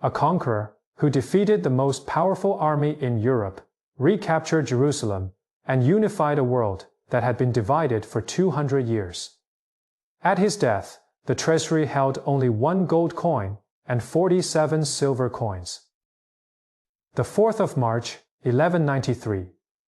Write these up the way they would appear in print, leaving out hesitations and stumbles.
a conqueror who defeated the most powerful army in Europe, recaptured Jerusalem, and unified a world that had been divided for 200 years. At his death, the treasury held only 1 gold coin and 47 silver coins. The 4th of March, 1193,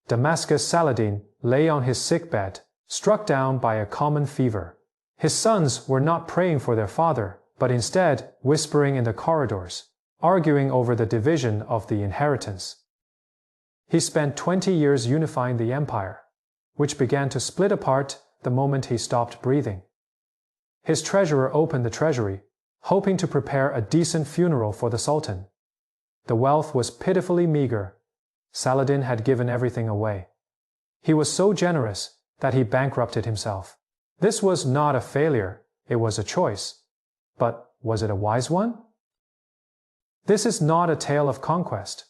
Damascus Saladin lay on his sickbed, struck down by a common fever. His sons were not praying for their father, but instead whispering in the corridors, arguing over the division of the inheritance. He spent 20 years unifying the empire, which began to split apart the moment he stopped breathing. His treasurer opened the treasury, hoping to prepare a decent funeral for the Sultan. The wealth was pitifully meager. Saladin had given everything away. He was so generous that he bankrupted himself. This was not a failure, it was a choice. But was it a wise one? This is not a tale of conquest.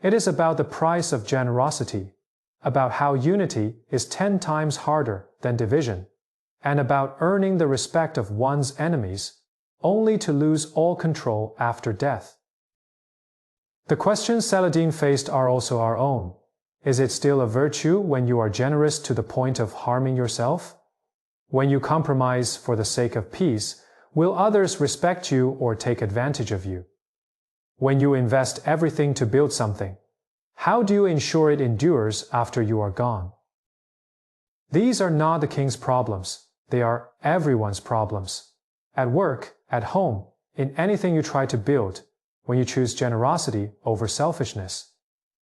It is about the price of generosity, about how unity is 10 times harder than division, and about earning the respect of one's enemies, only to lose all control after death. The questions Saladin faced are also our own. Is it still a virtue when you are generous to the point of harming yourself? When you compromise for the sake of peace, will others respect you or take advantage of you? When you invest everything to build something, how do you ensure it endures after you are gone? These are not the king's problems, they are everyone's problems. At work, at home, in anything you try to build, when you choose generosity over selfishness,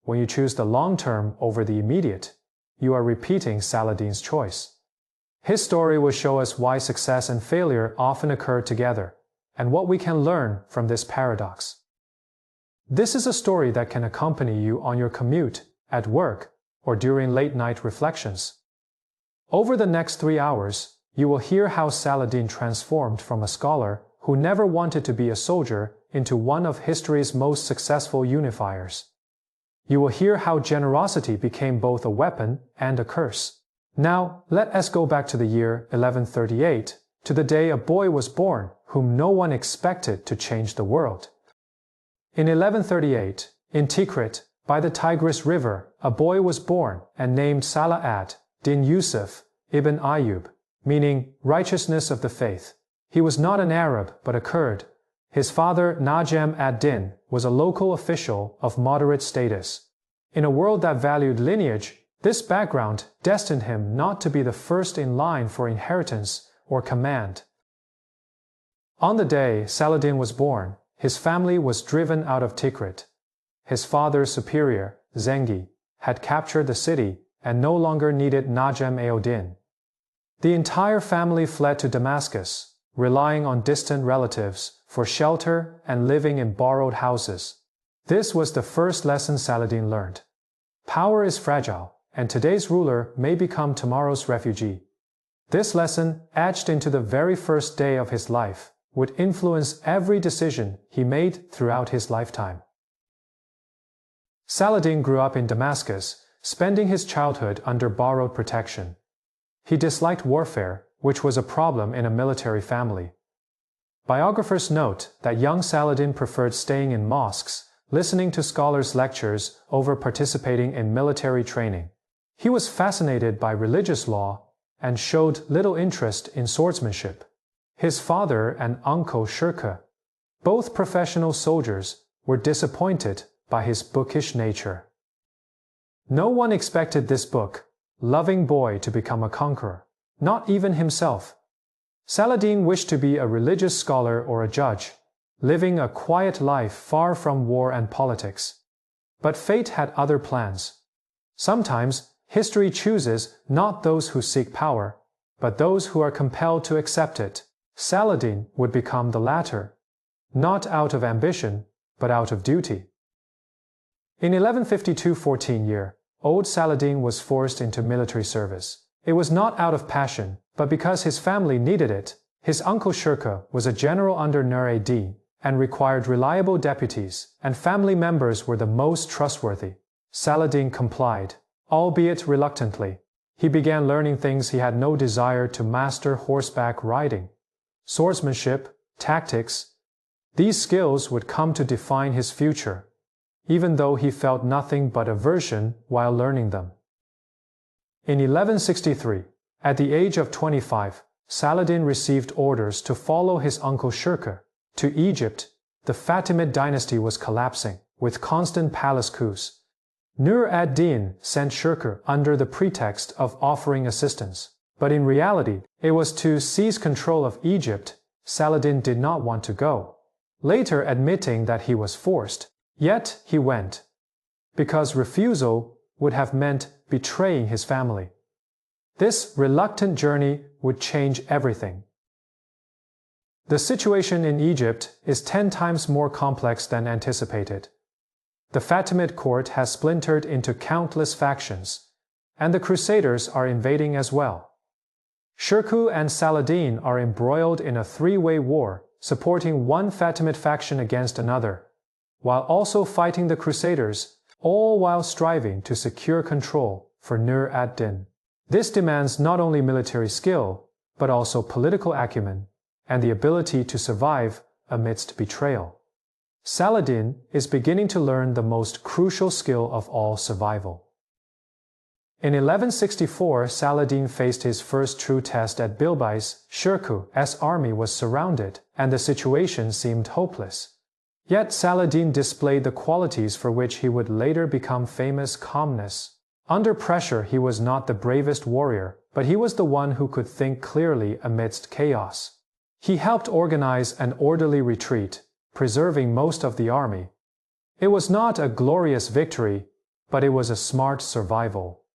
when you choose the long term over the immediate, you are repeating Saladin's choice. His story will show us why success and failure often occur together, and what we can learn from this paradox. This is a story that can accompany you on your commute, at work, or during late-night reflections. Over the next 3 hours, you will hear how Saladin transformed from a scholar who never wanted to be a soldier into one of history's most successful unifiers. You will hear how generosity became both a weapon and a curse. Now, let us go back to the year 1138, to the day a boy was born whom no one expected to change the world. In 1138, in Tikrit, by the Tigris River, a boy was born and named Saladin Yusuf ibn Ayyub, meaning righteousness of the faith. He was not an Arab but a Kurd. His father, Najem ad-Din, was a local official of moderate status. In a world that valued lineage, this background destined him not to be the first in line for inheritance or command. On the day Saladin was born, his family was driven out of Tikrit. His father's superior, Zengi, had captured the city and no longer needed Najem ad-Din. The entire family fled to Damascus, relying on distant relatives for shelter and living in borrowed houses. This was the first lesson Saladin learned. Power is fragile, and today's ruler may become tomorrow's refugee. This lesson, etched into the very first day of his life, would influence every decision he made throughout his lifetime. Saladin grew up in Damascus, spending his childhood under borrowed protection. He disliked warfare, which was a problem in a military family. Biographers note that young Saladin preferred staying in mosques, listening to scholars' lectures over participating in military training. He was fascinated by religious law and showed little interest in swordsmanship. His father and uncle Shirkuh, both professional soldiers, were disappointed by his bookish nature. No one expected this book-loving boy to become a conqueror, not even himself. Saladin wished to be a religious scholar or a judge, living a quiet life far from war and politics. But fate had other plans. Sometimes, history chooses not those who seek power, but those who are compelled to accept it. Saladin would become the latter, not out of ambition, but out of duty. In 1152-14 year, old Saladin was forced into military service. It was not out of passion, but because his family needed it. His uncle Shirkuh was a general under Nur ad-Din and required reliable deputies, and family members were the most trustworthy. Saladin complied, albeit reluctantly. He began learning things he had no desire to master: horseback riding, swordsmanship, tactics. These skills would come to define his future, even though he felt nothing but aversion while learning them. In 1163, at the age of 25, Saladin received orders to follow his uncle Shirkuh to Egypt. The Fatimid dynasty was collapsing, with constant palace coups. Nur ad-Din sent Shirkuh under the pretext of offering assistance, but in reality, it was to seize control of Egypt. Saladin did not want to go, later admitting that he was forced. Yet he went, because refusal would have meant betraying his family. This reluctant journey would change everything. The situation in Egypt is 10 times more complex than anticipated. The Fatimid court has splintered into countless factions, and the Crusaders are invading as well. Shirkuh and Saladin are embroiled in a three-way war, supporting one Fatimid faction against another, while also fighting the Crusaders, all while striving to secure control for Nur ad-Din. This demands not only military skill, but also political acumen, and the ability to survive amidst betrayal. Saladin is beginning to learn the most crucial skill of all: survival. In 1164, Saladin faced his first true test at Bilbais. Shirkuh's army was surrounded, and the situation seemed hopeless. Yet Saladin displayed the qualities for which he would later become famous: calmness. Under pressure, he was not the bravest warrior, but he was the one who could think clearly amidst chaos. He helped organize an orderly retreat, preserving most of the army. It was not a glorious victory, but it was a smart survival.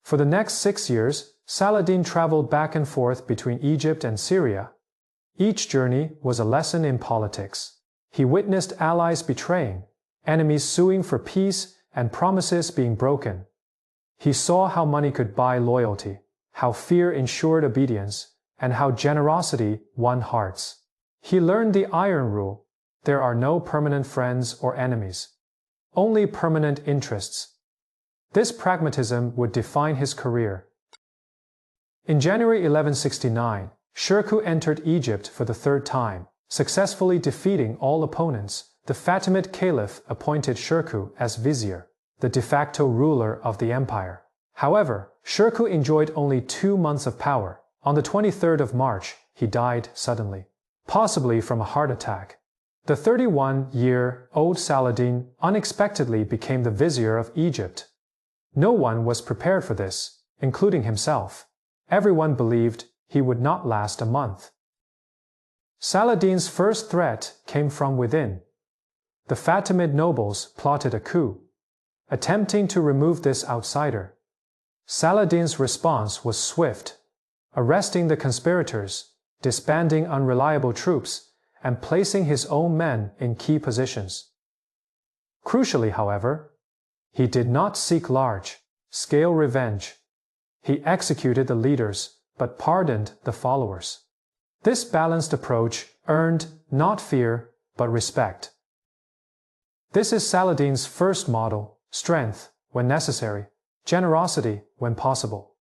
For the next 6 years, Saladin traveled back and forth between Egypt and Syria. Each journey was a lesson in politics. He witnessed allies betraying, enemies suing for peace, and promises being broken. He saw how money could buy loyalty, how fear ensured obedience, and how generosity won hearts. He learned the iron rule: there are no permanent friends or enemies, only permanent interests. This pragmatism would define his career. In January 1169, Shirkuh entered Egypt for the third time, successfully defeating all opponents. The Fatimid Caliph appointed Shirkuh as vizier, the de facto ruler of the empire. However, Shirkuh enjoyed only 2 months of power. On the 23rd of March, he died suddenly, possibly from a heart attack. The 31-year-old Saladin unexpectedly became the vizier of Egypt. No one was prepared for this, including himself. Everyone believed he would not last a month. Saladin's first threat came from within. The Fatimid nobles plotted a coup, attempting to remove this outsider. Saladin's response was swift, arresting the conspirators, disbanding unreliable troops, and placing his own men in key positions. Crucially, however, he did not seek large-scale revenge. He executed the leaders, but pardoned the followers. This balanced approach earned not fear, but respect. This is Saladin's first model: strength when necessary, generosity when possible.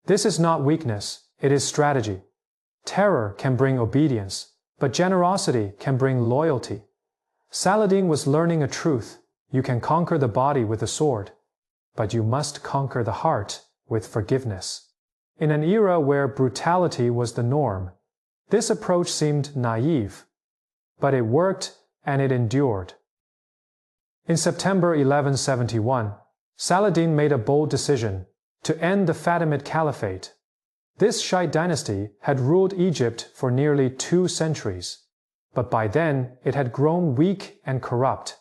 This is not weakness, it is strategy. Terror can bring obedience, but generosity can bring loyalty. Saladin was learning a truth: you can conquer the body with a sword, but you must conquer the heart with forgiveness. In an era where brutality was the norm, this approach seemed naive, but it worked and it endured. In September 1171, Saladin made a bold decision to end the Fatimid Caliphate. This Shiite dynasty had ruled Egypt for nearly 2 centuries, but by then it had grown weak and corrupt.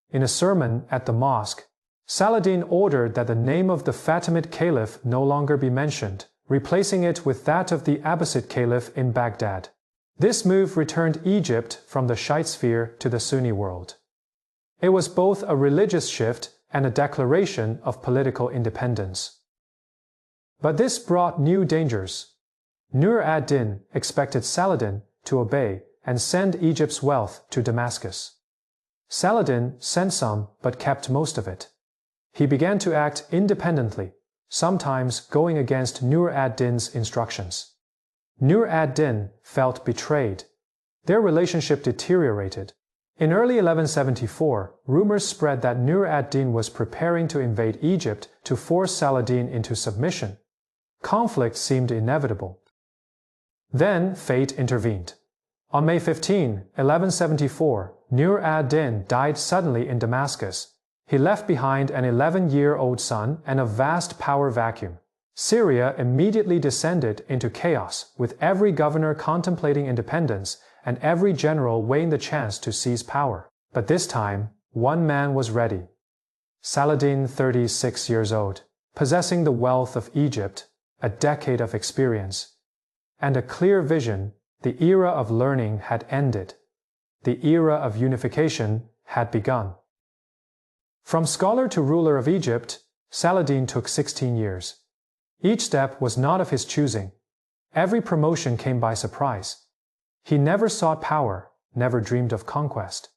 In a sermon at the mosque, Saladin ordered that the name of the Fatimid Caliph no longer be mentioned, replacing it with that of the Abbasid Caliph in Baghdad. This move returned Egypt from the Shiite sphere to the Sunni world. It was both a religious shift and a declaration of political independence. But this brought new dangers. Nur ad-Din expected Saladin to obey and send Egypt's wealth to Damascus. Saladin sent some but kept most of it. He began to act independently, sometimes going against Nur ad-Din's instructions. Nur ad-Din felt betrayed. Their relationship deteriorated. In early 1174, rumors spread that Nur ad-Din was preparing to invade Egypt to force Saladin into submission. Conflict seemed inevitable. Then fate intervened. On May 15, 1174, Nur ad-Din died suddenly in Damascus. He left behind an 11-year-old son and a vast power vacuum. Syria immediately descended into chaos, with every governor contemplating independence and every general weighing the chance to seize power. But this time, one man was ready. Saladin, 36 years old, possessing the wealth of Egypt, a decade of experience, and a clear vision. The era of learning had ended. The era of unification had begun. From scholar to ruler of Egypt, Saladin took 16 years. Each step was not of his choosing. Every promotion came by surprise. He never sought power, never dreamed of conquest.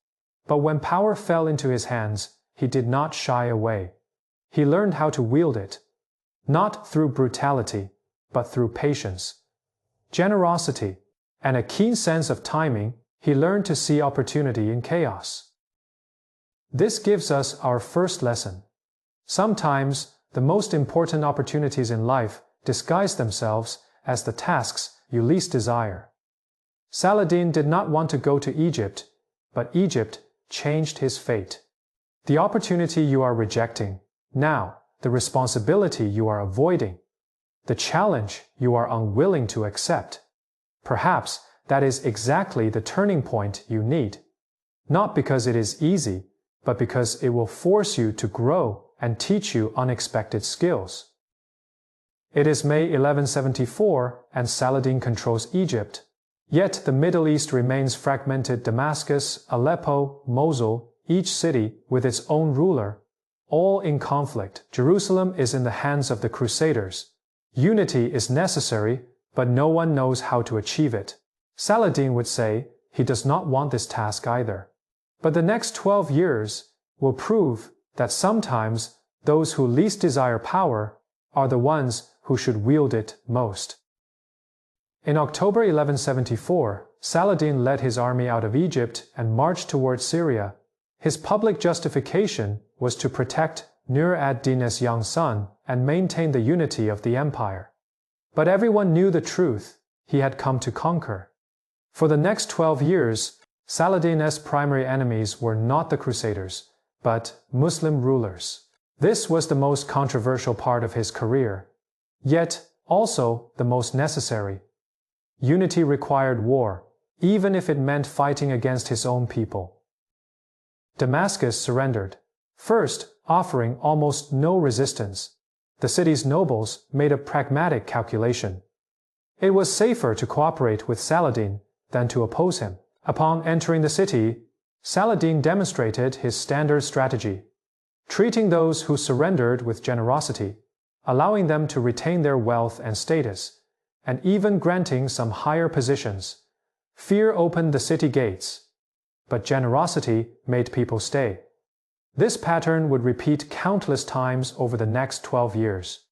But when power fell into his hands, he did not shy away. He learned how to wield it, not through brutality, but through patience, generosity, and a keen sense of timing. He learned to see opportunity in chaos. This gives us our first lesson. Sometimes, the most important opportunities in life disguise themselves as the tasks you least desire. Saladin did not want to go to Egypt, but Egypt changed his fate. The opportunity you are rejecting, now, the responsibility you are avoiding, the challenge you are unwilling to accept. Perhaps that is exactly the turning point you need. Not because it is easy, but because it will force you to grow and teach you unexpected skills. It is May 1174 and Saladin controls Egypt. Yet the Middle East remains fragmented. Damascus, Aleppo, Mosul, each city with its own ruler, all in conflict. Jerusalem is in the hands of the Crusaders. Unity is necessary, but no one knows how to achieve it. Saladin would say he does not want this task either. But the next 12 years will prove that sometimes those who least desire power are the ones who should wield it most. In October 1174, Saladin led his army out of Egypt and marched towards Syria. His public justification was to protect Nur ad-Din's young son and maintain the unity of the empire. But everyone knew the truth: he had come to conquer. For the next 12 years, Saladin's primary enemies were not the Crusaders, but Muslim rulers. This was the most controversial part of his career, yet also the most necessary. Unity required war, even if it meant fighting against his own people. Damascus surrendered, first offering almost no resistance. The city's nobles made a pragmatic calculation. It was safer to cooperate with Saladin than to oppose him. Upon entering the city, Saladin demonstrated his standard strategy, treating those who surrendered with generosity, allowing them to retain their wealth and status, and even granting some higher positions. Fear opened the city gates, but generosity made people stay. This pattern would repeat countless times over the next 12 years.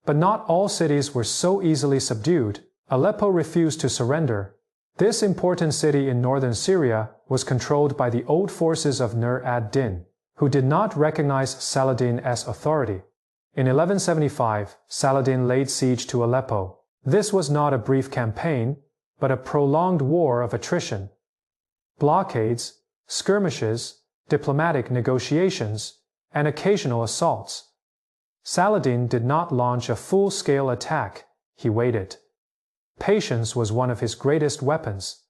But not all cities were so easily subdued. Aleppo refused to surrender. This important city in northern Syria was controlled by the old forces of Nur ad-Din, who did not recognize Saladin as authority. In 1175, Saladin laid siege to Aleppo. This was not a brief campaign, but a prolonged war of attrition. Blockades, skirmishes, diplomatic negotiations, and occasional assaults. Saladin did not launch a full-scale attack. He waited. Patience was one of his greatest weapons.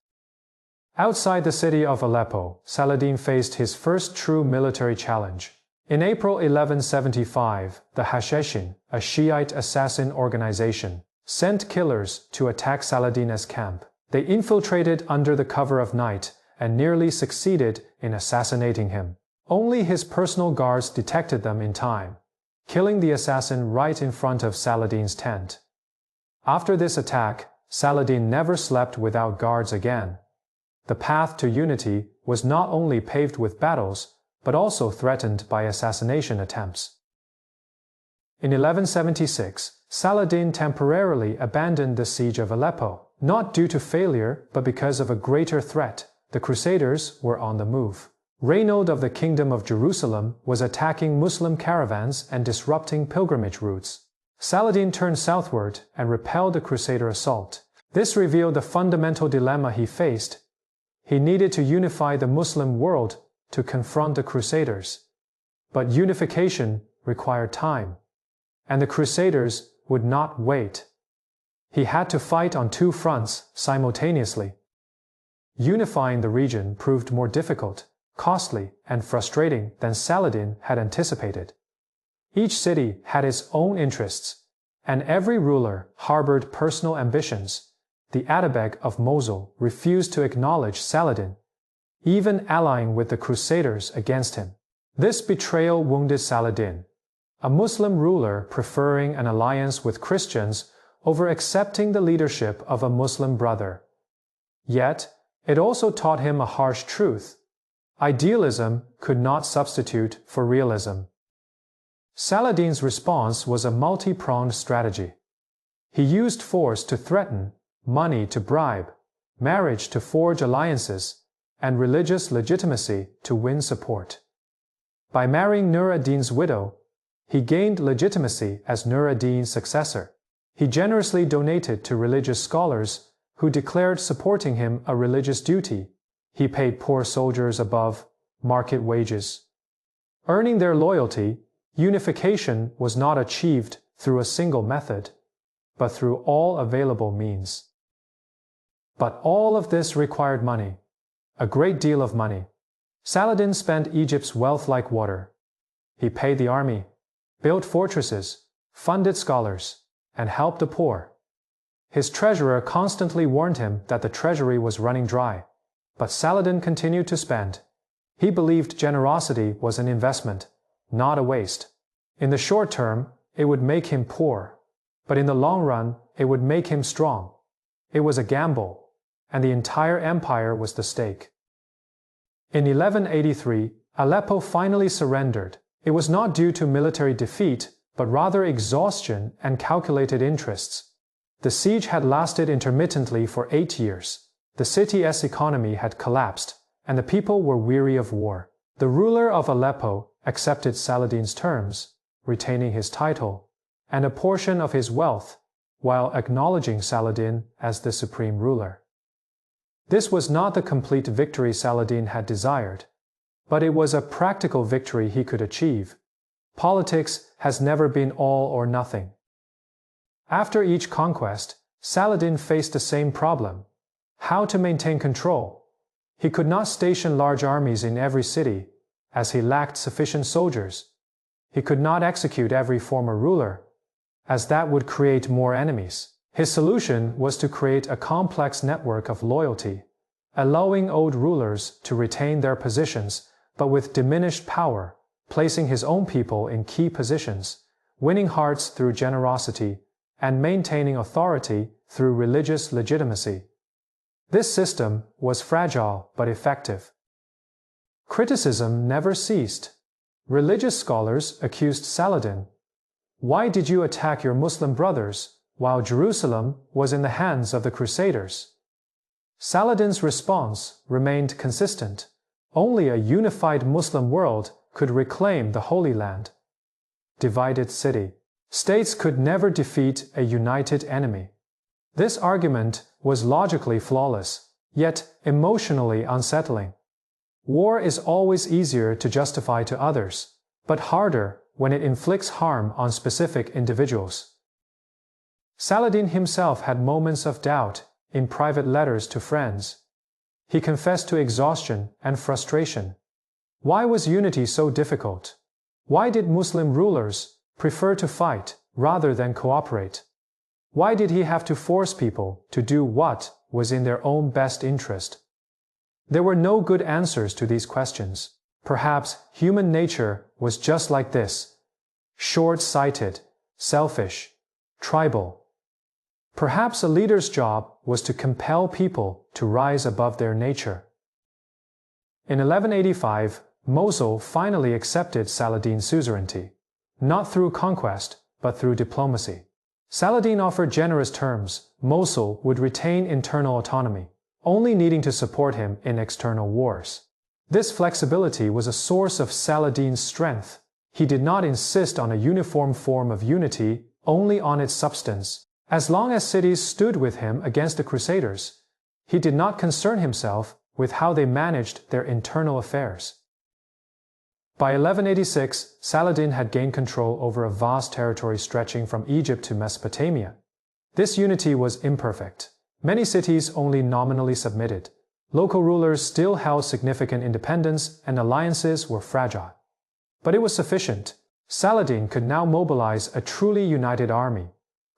Outside the city of Aleppo, Saladin faced his first true military challenge. In April 1175, the Hashashin, a Shiite assassin organization, sent killers to attack Saladin's camp. They infiltrated under the cover of night and nearly succeeded in assassinating him. Only his personal guards detected them in time, killing the assassin right in front of Saladin's tent. After this attack, Saladin never slept without guards again. The path to unity was not only paved with battles, but also threatened by assassination attempts. In 1176, Saladin temporarily abandoned the siege of Aleppo, not due to failure but because of a greater threat. The Crusaders were on the move. Reynold of the Kingdom of Jerusalem was attacking Muslim caravans and disrupting pilgrimage routes. Saladin turned southward and repelled the Crusader assault. This revealed the fundamental dilemma he faced. He needed to unify the Muslim world to confront the Crusaders. But unification required time, and the Crusaders would not wait. He had to fight on two fronts simultaneously. Unifying the region proved more difficult, costly, and frustrating than Saladin had anticipated. Each city had its own interests, and every ruler harbored personal ambitions. The Atabeg of Mosul refused to acknowledge Saladin, even allying with the Crusaders against him. This betrayal wounded Saladin, a Muslim ruler preferring an alliance with Christians over accepting the leadership of a Muslim brother. Yet, it also taught him a harsh truth. Idealism could not substitute for realism. Saladin's response was a multi-pronged strategy. He used force to threaten, money to bribe, marriage to forge alliances, and religious legitimacy to win support. By marrying Nur ad-Din's widow, he gained legitimacy as Nur ad-Din's successor. He generously donated to religious scholars who declared supporting him a religious duty. He paid poor soldiers above market wages. Earning their loyalty, unification was not achieved through a single method, but through all available means. But all of this required money, a great deal of money. Saladin spent Egypt's wealth like water. He paid the army, built fortresses, funded scholars, and helped the poor. His treasurer constantly warned him that the treasury was running dry, but Saladin continued to spend. He believed generosity was an investment, not a waste. In the short term, it would make him poor, but in the long run, it would make him strong. It was a gamble, and the entire empire was the stake. In 1183, Aleppo finally surrendered. It was not due to military defeat, but rather exhaustion and calculated interests. The siege had lasted intermittently for 8 years. The city's economy had collapsed, and the people were weary of war. The ruler of Aleppo accepted Saladin's terms, retaining his title and a portion of his wealth, while acknowledging Saladin as the supreme ruler. This was not the complete victory Saladin had desired, but it was a practical victory he could achieve. Politics has never been all or nothing. After each conquest, Saladin faced the same problem: how to maintain control. He could not station large armies in every city, as he lacked sufficient soldiers. He could not execute every former ruler, as that would create more enemies. His solution was to create a complex network of loyalty, allowing old rulers to retain their positions but with diminished power, placing his own people in key positions, winning hearts through generosity, and maintaining authority through religious legitimacy. This system was fragile but effective. Criticism never ceased. Religious scholars accused Saladin. Why did you attack your Muslim brothers while Jerusalem was in the hands of the Crusaders? Saladin's response remained consistent. Only a unified Muslim world could reclaim the Holy Land. Divided city. States could never defeat a united enemy. This argument was logically flawless, yet emotionally unsettling. War is always easier to justify to others, but harder when it inflicts harm on specific individuals. Saladin himself had moments of doubt in private letters to friends. He confessed to exhaustion and frustration. Why was unity so difficult? Why did Muslim rulers prefer to fight rather than cooperate? Why did he have to force people to do what was in their own best interest? There were no good answers to these questions. Perhaps human nature was just like this: short-sighted, selfish, tribal. Perhaps a leader's job was to compel people to rise above their nature. In 1185, Mosul finally accepted Saladin's suzerainty, not through conquest, but through diplomacy. Saladin offered generous terms. Mosul would retain internal autonomy, only needing to support him in external wars. This flexibility was a source of Saladin's strength. He did not insist on a uniform form of unity, only on its substance. As long as cities stood with him against the Crusaders, he did not concern himself with how they managed their internal affairs. By 1186, Saladin had gained control over a vast territory stretching from Egypt to Mesopotamia. This unity was imperfect. Many cities only nominally submitted. Local rulers still held significant independence and alliances were fragile. But it was sufficient. Saladin could now mobilize a truly united army,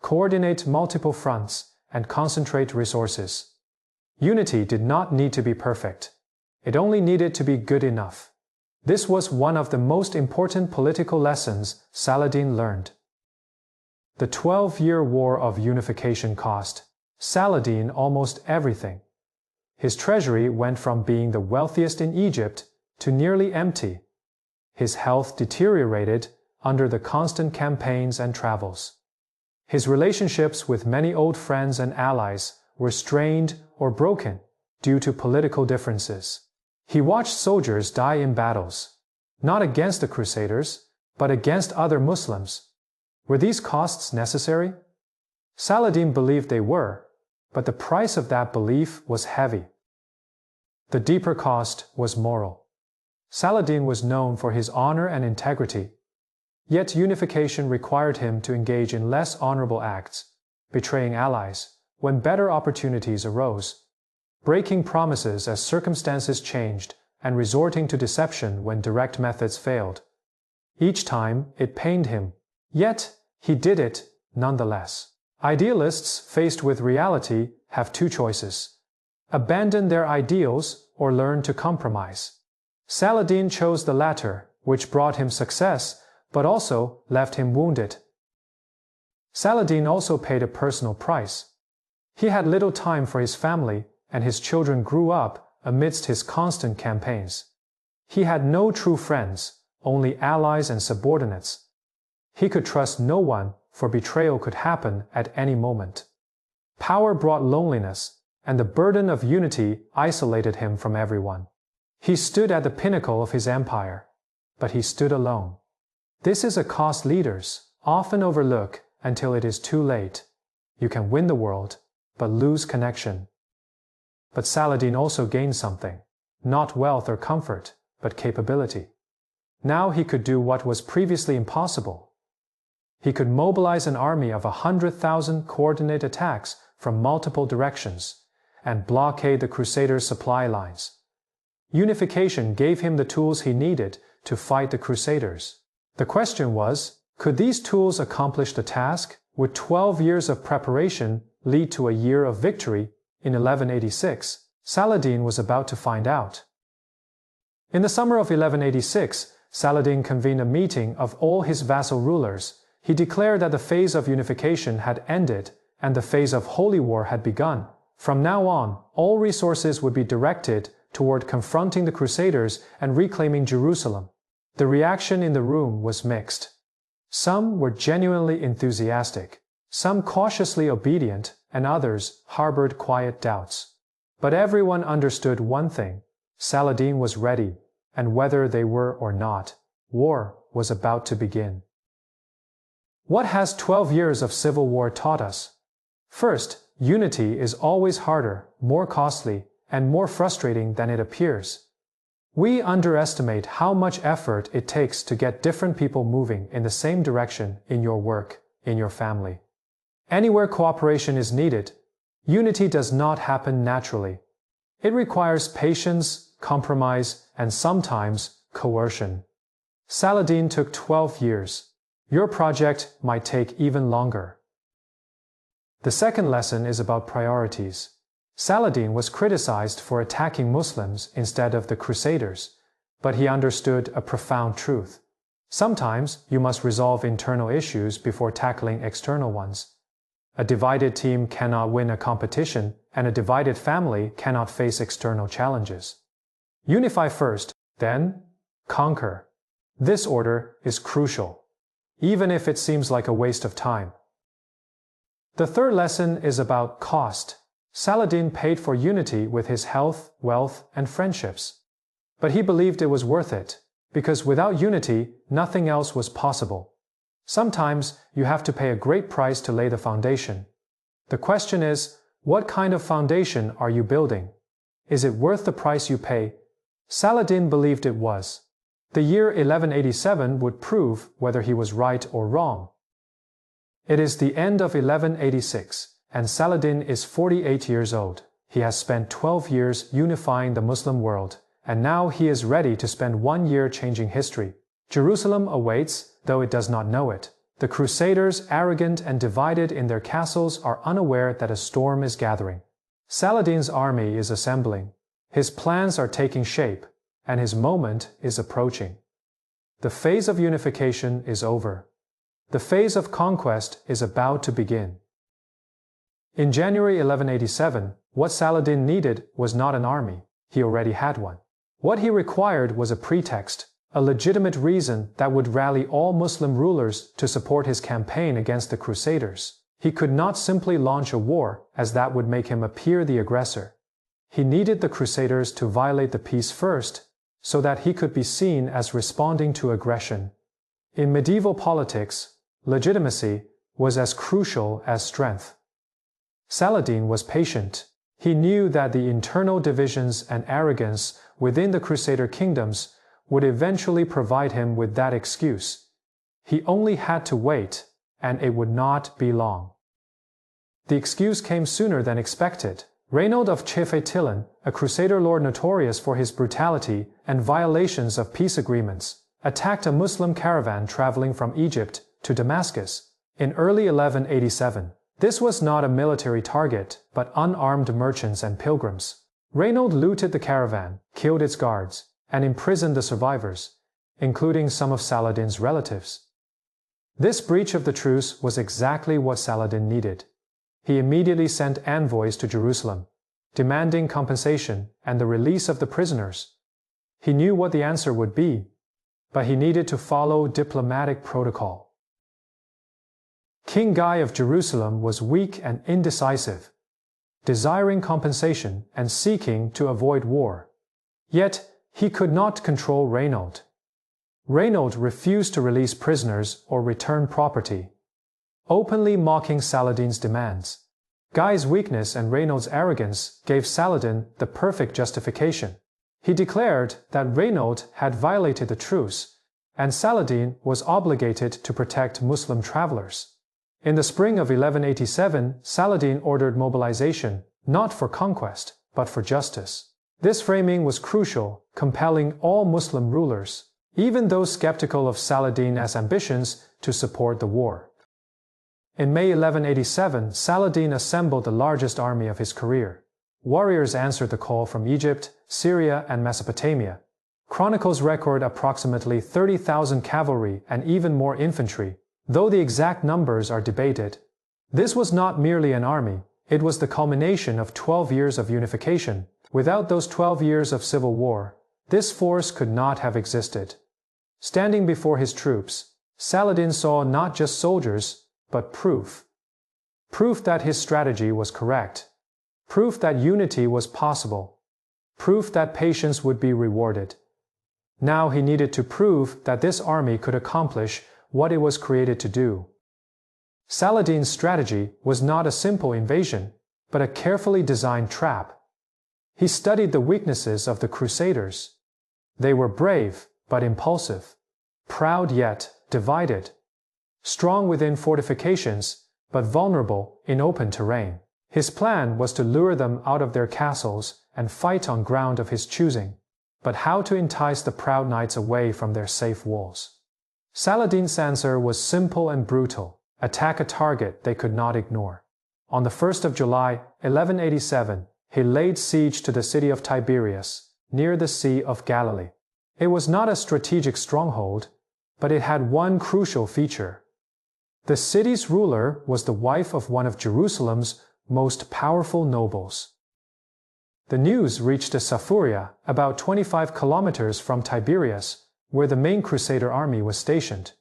coordinate multiple fronts, and concentrate resources. Unity did not need to be perfect. It only needed to be good enough. This was one of the most important political lessons Saladin learned. The 12-year War of Unification cost Saladin almost everything. His treasury went from being the wealthiest in Egypt to nearly empty. His health deteriorated under the constant campaigns and travels. His relationships with many old friends and allies were strained or broken due to political differences. He watched soldiers die in battles, not against the Crusaders, but against other Muslims. Were these costs necessary? Saladin believed they were, but the price of that belief was heavy. The deeper cost was moral. Saladin was known for his honor and integrity, yet unification required him to engage in less honorable acts, betraying allies when better opportunities arose, breaking promises as circumstances changed, and resorting to deception when direct methods failed. Each time it pained him, yet he did it nonetheless. Idealists faced with reality have two choices: abandon their ideals or learn to compromise. Saladin chose the latter, which brought him success, but also left him wounded. Saladin also paid a personal price. He had little time for his family, and his children grew up amidst his constant campaigns. He had no true friends, only allies and subordinates. He could trust no one, for betrayal could happen at any moment. Power brought loneliness, and the burden of unity isolated him from everyone. He stood at the pinnacle of his empire, but he stood alone. This is a cost leaders often overlook until it is too late. You can win the world, but lose connection. But Saladin also gained something, not wealth or comfort, but capability. Now he could do what was previously impossible. He could mobilize an army of 100,000 coordinate attacks from multiple directions and blockade the Crusaders' supply lines. Unification gave him the tools he needed to fight the Crusaders. The question was, could these tools accomplish the task? Would 12 years of preparation lead to a year of victory? In 1186, Saladin was about to find out. In the summer of 1186, Saladin convened a meeting of all his vassal rulers. He declared that the phase of unification had ended and the phase of holy war had begun. From now on, all resources would be directed toward confronting the Crusaders and reclaiming Jerusalem. The reaction in the room was mixed. Some were genuinely enthusiastic, some cautiously obedient, and others harbored quiet doubts. But everyone understood one thing: Saladin was ready, and whether they were or not, war was about to begin. What has 12 years of civil war taught us? First, unity is always harder, more costly, and more frustrating than it appears. We underestimate how much effort it takes to get different people moving in the same direction in your work, in your family. Anywhere cooperation is needed, unity does not happen naturally. It requires patience, compromise, and sometimes coercion. Saladin took 12 years. Your project might take even longer. The second lesson is about priorities. Saladin was criticized for attacking Muslims instead of the Crusaders, but he understood a profound truth. Sometimes you must resolve internal issues before tackling external ones. A divided team cannot win a competition, and a divided family cannot face external challenges. Unify first, then conquer. This order is crucial, even if it seems like a waste of time. The third lesson is about cost. Saladin paid for unity with his health, wealth, and friendships. But he believed it was worth it, because without unity, nothing else was possible. Sometimes you have to pay a great price to lay the foundation. The question is, what kind of foundation are you building? Is it worth the price you pay? Saladin believed it was. The year 1187 would prove whether he was right or wrong. It is the end of 1186, and Saladin is 48 years old. He has spent 12 years unifying the Muslim world, and now he is ready to spend 1 year changing history. Jerusalem awaits, though it does not know it. The Crusaders, arrogant and divided in their castles, are unaware that a storm is gathering. Saladin's army is assembling. His plans are taking shape, and his moment is approaching. The phase of unification is over. The phase of conquest is about to begin. In January 1187, what Saladin needed was not an army. He already had one. What he required was a pretext, a legitimate reason that would rally all Muslim rulers to support his campaign against the Crusaders. He could not simply launch a war, as that would make him appear the aggressor. He needed the Crusaders to violate the peace first, so that he could be seen as responding to aggression. In medieval politics, legitimacy was as crucial as strength. Saladin was patient. He knew that the internal divisions and arrogance within the Crusader kingdoms would eventually provide him with that excuse. He only had to wait, and it would not be long. The excuse came sooner than expected. Reynold of Cefetilin, a Crusader lord notorious for his brutality and violations of peace agreements, attacked a Muslim caravan traveling from Egypt to Damascus in early 1187. This was not a military target, but unarmed merchants and pilgrims. Reynold looted the caravan, killed its guards, and imprisoned the survivors, including some of Saladin's relatives. This breach of the truce was exactly what Saladin needed. He immediately sent envoys to Jerusalem, demanding compensation and the release of the prisoners. He knew what the answer would be, but he needed to follow diplomatic protocol. King Guy of Jerusalem was weak and indecisive, desiring compensation and seeking to avoid war. Yet, he could not control Reynold. Reynold refused to release prisoners or return property, openly mocking Saladin's demands. Guy's weakness and Reynold's arrogance gave Saladin the perfect justification. He declared that Reynold had violated the truce, and Saladin was obligated to protect Muslim travelers. In the spring of 1187, Saladin ordered mobilization, not for conquest, but for justice. This framing was crucial, compelling all Muslim rulers, even those skeptical of Saladin's ambitions, to support the war. In May 1187, Saladin assembled the largest army of his career. Warriors answered the call from Egypt, Syria, and Mesopotamia. Chronicles record approximately 30,000 cavalry and even more infantry, though the exact numbers are debated. This was not merely an army, it was the culmination of 12 years of unification. Without those 12 years of civil war, this force could not have existed. Standing before his troops, Saladin saw not just soldiers, but proof. Proof that his strategy was correct. Proof that unity was possible. Proof that patience would be rewarded. Now he needed to prove that this army could accomplish what it was created to do. Saladin's strategy was not a simple invasion, but a carefully designed trap. He studied the weaknesses of the Crusaders. They were brave, but impulsive. Proud yet divided. Strong within fortifications, but vulnerable in open terrain. His plan was to lure them out of their castles and fight on ground of his choosing. But how to entice the proud knights away from their safe walls? Saladin's answer was simple and brutal. Attack a target they could not ignore. On the 1st of July, 1187, he laid siege to the city of Tiberias, near the Sea of Galilee. It was not a strategic stronghold, but it had one crucial feature. The city's ruler was the wife of one of Jerusalem's most powerful nobles. The news reached Safuria, about 25 kilometers from Tiberias, where the main Crusader army was stationed.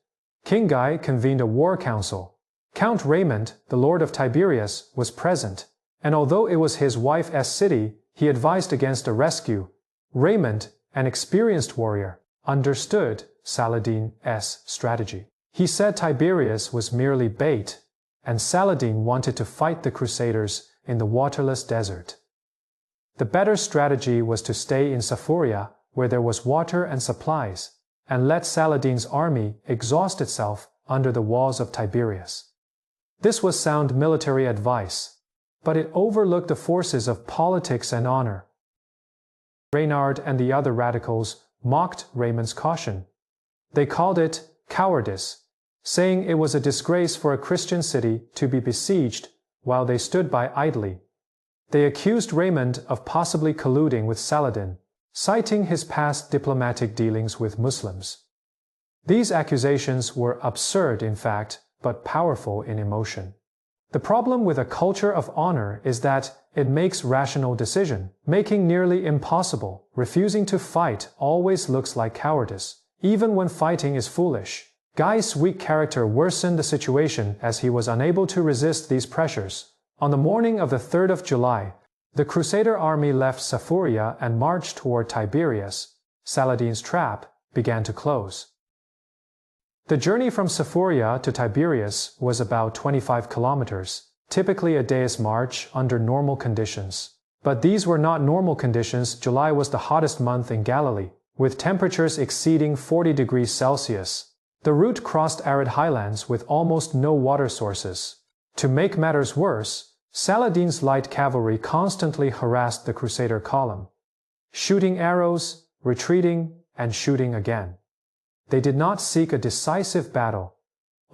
King Guy convened a war council, Count Raymond, the lord of Tiberias, was present, and although it was his wife's city, he advised against a rescue. Raymond, an experienced warrior, understood Saladin's strategy. He said Tiberias was merely bait, and Saladin wanted to fight the Crusaders in the waterless desert. The better strategy was to stay in Saphoria, where there was water and supplies, and let Saladin's army exhaust itself under the walls of Tiberias. This was sound military advice, but it overlooked the forces of politics and honor. Reynard and the other radicals mocked Raymond's caution. They called it cowardice, saying it was a disgrace for a Christian city to be besieged while they stood by idly. They accused Raymond of possibly colluding with Saladin, citing his past diplomatic dealings with Muslims. These accusations were absurd in fact, but powerful in emotion. The problem with a culture of honor is that it makes rational decision-making nearly impossible. Refusing to fight always looks like cowardice, even when fighting is foolish. Guy's weak character worsened the situation as he was unable to resist these pressures. On the morning of the 3rd of July, the Crusader army left Saphoria and marched toward Tiberias. Saladin's trap began to close. The journey from Saphoria to Tiberias was about 25 kilometers, typically a day's march under normal conditions. But these were not normal conditions. July was the hottest month in Galilee, with temperatures exceeding 40 degrees Celsius. The route crossed arid highlands with almost no water sources. To make matters worse, Saladin's light cavalry constantly harassed the Crusader column, shooting arrows, retreating, and shooting again. They did not seek a decisive battle,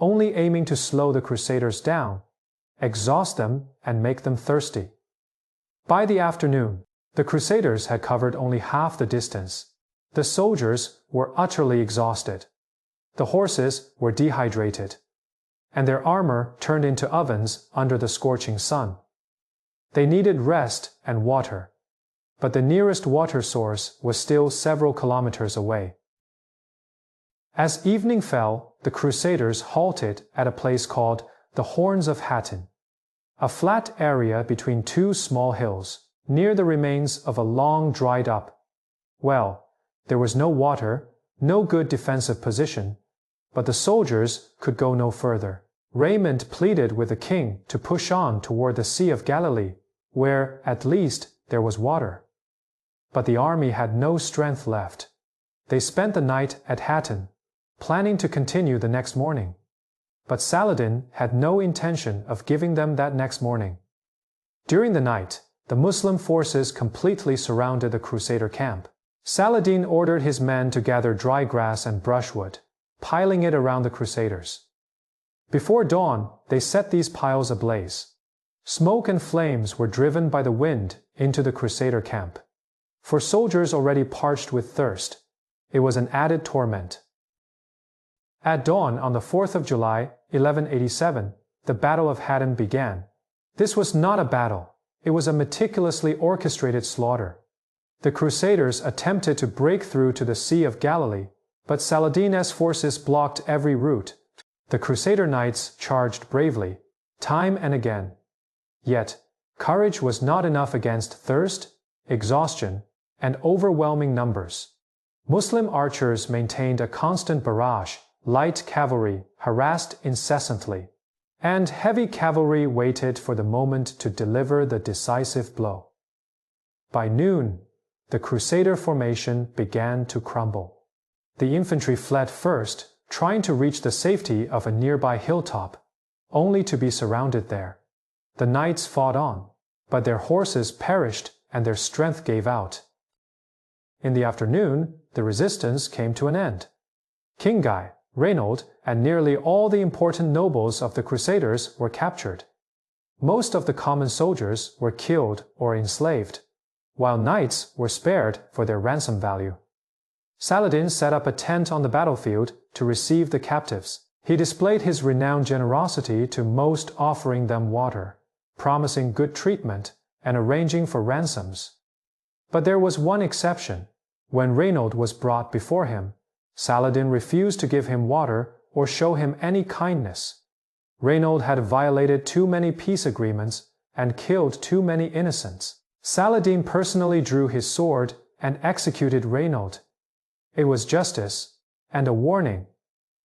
only aiming to slow the Crusaders down, exhaust them, and make them thirsty. By the afternoon, the Crusaders had covered only half the distance. The soldiers were utterly exhausted. The horses were dehydrated, and their armor turned into ovens under the scorching sun. They needed rest and water, but the nearest water source was still several kilometers away. As evening fell, the Crusaders halted at a place called the Horns of Hattin, a flat area between two small hills, near the remains of a long dried up well. There was no water, no good defensive position, but the soldiers could go no further. Raymond pleaded with the king to push on toward the Sea of Galilee, where, at least, there was water. But the army had no strength left. They spent the night at Hattin, planning to continue the next morning. But Saladin had no intention of giving them that next morning. During the night, the Muslim forces completely surrounded the Crusader camp. Saladin ordered his men to gather dry grass and brushwood, piling it around the Crusaders. Before dawn, they set these piles ablaze. Smoke and flames were driven by the wind into the Crusader camp. For soldiers already parched with thirst, it was an added torment. At dawn on the 4th of July, 1187, the Battle of Hattin began. This was not a battle. It was a meticulously orchestrated slaughter. The Crusaders attempted to break through to the Sea of Galilee, but Saladin's forces blocked every route. The Crusader knights charged bravely, time and again. Yet, courage was not enough against thirst, exhaustion, and overwhelming numbers. Muslim archers maintained a constant barrage. Light cavalry harassed incessantly, and heavy cavalry waited for the moment to deliver the decisive blow. By noon, the Crusader formation began to crumble. The infantry fled first, trying to reach the safety of a nearby hilltop, only to be surrounded there. The knights fought on, but their horses perished and their strength gave out. In the afternoon, the resistance came to an end. King Guy, Reynald, and nearly all the important nobles of the Crusaders were captured. Most of the common soldiers were killed or enslaved, while knights were spared for their ransom value. Saladin set up a tent on the battlefield to receive the captives. He displayed his renowned generosity to most, offering them water, promising good treatment, and arranging for ransoms. But there was one exception. When Reynald was brought before him, Saladin refused to give him water or show him any kindness. Reynald had violated too many peace agreements and killed too many innocents. Saladin personally drew his sword and executed Reynald. It was justice and a warning.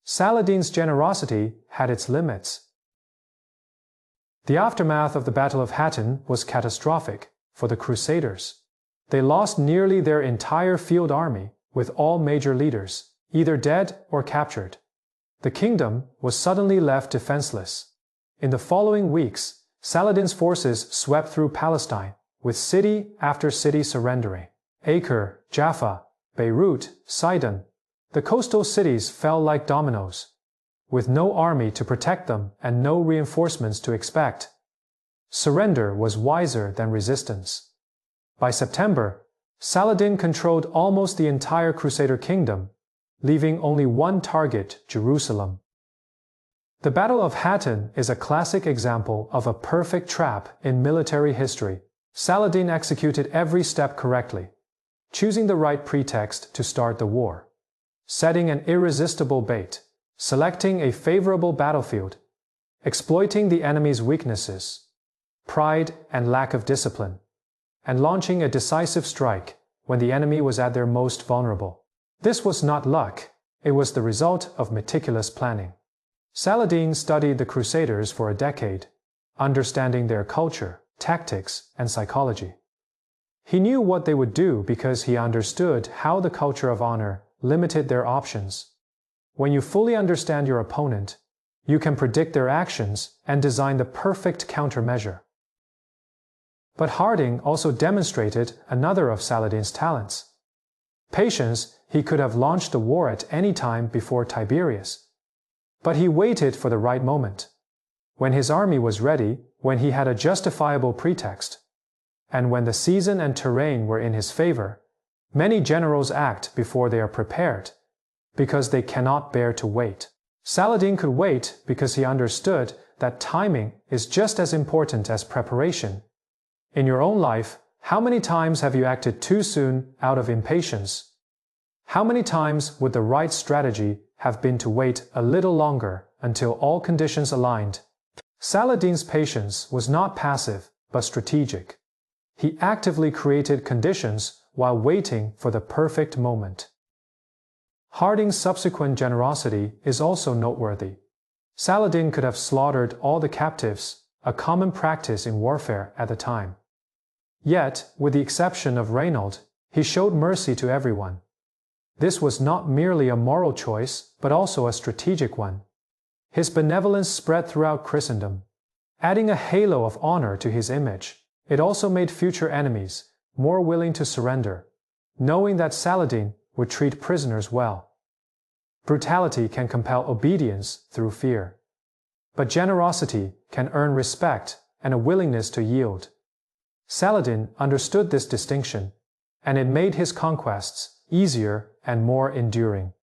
Saladin's generosity had its limits. The aftermath of the Battle of Hattin was catastrophic for the Crusaders. They lost nearly their entire field army, with all major leaders either dead or captured. The kingdom was suddenly left defenseless. In the following weeks, Saladin's forces swept through Palestine, with city after city surrendering. Acre, Jaffa, Beirut, Sidon. The coastal cities fell like dominoes, with no army to protect them and no reinforcements to expect. Surrender was wiser than resistance. By September, Saladin controlled almost the entire Crusader kingdom, leaving only one target, Jerusalem. The Battle of Hattin is a classic example of a perfect trap in military history. Saladin executed every step correctly, choosing the right pretext to start the war, setting an irresistible bait, selecting a favorable battlefield, exploiting the enemy's weaknesses, pride and lack of discipline, and launching a decisive strike when the enemy was at their most vulnerable. This was not luck, it was the result of meticulous planning. Saladin studied the Crusaders for a decade, understanding their culture, tactics, and psychology. He knew what they would do because he understood how the culture of honor limited their options. When you fully understand your opponent, you can predict their actions and design the perfect countermeasure. But Harding also demonstrated another of Saladin's talents. Patience. He could have launched the war at any time before Tiberius. But he waited for the right moment, when his army was ready, when he had a justifiable pretext, and when the season and terrain were in his favor. Many generals act before they are prepared, because they cannot bear to wait. Saladin could wait because he understood that timing is just as important as preparation. In your own life, how many times have you acted too soon out of impatience? How many times would the right strategy have been to wait a little longer until all conditions aligned? Saladin's patience was not passive, but strategic. He actively created conditions while waiting for the perfect moment. Harding's subsequent generosity is also noteworthy. Saladin could have slaughtered all the captives, a common practice in warfare at the time. Yet, with the exception of Reynald, he showed mercy to everyone. This was not merely a moral choice, but also a strategic one. His benevolence spread throughout Christendom, adding a halo of honor to his image. It also made future enemies more willing to surrender, knowing that Saladin would treat prisoners well. Brutality can compel obedience through fear, but generosity can earn respect and a willingness to yield. Saladin understood this distinction, and it made his conquests easier and more enduring.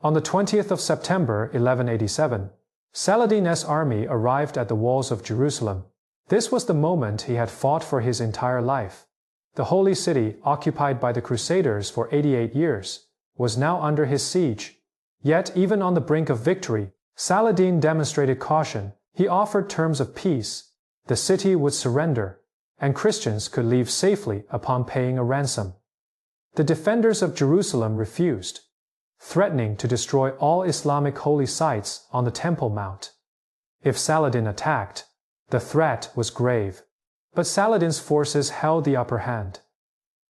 On the 20th of September 1187, Saladin's army arrived at the walls of Jerusalem. This was the moment he had fought for his entire life. The holy city, occupied by the Crusaders for 88 years, was now under his siege. Yet, even on the brink of victory, Saladin demonstrated caution. He offered terms of peace. The city would surrender, and Christians could leave safely upon paying a ransom. The defenders of Jerusalem refused, threatening to destroy all Islamic holy sites on the Temple Mount. If Saladin attacked, the threat was grave. But Saladin's forces held the upper hand.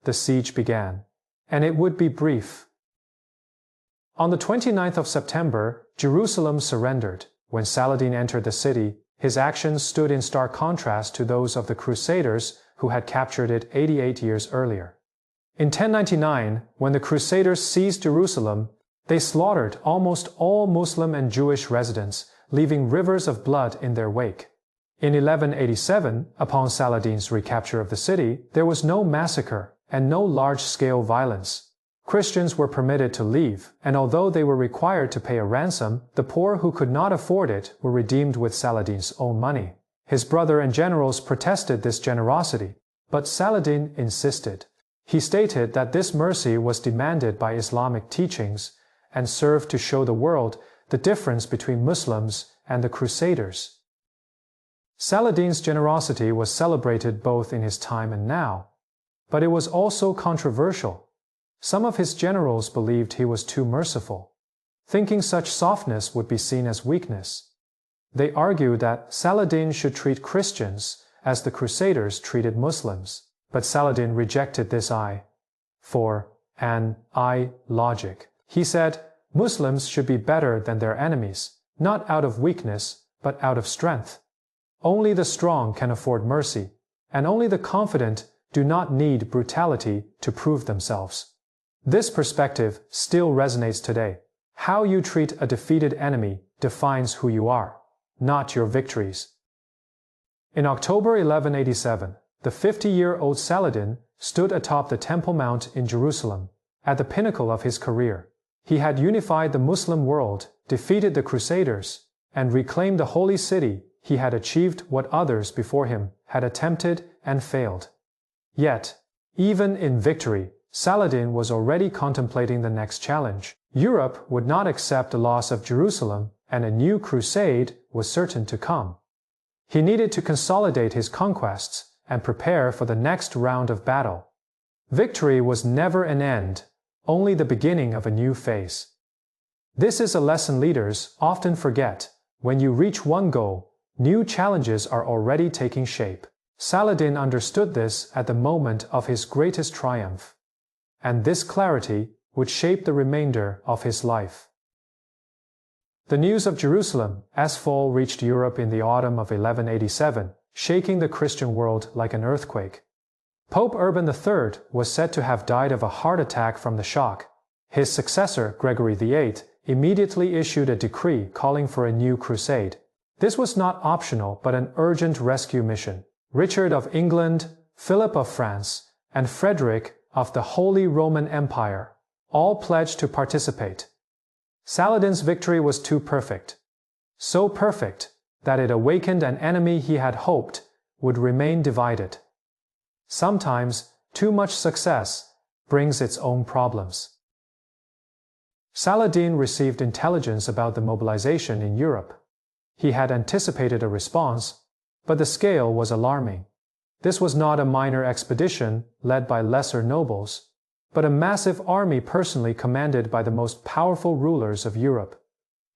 The siege began, and it would be brief. On the 29th of September, Jerusalem surrendered. When Saladin entered the city, his actions stood in stark contrast to those of the Crusaders who had captured it 88 years earlier. In 1099, when the Crusaders seized Jerusalem, they slaughtered almost all Muslim and Jewish residents, leaving rivers of blood in their wake. In 1187, upon Saladin's recapture of the city, there was no massacre and no large-scale violence. Christians were permitted to leave, and although they were required to pay a ransom, the poor who could not afford it were redeemed with Saladin's own money. His brother and generals protested this generosity, but Saladin insisted. He stated that this mercy was demanded by Islamic teachings and served to show the world the difference between Muslims and the Crusaders. Saladin's generosity was celebrated both in his time and now, but it was also controversial. Some of his generals believed he was too merciful, thinking such softness would be seen as weakness. They argued that Saladin should treat Christians as the Crusaders treated Muslims, but Saladin rejected this eye for an eye logic. He said, Muslims should be better than their enemies, not out of weakness, but out of strength. Only the strong can afford mercy, and only the confident do not need brutality to prove themselves. This perspective still resonates today. How you treat a defeated enemy defines who you are, not your victories. In October 1187, the 50-year-old Saladin stood atop the Temple Mount in Jerusalem, at the pinnacle of his career. He had unified the Muslim world, defeated the Crusaders, and reclaimed the holy city. He had achieved what others before him had attempted and failed. Yet, even in victory, Saladin was already contemplating the next challenge. Europe would not accept the loss of Jerusalem, and a new crusade was certain to come. He needed to consolidate his conquests and prepare for the next round of battle. Victory was never an end, only the beginning of a new phase. This is a lesson leaders often forget. When you reach one goal, new challenges are already taking shape. Saladin understood this at the moment of his greatest triumph, and this clarity would shape the remainder of his life. The news of Jerusalem's fall reached Europe in the autumn of 1187, shaking the Christian world like an earthquake. Pope Urban III was said to have died of a heart attack from the shock. His successor, Gregory VIII, immediately issued a decree calling for a new crusade. This was not optional but an urgent rescue mission. Richard of England, Philip of France, and Frederick of the Holy Roman Empire all pledged to participate. Saladin's victory was too perfect. So perfect that it awakened an enemy he had hoped would remain divided. Sometimes, too much success brings its own problems. Saladin received intelligence about the mobilization in Europe. He had anticipated a response, but the scale was alarming. This was not a minor expedition led by lesser nobles, but a massive army personally commanded by the most powerful rulers of Europe.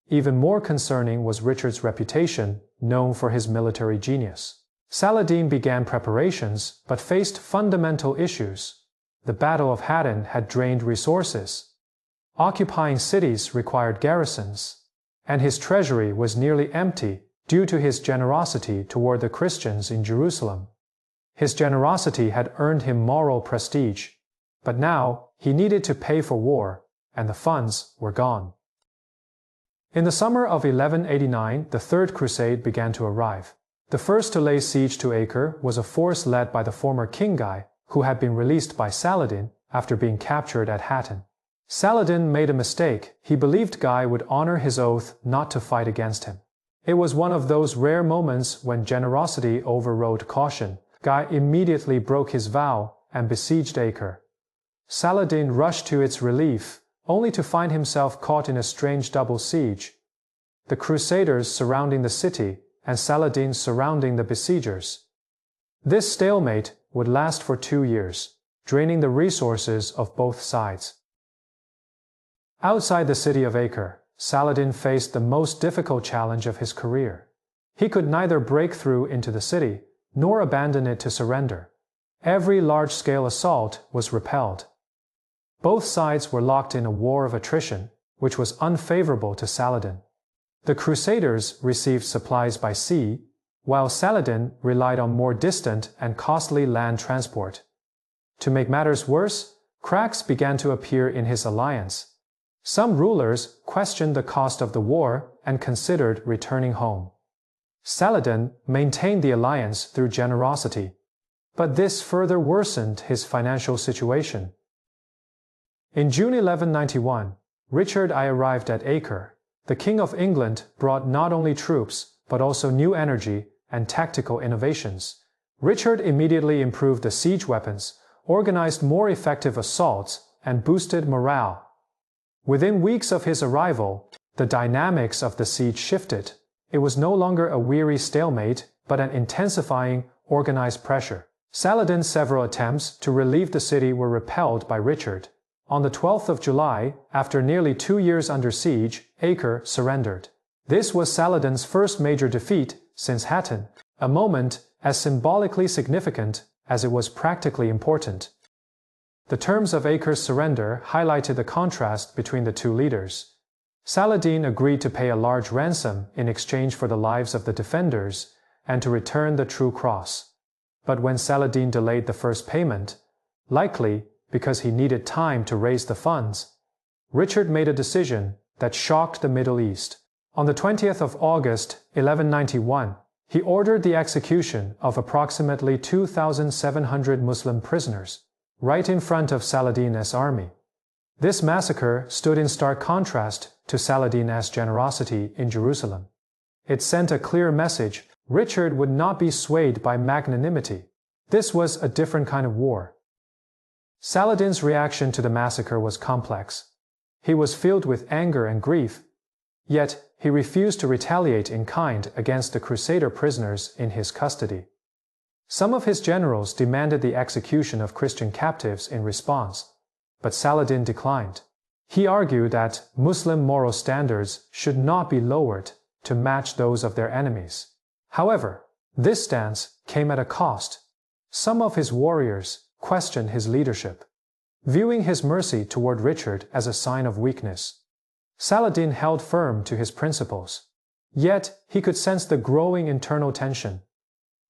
Even more concerning was Richard's reputation, known for his military genius. Saladin began preparations but faced fundamental issues. The Battle of Hattin had drained resources. Occupying cities required garrisons, and his treasury was nearly empty due to his generosity toward the Christians in Jerusalem. His generosity had earned him moral prestige, but now he needed to pay for war, and the funds were gone. In the summer of 1189, the Third Crusade began to arrive. The first to lay siege to Acre was a force led by the former King Guy, who had been released by Saladin after being captured at Hattin. Saladin made a mistake. He believed Guy would honor his oath not to fight against him. It was one of those rare moments when generosity overrode caution. Guy immediately broke his vow and besieged Acre. Saladin rushed to its relief, only to find himself caught in a strange double siege. The Crusaders surrounding the city and Saladin surrounding the besiegers. This stalemate would last for 2 years, draining the resources of both sides. Outside the city of Acre, Saladin faced the most difficult challenge of his career. He could neither break through into the city nor abandon it to surrender. Every large-scale assault was repelled. Both sides were locked in a war of attrition, which was unfavorable to Saladin. The Crusaders received supplies by sea, while Saladin relied on more distant and costly land transport. To make matters worse, cracks began to appear in his alliance. Some rulers questioned the cost of the war and considered returning home. Saladin maintained the alliance through generosity, but this further worsened his financial situation. In June 1191, Richard I arrived at Acre. The King of England brought not only troops, but also new energy and tactical innovations. Richard immediately improved the siege weapons, organized more effective assaults, and boosted morale. Within weeks of his arrival, the dynamics of the siege shifted. It was no longer a weary stalemate, but an intensifying, organized pressure. Saladin's several attempts to relieve the city were repelled by Richard. On the 12th of July, after nearly 2 years under siege, Acre surrendered. This was Saladin's first major defeat since Hattin, a moment as symbolically significant as it was practically important. The terms of Acre's surrender highlighted the contrast between the two leaders. Saladin agreed to pay a large ransom in exchange for the lives of the defenders and to return the true cross. But when Saladin delayed the first payment, likely because he needed time to raise the funds, Richard made a decision that shocked the Middle East. On the 20th of August, 1191, he ordered the execution of approximately 2,700 Muslim prisoners, right in front of Saladin's army. This massacre stood in stark contrast to Saladin's generosity in Jerusalem. It sent a clear message: Richard would not be swayed by magnanimity. This was a different kind of war. Saladin's reaction to the massacre was complex. He was filled with anger and grief, yet he refused to retaliate in kind against the Crusader prisoners in his custody. Some of his generals demanded the execution of Christian captives in response, but Saladin declined. He argued that Muslim moral standards should not be lowered to match those of their enemies. However, this stance came at a cost. Some of his warriors questioned his leadership, viewing his mercy toward Richard as a sign of weakness. Saladin held firm to his principles, yet he could sense the growing internal tension.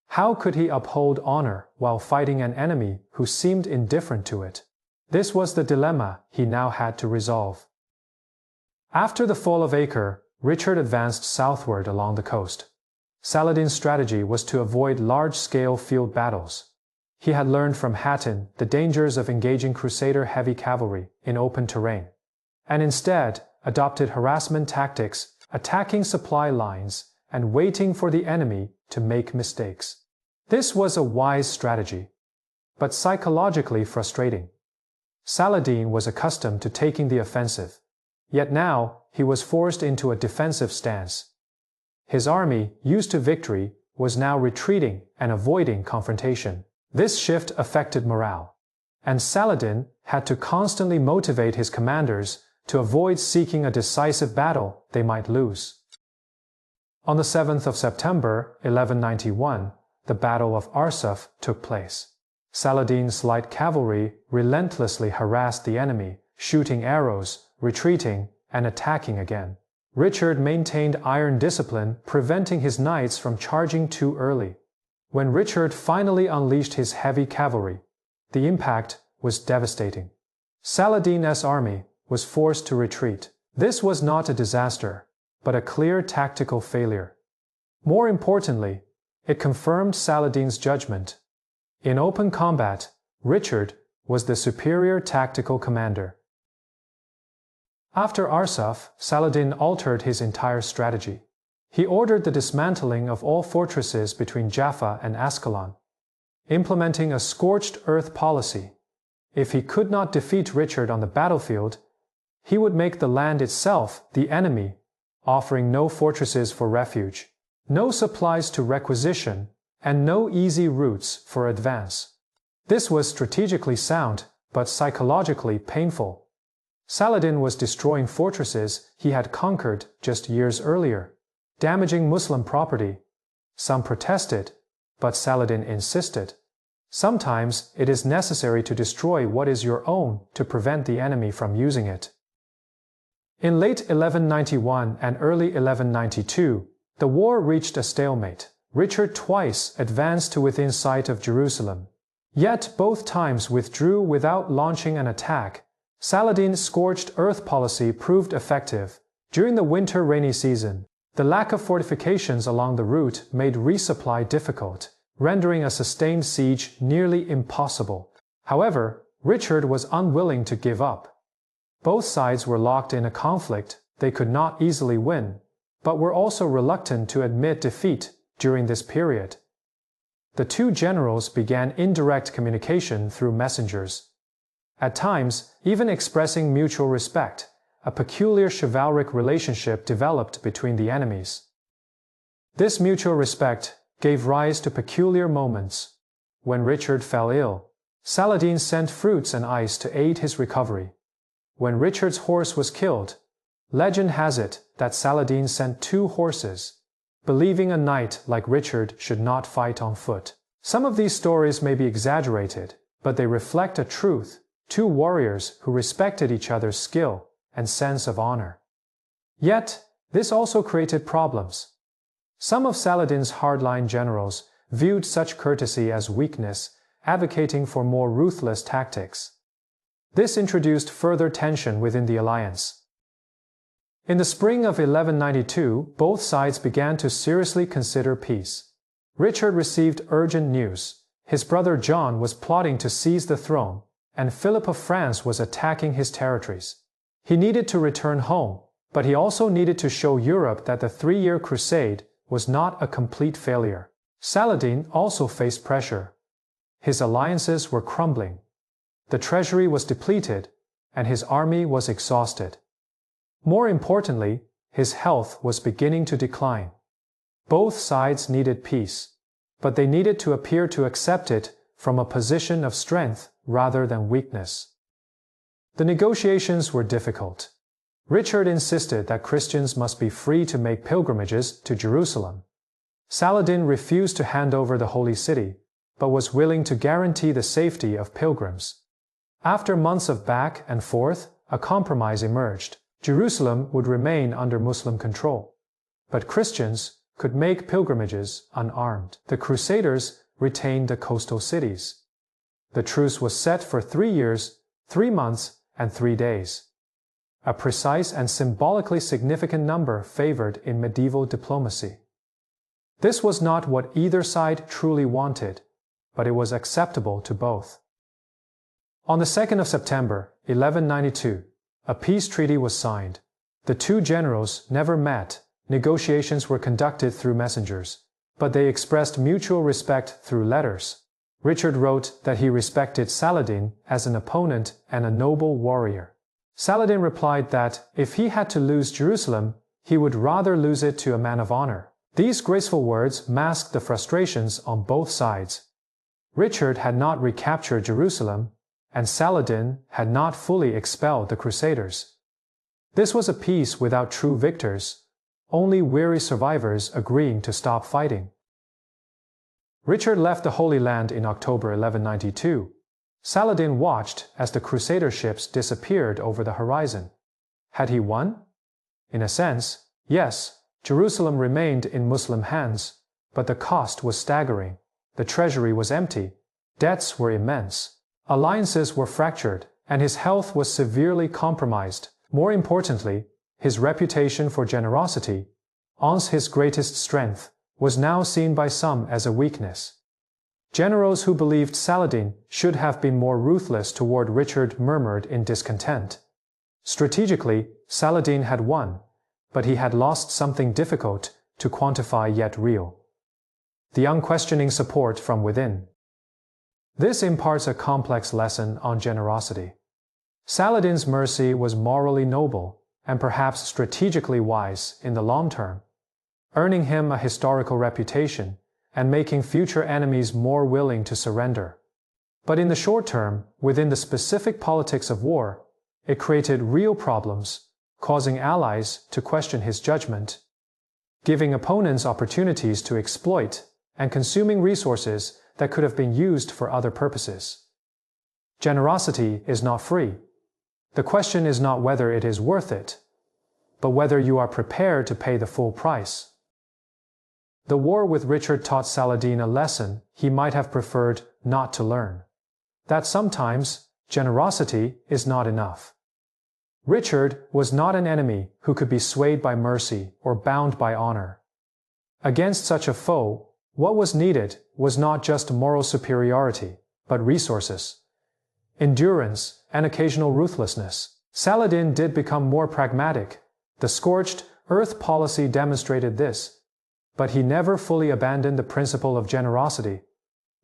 How could he uphold honor while fighting an enemy who seemed indifferent to it? This was the dilemma he now had to resolve. After the fall of Acre, Richard advanced southward along the coast. Saladin's strategy was to avoid large-scale field battles. He had learned from Hattin the dangers of engaging Crusader heavy cavalry in open terrain, and instead adopted harassment tactics, attacking supply lines and waiting for the enemy to make mistakes. This was a wise strategy, but psychologically frustrating. Saladin was accustomed to taking the offensive, yet now he was forced into a defensive stance. His army, used to victory, was now retreating and avoiding confrontation. This shift affected morale, and Saladin had to constantly motivate his commanders to avoid seeking a decisive battle they might lose. On the 7th of September, 1191, the Battle of Arsuf took place. Saladin's light cavalry relentlessly harassed the enemy, shooting arrows, retreating, and attacking again. Richard maintained iron discipline, preventing his knights from charging too early. When Richard finally unleashed his heavy cavalry, the impact was devastating. Saladin's army was forced to retreat. This was not a disaster, but a clear tactical failure. More importantly, it confirmed Saladin's judgment. In open combat, Richard was the superior tactical commander. After Arsuf, Saladin altered his entire strategy. He ordered the dismantling of all fortresses between Jaffa and Ascalon, implementing a scorched earth policy. If he could not defeat Richard on the battlefield, he would make the land itself the enemy, offering no fortresses for refuge, no supplies to requisition, and no easy routes for advance. This was strategically sound, but psychologically painful. Saladin was destroying fortresses he had conquered just years earlier, damaging Muslim property. Some protested, but Saladin insisted. Sometimes it is necessary to destroy what is your own to prevent the enemy from using it. In late 1191 and early 1192, the war reached a stalemate. Richard twice advanced to within sight of Jerusalem, yet both times withdrew without launching an attack. Saladin's scorched earth policy proved effective. During the winter rainy season, the lack of fortifications along the route made resupply difficult, rendering a sustained siege nearly impossible. However, Richard was unwilling to give up. Both sides were locked in a conflict they could not easily win, but were also reluctant to admit defeat during this period. The two generals began indirect communication through messengers, at times even expressing mutual respect. A peculiar chivalric relationship developed between the enemies. This mutual respect gave rise to peculiar moments. When Richard fell ill, Saladin sent fruits and ice to aid his recovery. When Richard's horse was killed, legend has it that Saladin sent 2 horses, believing a knight like Richard should not fight on foot. Some of these stories may be exaggerated, but they reflect a truth: 2 warriors who respected each other's skill and sense of honor. Yet, this also created problems. Some of Saladin's hardline generals viewed such courtesy as weakness, advocating for more ruthless tactics. This introduced further tension within the alliance. In the spring of 1192, both sides began to seriously consider peace. Richard received urgent news. His brother John was plotting to seize the throne, and Philip of France was attacking his territories. He needed to return home, but he also needed to show Europe that the 3-year crusade was not a complete failure. Saladin also faced pressure. His alliances were crumbling. The treasury was depleted, and his army was exhausted. More importantly, his health was beginning to decline. Both sides needed peace, but they needed to appear to accept it from a position of strength rather than weakness. The negotiations were difficult. Richard insisted that Christians must be free to make pilgrimages to Jerusalem. Saladin refused to hand over the holy city, but was willing to guarantee the safety of pilgrims. After months of back and forth, a compromise emerged. Jerusalem would remain under Muslim control, but Christians could make pilgrimages unarmed. The Crusaders retained the coastal cities. The truce was set for 3 years, 3 months, and 3 days. A precise and symbolically significant number favored in medieval diplomacy. This was not what either side truly wanted, but it was acceptable to both. On the 2nd of September, 1192, a peace treaty was signed. The 2 generals never met. Negotiations were conducted through messengers, but they expressed mutual respect through letters. Richard wrote that he respected Saladin as an opponent and a noble warrior. Saladin replied that, if he had to lose Jerusalem, he would rather lose it to a man of honor. These graceful words masked the frustrations on both sides. Richard had not recaptured Jerusalem, and Saladin had not fully expelled the Crusaders. This was a peace without true victors, only weary survivors agreeing to stop fighting. Richard left the Holy Land in October 1192. Saladin watched as the Crusader ships disappeared over the horizon. Had he won? In a sense, yes. Jerusalem remained in Muslim hands, but the cost was staggering. The treasury was empty, debts were immense, alliances were fractured, and his health was severely compromised. More importantly, his reputation for generosity, once his greatest strength, was now seen by some as a weakness. Generals who believed Saladin should have been more ruthless toward Richard murmured in discontent. Strategically, Saladin had won, but he had lost something difficult to quantify yet real: the unquestioning support from within. This imparts a complex lesson on generosity. Saladin's mercy was morally noble and perhaps strategically wise in the long term, earning him a historical reputation and making future enemies more willing to surrender. But in the short term, within the specific politics of war, it created real problems, causing allies to question his judgment, giving opponents opportunities to exploit, and consuming resources that could have been used for other purposes. Generosity is not free. The question is not whether it is worth it, but whether you are prepared to pay the full price. The war with Richard taught Saladin a lesson he might have preferred not to learn: that sometimes generosity is not enough. Richard was not an enemy who could be swayed by mercy or bound by honor. Against such a foe, what was needed was not just moral superiority, but resources, endurance, and occasional ruthlessness. Saladin did become more pragmatic. The scorched earth policy demonstrated this, but he never fully abandoned the principle of generosity.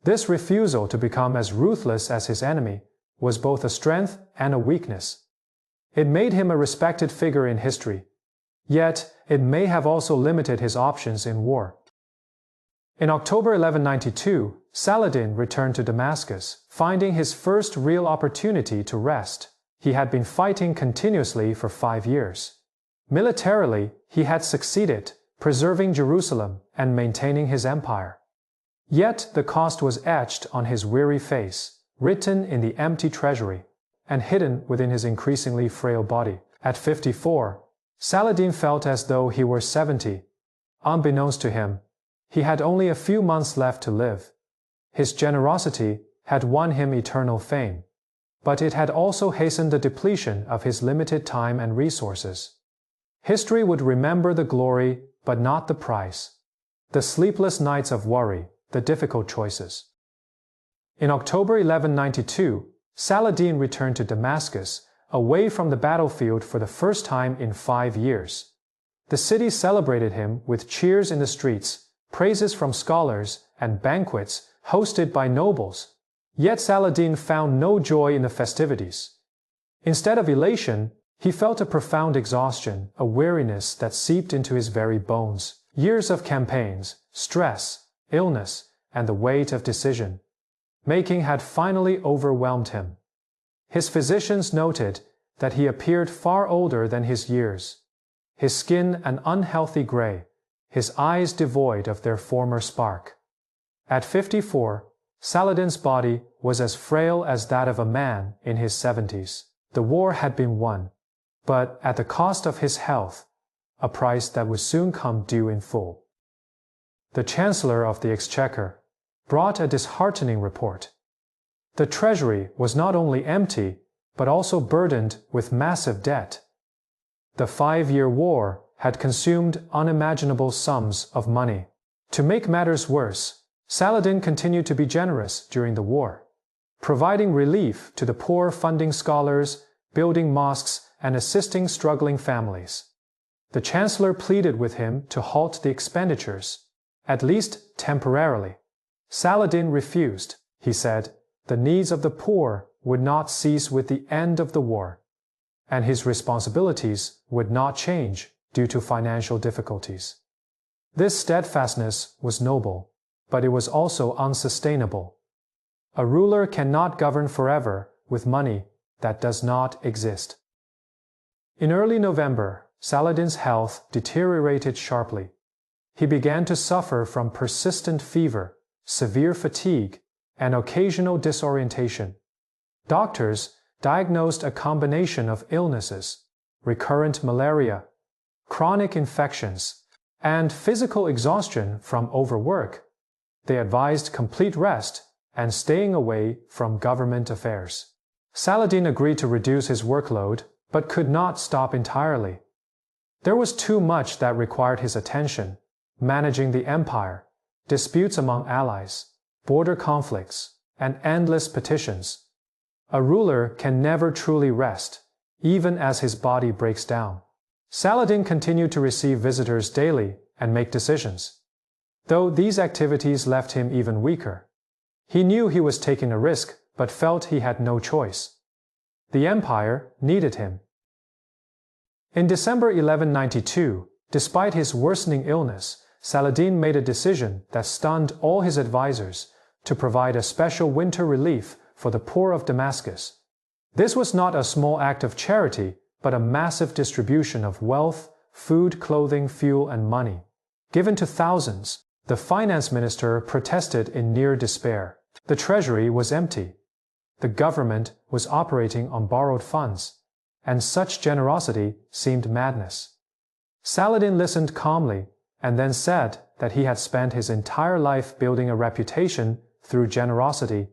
This refusal to become as ruthless as his enemy was both a strength and a weakness. It made him a respected figure in history, Yet, it may have also limited his options in war. In October 1192, Saladin returned to Damascus, finding his first real opportunity to rest. He had been fighting continuously for 5 years. Militarily, he had succeeded, preserving Jerusalem and maintaining his empire. Yet the cost was etched on his weary face, written in the empty treasury, and hidden within his increasingly frail body. At 54, Saladin felt as though he were 70. Unbeknownst to him, he had only a few months left to live. His generosity had won him eternal fame, but it had also hastened the depletion of his limited time and resources. History would remember the glory, but not the price. The sleepless nights of worry, the difficult choices. In October 1192, Saladin returned to Damascus, away from the battlefield for the first time in 5 years. The city celebrated him with cheers in the streets, praises from scholars, and banquets hosted by nobles. Yet Saladin found no joy in the festivities. Instead of elation, he felt a profound exhaustion, a weariness that seeped into his very bones. Years of campaigns, stress, illness, and the weight of decision-making had finally overwhelmed him. His physicians noted that he appeared far older than his years, his skin an unhealthy gray, his eyes devoid of their former spark. At 54, Saladin's body was as frail as that of a man in his 70s. The war had been won, but at the cost of his health, a price that would soon come due in full. The Chancellor of the Exchequer brought a disheartening report. The treasury was not only empty, but also burdened with massive debt. The 5-year war had consumed unimaginable sums of money. To make matters worse, Saladin continued to be generous during the war, providing relief to the poor, funding scholars, building mosques, and assisting struggling families. The Chancellor pleaded with him to halt the expenditures, at least temporarily. Saladin refused. He said, the needs of the poor would not cease with the end of the war, and his responsibilities would not change due to financial difficulties. This steadfastness was noble, but it was also unsustainable. A ruler cannot govern forever with money that does not exist. In early November, Saladin's health deteriorated sharply. He began to suffer from persistent fever, severe fatigue, and occasional disorientation. Doctors diagnosed a combination of illnesses, recurrent malaria, chronic infections, and physical exhaustion from overwork. They advised complete rest and staying away from government affairs. Saladin agreed to reduce his workload, but could not stop entirely. There was too much that required his attention: managing the empire, disputes among allies, border conflicts, and endless petitions. A ruler can never truly rest, even as his body breaks down. Saladin continued to receive visitors daily and make decisions, though these activities left him even weaker. He knew he was taking a risk, but felt he had no choice. The empire needed him. In December 1192, despite his worsening illness, Saladin made a decision that stunned all his advisors: to provide a special winter relief for the poor of Damascus. This was not a small act of charity, but a massive distribution of wealth, food, clothing, fuel, and money. Given to thousands, the finance minister protested in near despair. The treasury was empty. The government was operating on borrowed funds, and such generosity seemed madness. Saladin listened calmly, and then said that he had spent his entire life building a reputation through generosity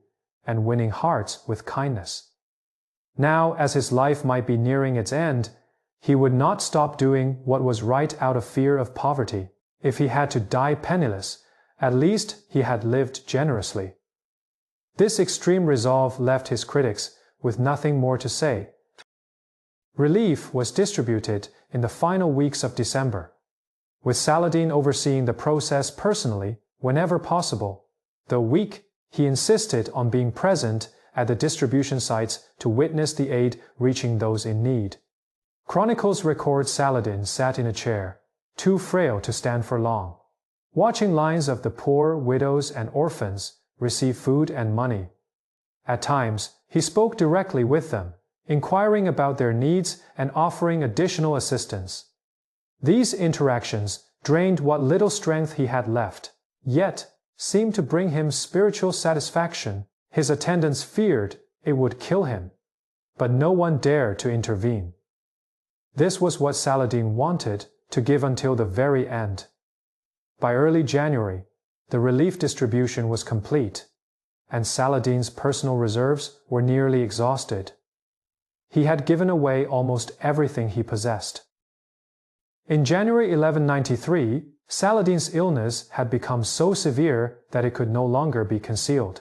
and winning hearts with kindness. Now, as his life might be nearing its end, he would not stop doing what was right out of fear of poverty. If he had to die penniless, at least he had lived generously. This extreme resolve left his critics with nothing more to say. Relief was distributed in the final weeks of December, with Saladin overseeing the process personally whenever possible. Though weak, he insisted on being present at the distribution sites to witness the aid reaching those in need. Chronicles record Saladin sat in a chair, too frail to stand for long, watching lines of the poor, widows, and orphans receive food and money. At times, he spoke directly with them, inquiring about their needs and offering additional assistance. These interactions drained what little strength he had left, yet seemed to bring him spiritual satisfaction. His attendants feared it would kill him, but no one dared to intervene. This was what Saladin wanted to give until the very end. By early January, the relief distribution was complete, and Saladin's personal reserves were nearly exhausted. He had given away almost everything he possessed. In January 1193, Saladin's illness had become so severe that it could no longer be concealed.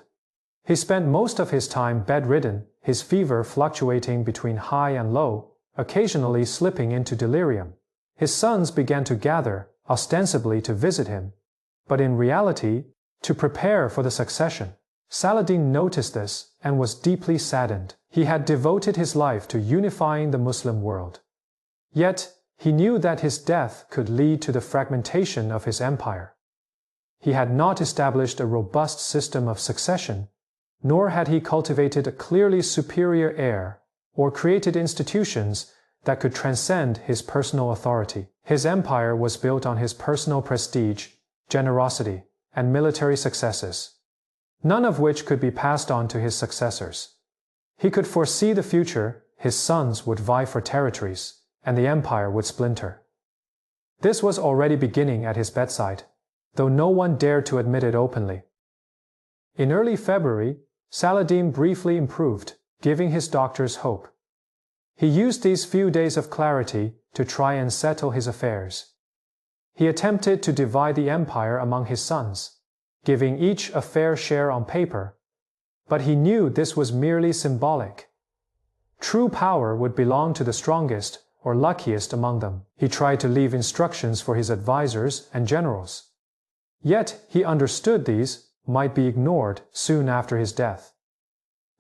He spent most of his time bedridden, his fever fluctuating between high and low, occasionally slipping into delirium. His sons began to gather, ostensibly to visit him, but in reality, to prepare for the succession. Saladin noticed this and was deeply saddened. He had devoted his life to unifying the Muslim world. Yet, he knew that his death could lead to the fragmentation of his empire. He had not established a robust system of succession, nor had he cultivated a clearly superior heir or created institutions that could transcend his personal authority. His empire was built on his personal prestige, generosity, and military successes, none of which could be passed on to his successors. He could foresee the future. His sons would vie for territories, and the empire would splinter. This was already beginning at his bedside, though no one dared to admit it openly. In early February, Saladin briefly improved, giving his doctors hope. He used these few days of clarity to try and settle his affairs. He attempted to divide the empire among his sons, giving each a fair share on paper, but he knew this was merely symbolic. True power would belong to the strongest or luckiest among them. He tried to leave instructions for his advisors and generals. Yet he understood these might be ignored soon after his death.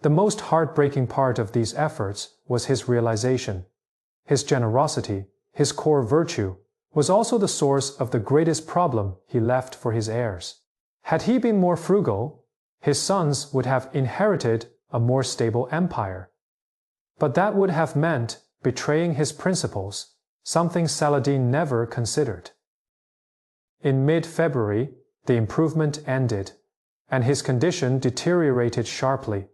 The most heartbreaking part of these efforts was his realization. His generosity, his core virtue, was also the source of the greatest problem he left for his heirs. Had he been more frugal, his sons would have inherited a more stable empire. But that would have meant betraying his principles, something Saladin never considered. In mid-February, the improvement ended, and his condition deteriorated sharply.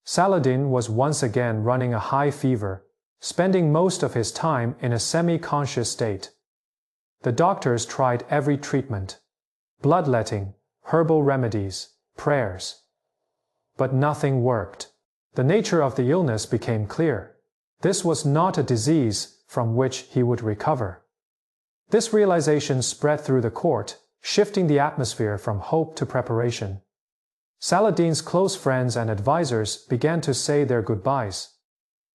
Saladin was once again running a high fever, spending most of his time in a semi-conscious state. The doctors tried every treatment: bloodletting, herbal remedies, prayers. But nothing worked. The nature of the illness became clear. This was not a disease from which he would recover. This realization spread through the court, shifting the atmosphere from hope to preparation. Saladin's close friends and advisors began to say their goodbyes,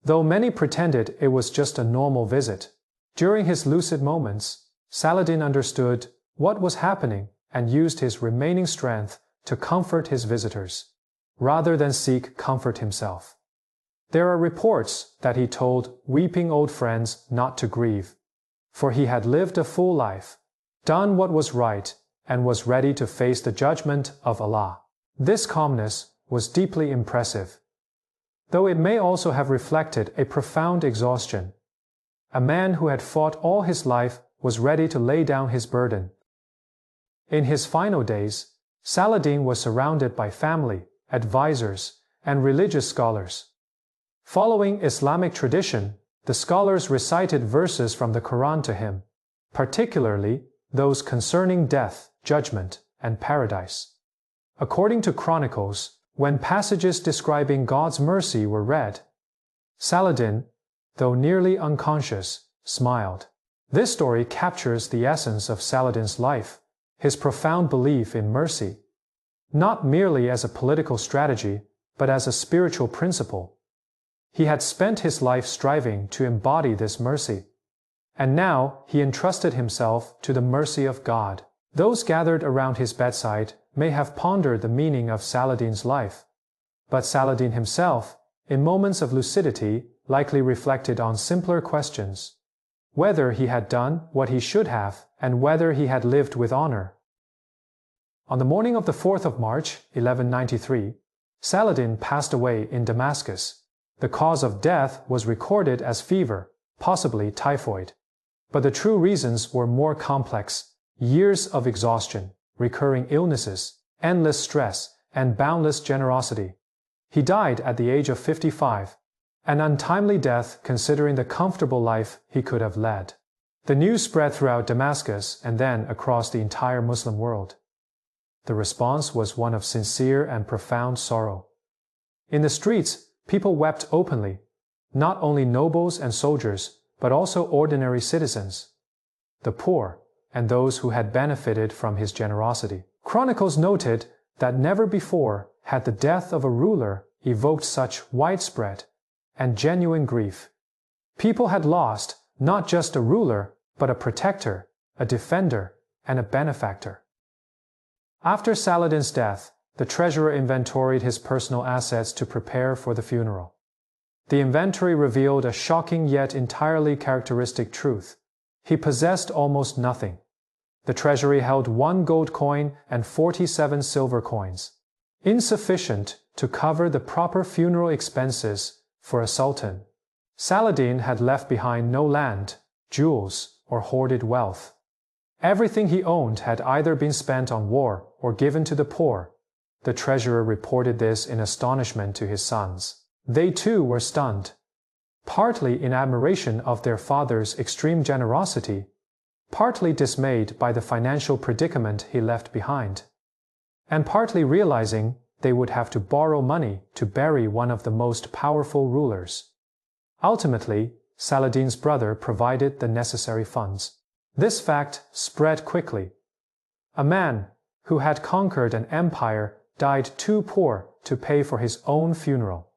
though many pretended it was just a normal visit. During his lucid moments, Saladin understood what was happening and used his remaining strength to comfort his visitors, rather than seek comfort himself. There are reports that he told weeping old friends not to grieve, for he had lived a full life, done what was right, and was ready to face the judgment of Allah. This calmness was deeply impressive, though it may also have reflected a profound exhaustion. A man who had fought all his life was ready to lay down his burden. In his final days, Saladin was surrounded by family, advisors, and religious scholars. Following Islamic tradition, the scholars recited verses from the Quran to him, particularly those concerning death, judgment, and paradise. According to Chronicles, when passages describing God's mercy were read, Saladin, though nearly unconscious, smiled. This story captures the essence of Saladin's life, his profound belief in mercy, not merely as a political strategy, but as a spiritual principle. He had spent his life striving to embody this mercy, and now he entrusted himself to the mercy of God. Those gathered around his bedside may have pondered the meaning of Saladin's life, but Saladin himself, in moments of lucidity, likely reflected on simpler questions: whether he had done what he should have and whether he had lived with honor. On the morning of the 4th of March, 1193, Saladin passed away in Damascus. The cause of death was recorded as fever, possibly typhoid. But the true reasons were more complex: years of exhaustion, recurring illnesses, endless stress, and boundless generosity. He died at the age of 55, an untimely death considering the comfortable life he could have led. The news spread throughout Damascus and then across the entire Muslim world. The response was one of sincere and profound sorrow. In the streets, people wept openly, not only nobles and soldiers, but also ordinary citizens, the poor, and those who had benefited from his generosity. Chronicles noted that never before had the death of a ruler evoked such widespread and genuine grief. People had lost not just a ruler, but a protector, a defender, and a benefactor. After Saladin's death, the treasurer inventoried his personal assets to prepare for the funeral. The inventory revealed a shocking yet entirely characteristic truth. He possessed almost nothing. The treasury held 1 gold coin and 47 silver coins, insufficient to cover the proper funeral expenses for a sultan. Saladin had left behind no land, jewels, or hoarded wealth. Everything he owned had either been spent on war or given to the poor. The treasurer reported this in astonishment to his sons. They too were stunned, partly in admiration of their father's extreme generosity, partly dismayed by the financial predicament he left behind, and partly realizing they would have to borrow money to bury one of the most powerful rulers. Ultimately, Saladin's brother provided the necessary funds. This fact spread quickly. A man who had conquered an empire died too poor to pay for his own funeral.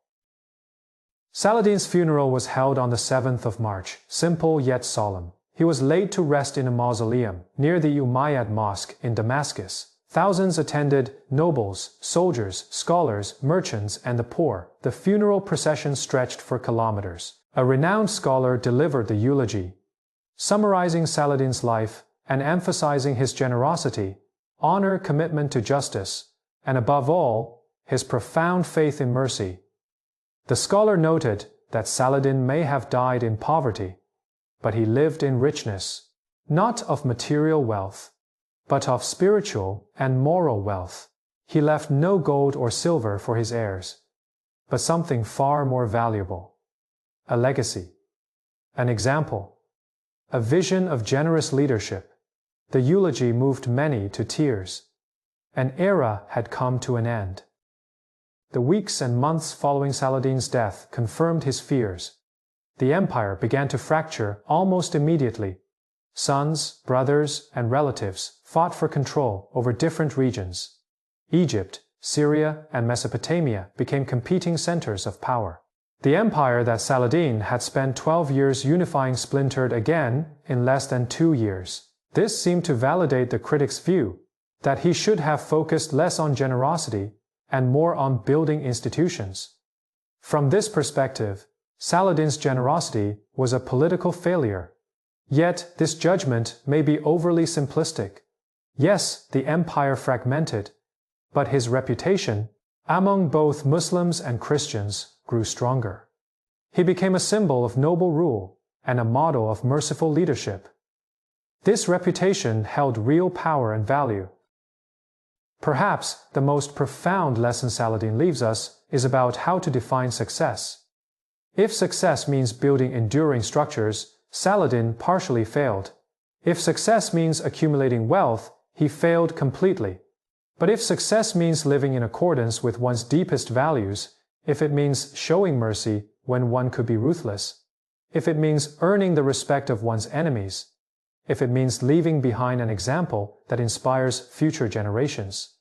Saladin's funeral was held on the 7th of March, simple yet solemn. He was laid to rest in a mausoleum near the Umayyad Mosque in Damascus. Thousands attended: nobles, soldiers, scholars, merchants, and the poor. The funeral procession stretched for kilometers. A renowned scholar delivered the eulogy, summarizing Saladin's life and emphasizing his generosity, honor, commitment to justice, and above all, his profound faith in mercy. The scholar noted that Saladin may have died in poverty, but he lived in richness, not of material wealth, but of spiritual and moral wealth. He left no gold or silver for his heirs, but something far more valuable: a legacy, an example, a vision of generous leadership. The eulogy moved many to tears. An era had come to an end. The weeks and months following Saladin's death confirmed his fears. The empire began to fracture almost immediately. Sons, brothers, and relatives fought for control over different regions. Egypt, Syria, and Mesopotamia became competing centers of power. The empire that Saladin had spent 12 years unifying splintered again in less than 2 years. This seemed to validate the critic's view that he should have focused less on generosity and more on building institutions. From this perspective, Saladin's generosity was a political failure. Yet this judgment may be overly simplistic. Yes, the empire fragmented, but his reputation among both Muslims and Christians grew stronger. He became a symbol of noble rule and a model of merciful leadership. This reputation held real power and value. Perhaps the most profound lesson Saladin leaves us is about how to define success. If success means building enduring structures, Saladin partially failed. If success means accumulating wealth, he failed completely. But if success means living in accordance with one's deepest values, if it means showing mercy when one could be ruthless, if it means earning the respect of one's enemies, if it means leaving behind an example that inspires future generations,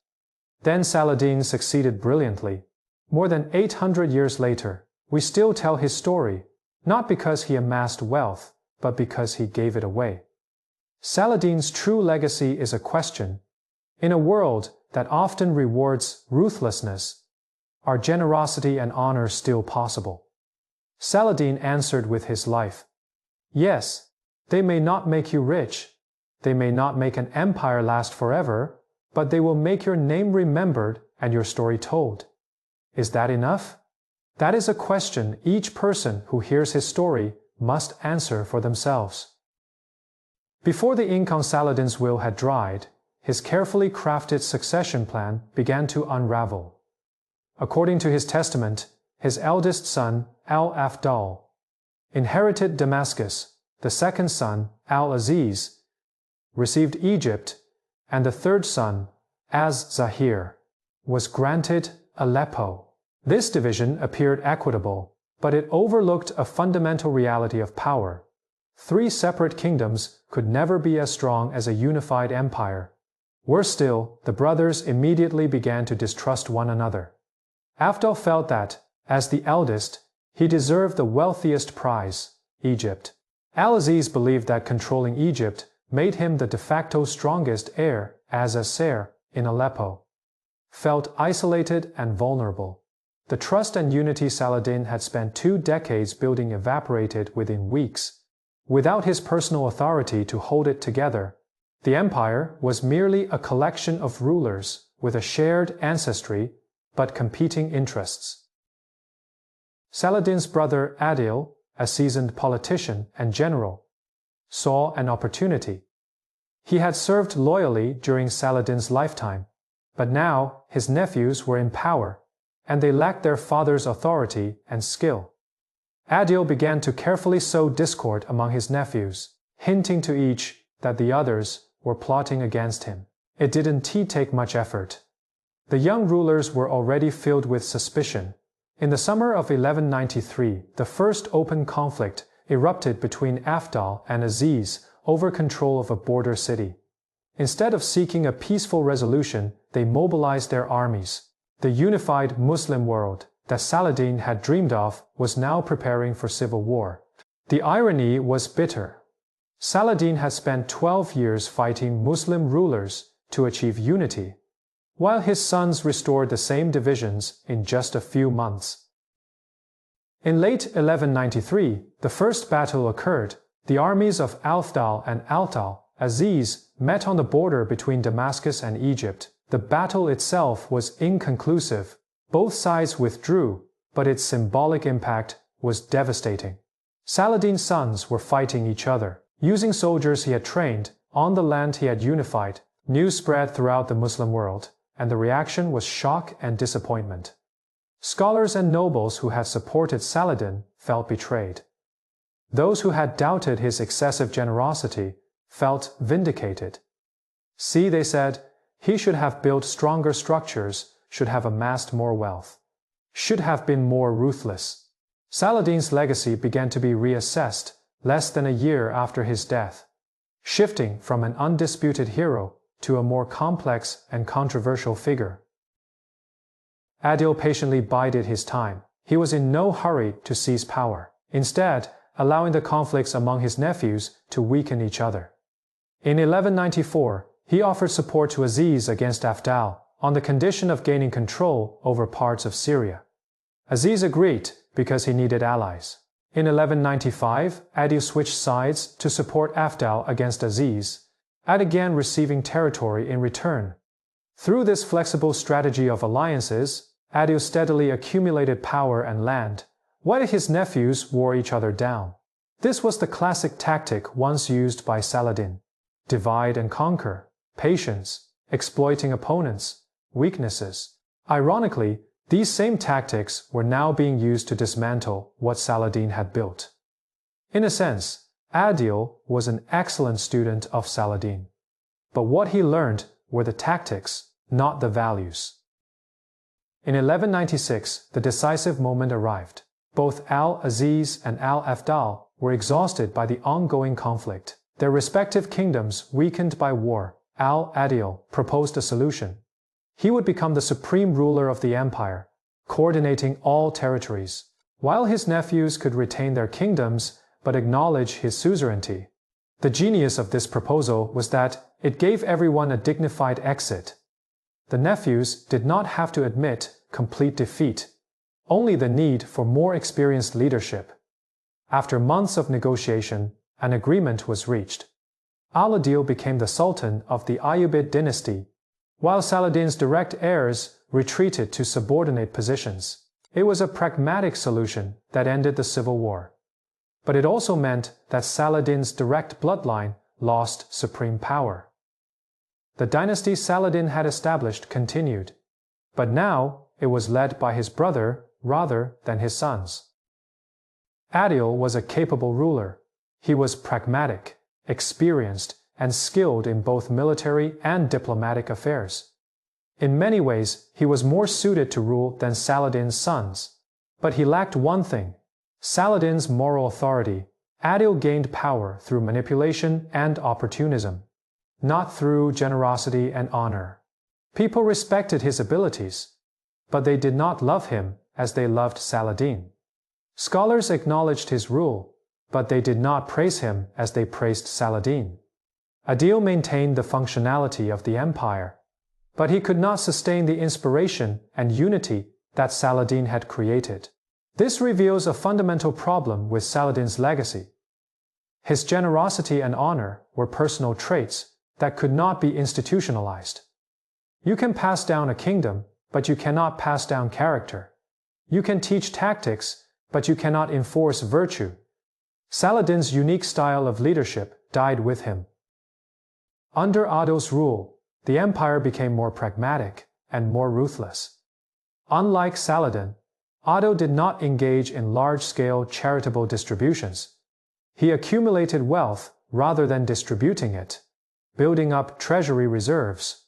then Saladin succeeded brilliantly. More than 800 years later, we still tell his story, not because he amassed wealth, but because he gave it away. Saladin's true legacy is a question. In a world that often rewards ruthlessness, are generosity and honor still possible? Saladin answered with his life. Yes, they may not make you rich, they may not make an empire last forever, but they will make your name remembered and your story told. Is that enough? That is a question each person who hears his story must answer for themselves. Before the ink on Saladin's will had dried, his carefully crafted succession plan began to unravel. According to his testament, his eldest son, Al-Afdal, inherited Damascus, the second son, Al-Aziz, received Egypt, and the third son, Az-Zahir, was granted Aleppo. This division appeared equitable, but it overlooked a fundamental reality of power. 3 separate kingdoms could never be as strong as a unified empire. Worse still, the brothers immediately began to distrust one another. Afdal felt that, as the eldest, he deserved the wealthiest prize, Egypt. Al-Aziz believed that controlling Egypt made him the de facto strongest heir, as Asser, in Aleppo. Felt isolated and vulnerable. The trust and unity Saladin had spent 2 decades building evaporated within weeks. Without his personal authority to hold it together, the empire was merely a collection of rulers with a shared ancestry but competing interests. Saladin's brother Adil, a seasoned politician and general, saw an opportunity. He had served loyally during Saladin's lifetime, but now his nephews were in power, and they lacked their father's authority and skill. Adil began to carefully sow discord among his nephews, hinting to each that the others were plotting against him. It didn't take much effort. The young rulers were already filled with suspicion. In the summer of 1193, the first open conflict erupted between Afdal and Aziz over control of a border city. Instead of seeking a peaceful resolution, they mobilized their armies. The unified Muslim world that Saladin had dreamed of was now preparing for civil war. The irony was bitter. Saladin had spent 12 years fighting Muslim rulers to achieve unity, while his sons restored the same divisions in just a few months. In late 1193, the first battle occurred. The armies of Afdal and Al-Aziz met on the border between Damascus and Egypt. The battle itself was inconclusive. Both sides withdrew, but its symbolic impact was devastating. Saladin's sons were fighting each other, using soldiers he had trained, on the land he had unified. News spread throughout the Muslim world, and the reaction was shock and disappointment. Scholars and nobles who had supported Saladin felt betrayed. Those who had doubted his excessive generosity felt vindicated. See, they said, he should have built stronger structures, should have amassed more wealth, should have been more ruthless. Saladin's legacy began to be reassessed less than a year after his death, shifting from an undisputed hero to a more complex and controversial figure. Adil patiently bided his time. He was in no hurry to seize power, instead allowing the conflicts among his nephews to weaken each other. In 1194, he offered support to Aziz against Afdal, on the condition of gaining control over parts of Syria. Aziz agreed because he needed allies. In 1195, Adil switched sides to support Afdal against Aziz, again receiving territory in return. Through this flexible strategy of alliances, Adil steadily accumulated power and land, while his nephews wore each other down. This was the classic tactic once used by Saladin: divide and conquer, patience, exploiting opponents' weaknesses. Ironically, these same tactics were now being used to dismantle what Saladin had built. In a sense, Adil was an excellent student of Saladin. But what he learned were the tactics, not the values. In 1196, the decisive moment arrived. Both Al-Aziz and Al-Afdal were exhausted by the ongoing conflict. Their respective kingdoms weakened by war. Al-Adil proposed a solution. He would become the supreme ruler of the empire, coordinating all territories, while his nephews could retain their kingdoms but acknowledge his suzerainty. The genius of this proposal was that it gave everyone a dignified exit. The nephews did not have to admit complete defeat. only the need for more experienced leadership. After months of negotiation, an agreement was reached. Al-Adil became the Sultan of the Ayyubid dynasty, while Saladin's direct heirs retreated to subordinate positions. It was a pragmatic solution that ended the civil war. But it also meant that Saladin's direct bloodline lost supreme power. The dynasty Saladin had established continued, but now it was led by his brother rather than his sons. Adil was a capable ruler. He was pragmatic, experienced, and skilled in both military and diplomatic affairs. In many ways, he was more suited to rule than Saladin's sons. But he lacked one thing: Saladin's moral authority. Adil gained power through manipulation and opportunism, not through generosity and honor. People respected his abilities, but they did not love him as they loved Saladin. Scholars acknowledged his rule, but they did not praise him as they praised Saladin. Adil maintained the functionality of the empire, but he could not sustain the inspiration and unity that Saladin had created. This reveals a fundamental problem with Saladin's legacy. His generosity and honor were personal traits that could not be institutionalized. You can pass down a kingdom, but you cannot pass down character. You can teach tactics, but you cannot enforce virtue. Saladin's unique style of leadership died with him. Under Adil's rule, the empire became more pragmatic and more ruthless. Unlike Saladin, Adil did not engage in large-scale charitable distributions. He accumulated wealth rather than distributing it, building up treasury reserves.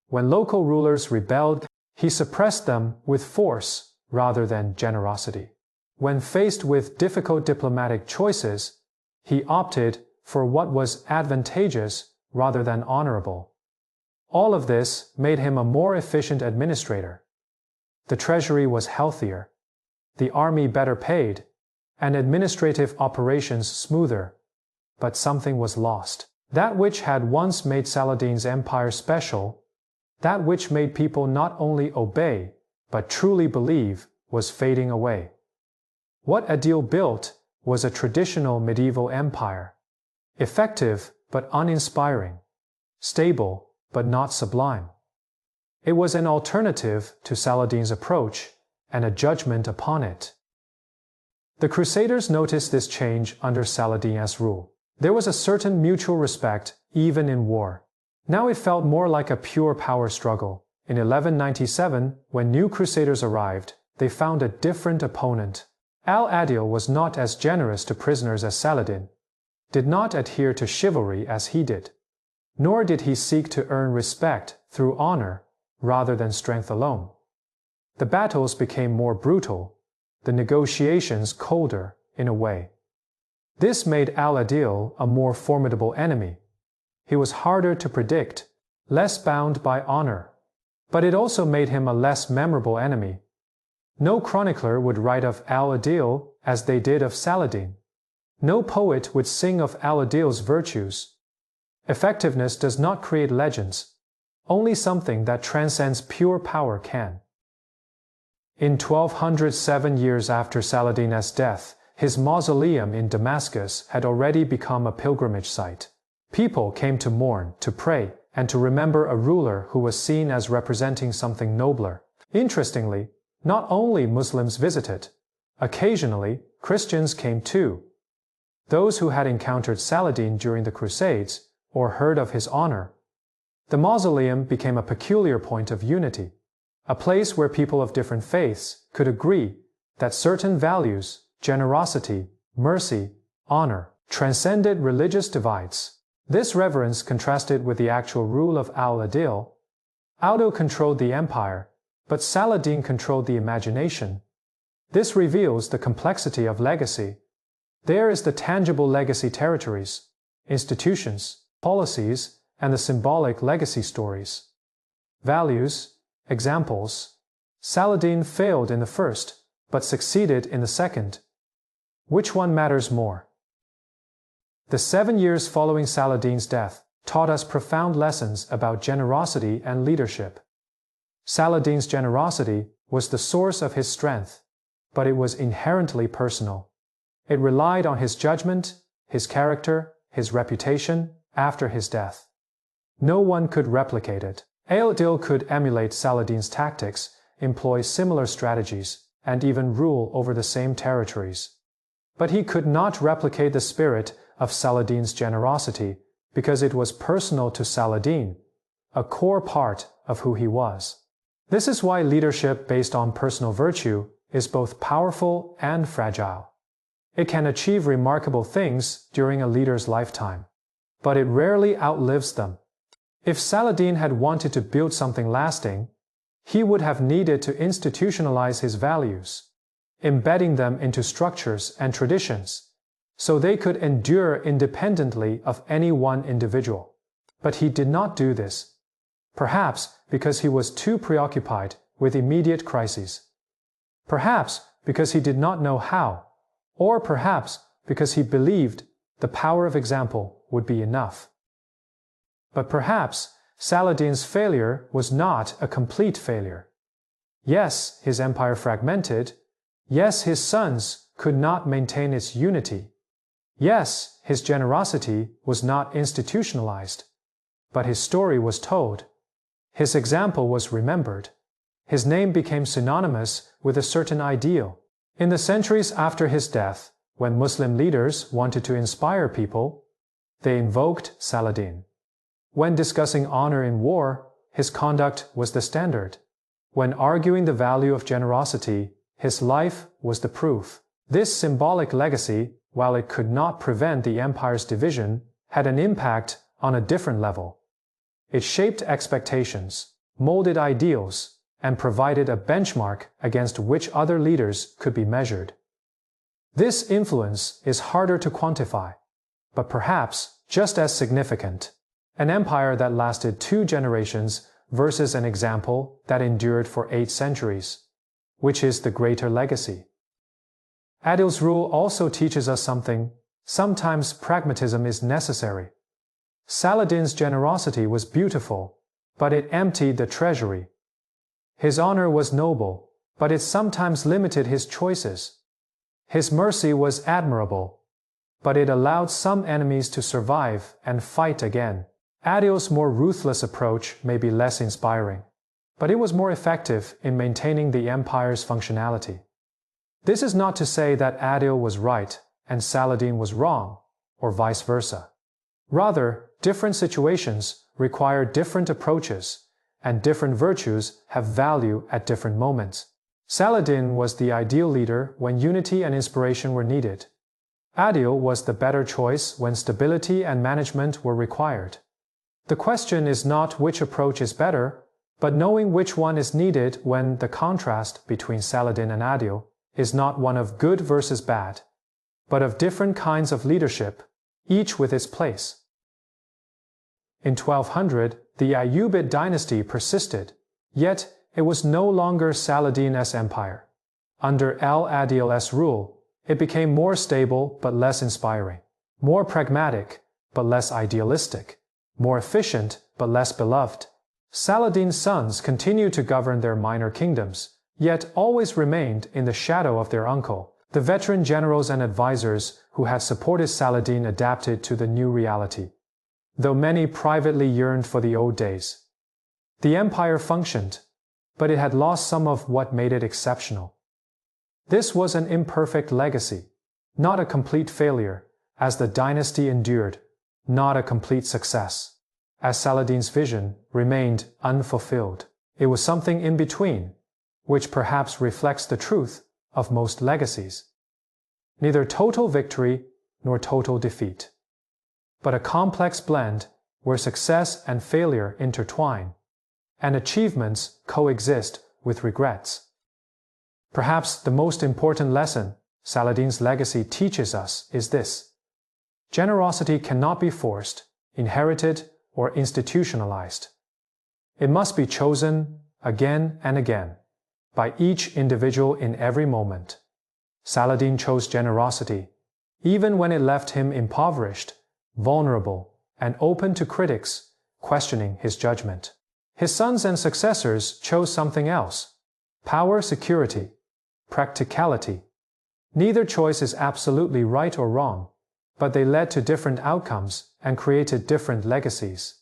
When local rulers rebelled, he suppressed them with force rather than generosity. When faced with difficult diplomatic choices, he opted for what was advantageous rather than honorable. All of this made him a more efficient administrator. The treasury was healthier, the army better paid, and administrative operations smoother. But something was lost. That which had once made Saladin's empire special, that which made people not only obey, but truly believe, was fading away. What Adil built was a traditional medieval empire, effective but uninspiring, stable but not sublime. It was an alternative to Saladin's approach and a judgment upon it. The Crusaders noticed this change under Saladin's rule. There was a certain mutual respect even in war. Now it felt more like a pure power struggle. In 1197, when new Crusaders arrived, they found a different opponent. Al-Adil was not as generous to prisoners as Saladin, did not adhere to chivalry as he did, nor did he seek to earn respect through honor rather than strength alone. The battles became more brutal, the negotiations colder in a way. This made Al-Adil a more formidable enemy. He was harder to predict, less bound by honor, but it also made him a less memorable enemy. No chronicler would write of Al-Adil as they did of Saladin. No poet would sing of Al-Adil's virtues. Effectiveness does not create legends. Only something that transcends pure power can. In 1207 years after Saladin's death, his mausoleum in Damascus had already become a pilgrimage site. People came to mourn, to pray, and to remember a ruler who was seen as representing something nobler. Interestingly, not only Muslims visited. Occasionally, Christians came too. Those who had encountered Saladin during the Crusades, or heard of his honor. The mausoleum became a peculiar point of unity, a place where people of different faiths could agree that certain values, generosity, mercy, honor, transcended religious divides. This reverence contrasted with the actual rule of Al-Adil. Adil controlled the empire, but Saladin controlled the imagination. This reveals the complexity of legacy. There is the tangible legacy territories, institutions, policies, and the symbolic legacy stories. Values, examples. Saladin failed in the first, but succeeded in the second. Which one matters more? The 7 years following Saladin's death taught us profound lessons about generosity and leadership. Saladin's generosity was the source of his strength, but it was inherently personal. It relied on his judgment, his character, his reputation after his death. No one could replicate it. Adil could emulate Saladin's tactics, employ similar strategies, and even rule over the same territories. But he could not replicate the spirit of Saladin's generosity because it was personal to Saladin, a core part of who he was. This is why leadership based on personal virtue is both powerful and fragile. It can achieve remarkable things during a leader's lifetime, but it rarely outlives them. If Saladin had wanted to build something lasting, he would have needed to institutionalize his values, embedding them into structures and traditions, so they could endure independently of any one individual. But he did not do this, perhaps because he was too preoccupied with immediate crises, perhaps because he did not know how, or perhaps because he believed the power of example would be enough. But perhaps Saladin's failure was not a complete failure. Yes, his empire fragmented. Yes, his sons could not maintain its unity. Yes, his generosity was not institutionalized. But his story was told. His example was remembered. His name became synonymous with a certain ideal. In the centuries after his death, when Muslim leaders wanted to inspire people, they invoked Saladin. When discussing honor in war, his conduct was the standard. When arguing the value of generosity, his life was the proof. This symbolic legacy, while it could not prevent the empire's division, had an impact on a different level. It shaped expectations, molded ideals, and provided a benchmark against which other leaders could be measured. This influence is harder to quantify, but perhaps just as significant. An empire that lasted 2 generations versus an example that endured for 8 centuries. Which is the greater legacy? Adil's rule also teaches us something. Sometimes pragmatism is necessary. Saladin's generosity was beautiful, but it emptied the treasury. His honor was noble, but it sometimes limited his choices. His mercy was admirable, but it allowed some enemies to survive and fight again. Adil's more ruthless approach may be less inspiring, but it was more effective in maintaining the empire's functionality. This is not to say that Adil was right and Saladin was wrong, or vice versa. Rather, different situations require different approaches, and different virtues have value at different moments. Saladin was the ideal leader when unity and inspiration were needed. Adil was the better choice when stability and management were required. The question is not which approach is better, but knowing which one is needed when the contrast between Saladin and Adil is not one of good versus bad, but of different kinds of leadership, each with its place. In 1200, the Ayyubid dynasty persisted, yet it was no longer Saladin's empire. Under al-Adil's rule, it became more stable but less inspiring, more pragmatic but less idealistic, more efficient but less beloved. Saladin's sons continued to govern their minor kingdoms, yet always remained in the shadow of their uncle. The veteran generals and advisors who had supported Saladin adapted to the new reality, though many privately yearned for the old days. The empire functioned, but it had lost some of what made it exceptional. This was an imperfect legacy, not a complete failure, as the dynasty endured, not a complete success, as Saladin's vision remained unfulfilled. It was something in between, which perhaps reflects the truth of most legacies. Neither total victory nor total defeat, but a complex blend where success and failure intertwine, and achievements coexist with regrets. Perhaps the most important lesson Saladin's legacy teaches us is this: generosity cannot be forced, inherited, or institutionalized. It must be chosen again and again, by each individual in every moment. Saladin chose generosity, even when it left him impoverished, vulnerable, and open to critics questioning his judgment. His sons and successors chose something else: power, security, practicality. Neither choice is absolutely right or wrong, but they led to different outcomes and created different legacies.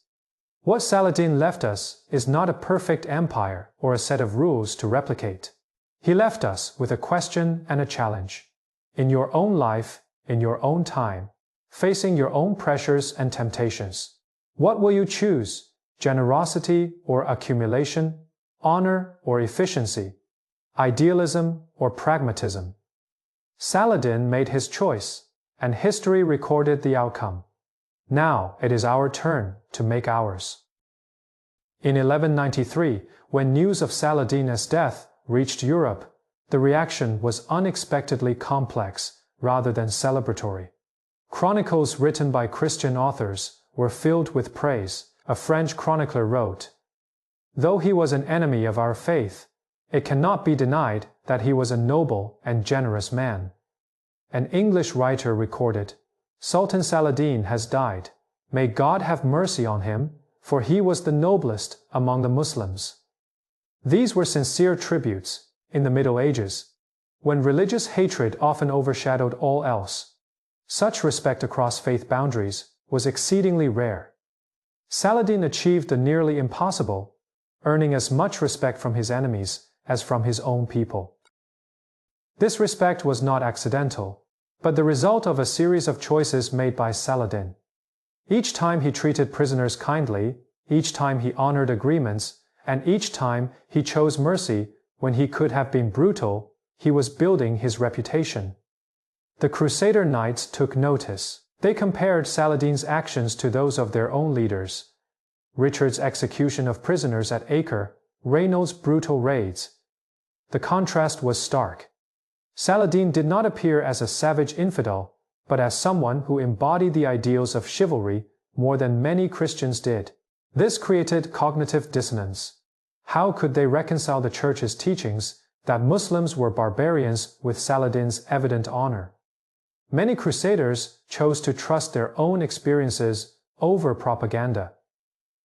What Saladin left us is not a perfect empire or a set of rules to replicate. He left us with a question and a challenge. In your own life, in your own time, facing your own pressures and temptations, what will you choose? Generosity or accumulation? Honor or efficiency? Idealism or pragmatism? Saladin made his choice, and history recorded the outcome. Now it is our turn to make ours. In 1193, when news of Saladin's death reached Europe, the reaction was unexpectedly complex rather than celebratory. Chronicles written by Christian authors were filled with praise. A French chronicler wrote, "Though he was an enemy of our faith, it cannot be denied that he was a noble and generous man." An English writer recorded, "Sultan Saladin has died. May God have mercy on him, for he was the noblest among the Muslims." These were sincere tributes in the Middle Ages, when religious hatred often overshadowed all else. Such respect across faith boundaries was exceedingly rare. Saladin achieved the nearly impossible, earning as much respect from his enemies as from his own people. This respect was not accidental, but the result of a series of choices made by Saladin. Each time he treated prisoners kindly, each time he honored agreements, and each time he chose mercy when he could have been brutal, he was building his reputation. The Crusader knights took notice. They compared Saladin's actions to those of their own leaders. Richard's execution of prisoners at Acre, Reynolds' brutal raids. The contrast was stark. Saladin did not appear as a savage infidel, but as someone who embodied the ideals of chivalry more than many Christians did. This created cognitive dissonance. How could they reconcile the Church's teachings that Muslims were barbarians with Saladin's evident honor? Many Crusaders chose to trust their own experiences over propaganda.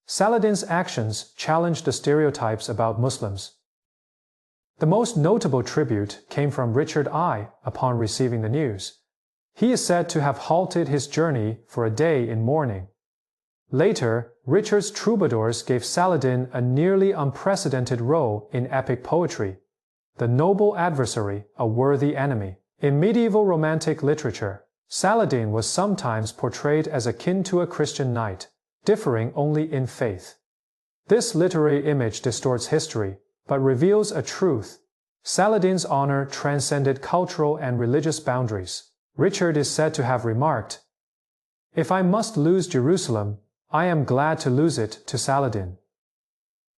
Saladin's actions challenged the stereotypes about Muslims. The most notable tribute came from Richard I upon receiving the news. He is said to have halted his journey for a day in mourning. Later, Richard's troubadours gave Saladin a nearly unprecedented role in epic poetry. The noble adversary, a worthy enemy. In medieval Romantic literature, Saladin was sometimes portrayed as akin to a Christian knight, differing only in faith. This literary image distorts history, but reveals a truth. Saladin's honor transcended cultural and religious boundaries. Richard is said to have remarked, "If I must lose Jerusalem, I am glad to lose it to Saladin."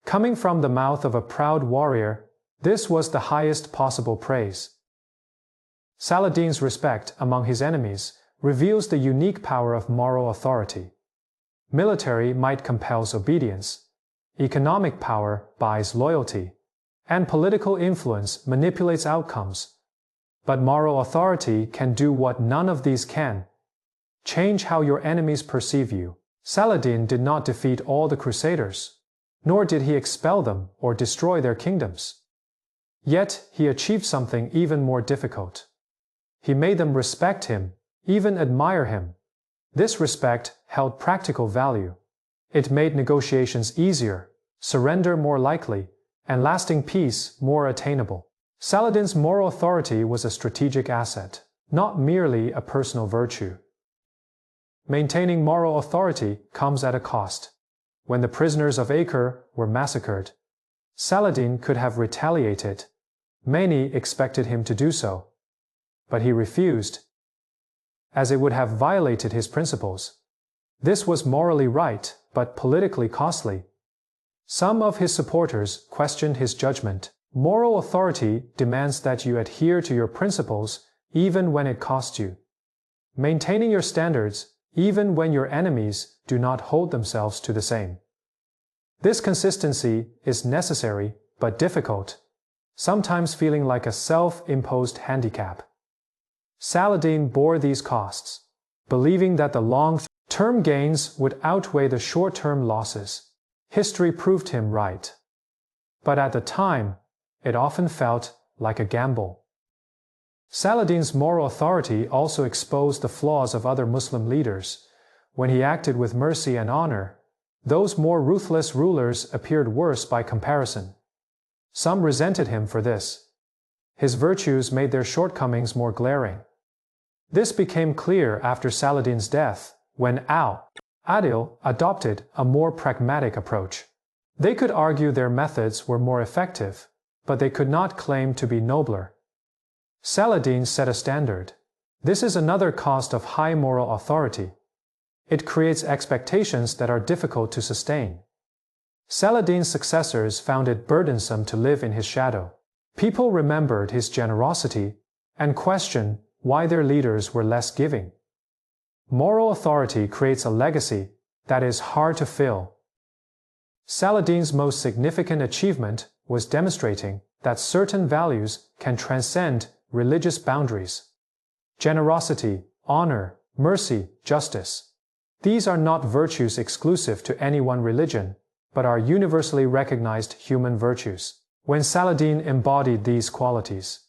Coming from the mouth of a proud warrior, this was the highest possible praise. Saladin's respect among his enemies reveals the unique power of moral authority. Military might compels obedience, economic power buys loyalty, and political influence manipulates outcomes. But moral authority can do what none of these can: change how your enemies perceive you. Saladin did not defeat all the Crusaders, nor did he expel them or destroy their kingdoms. Yet he achieved something even more difficult. He made them respect him, even admire him. This respect held practical value. It made negotiations easier, surrender more likely, and lasting peace more attainable. Saladin's moral authority was a strategic asset, not merely a personal virtue. Maintaining moral authority comes at a cost. When the prisoners of Acre were massacred, Saladin could have retaliated. Many expected him to do so, but he refused, as it would have violated his principles. This was morally right, but politically costly. Some of his supporters questioned his judgment. Moral authority demands that you adhere to your principles even when it costs you. Maintaining your standards even when your enemies do not hold themselves to the same. This consistency is necessary but difficult, sometimes feeling like a self-imposed handicap. Saladin bore these costs, believing that the long-term gains would outweigh the short-term losses. History proved him right. But at the time, it often felt like a gamble. Saladin's moral authority also exposed the flaws of other Muslim leaders. When he acted with mercy and honor, those more ruthless rulers appeared worse by comparison. Some resented him for this. His virtues made their shortcomings more glaring. This became clear after Saladin's death, when al-Adil adopted a more pragmatic approach. They could argue their methods were more effective, but they could not claim to be nobler. Saladin set a standard. This is another cost of high moral authority. It creates expectations that are difficult to sustain. Saladin's successors found it burdensome to live in his shadow. People remembered his generosity and questioned why their leaders were less giving. Moral authority creates a legacy that is hard to fill. Saladin's most significant achievement was demonstrating that certain values can transcend religious boundaries. Generosity, honor, mercy, justice. These are not virtues exclusive to any one religion, but are universally recognized human virtues. When Saladin embodied these qualities,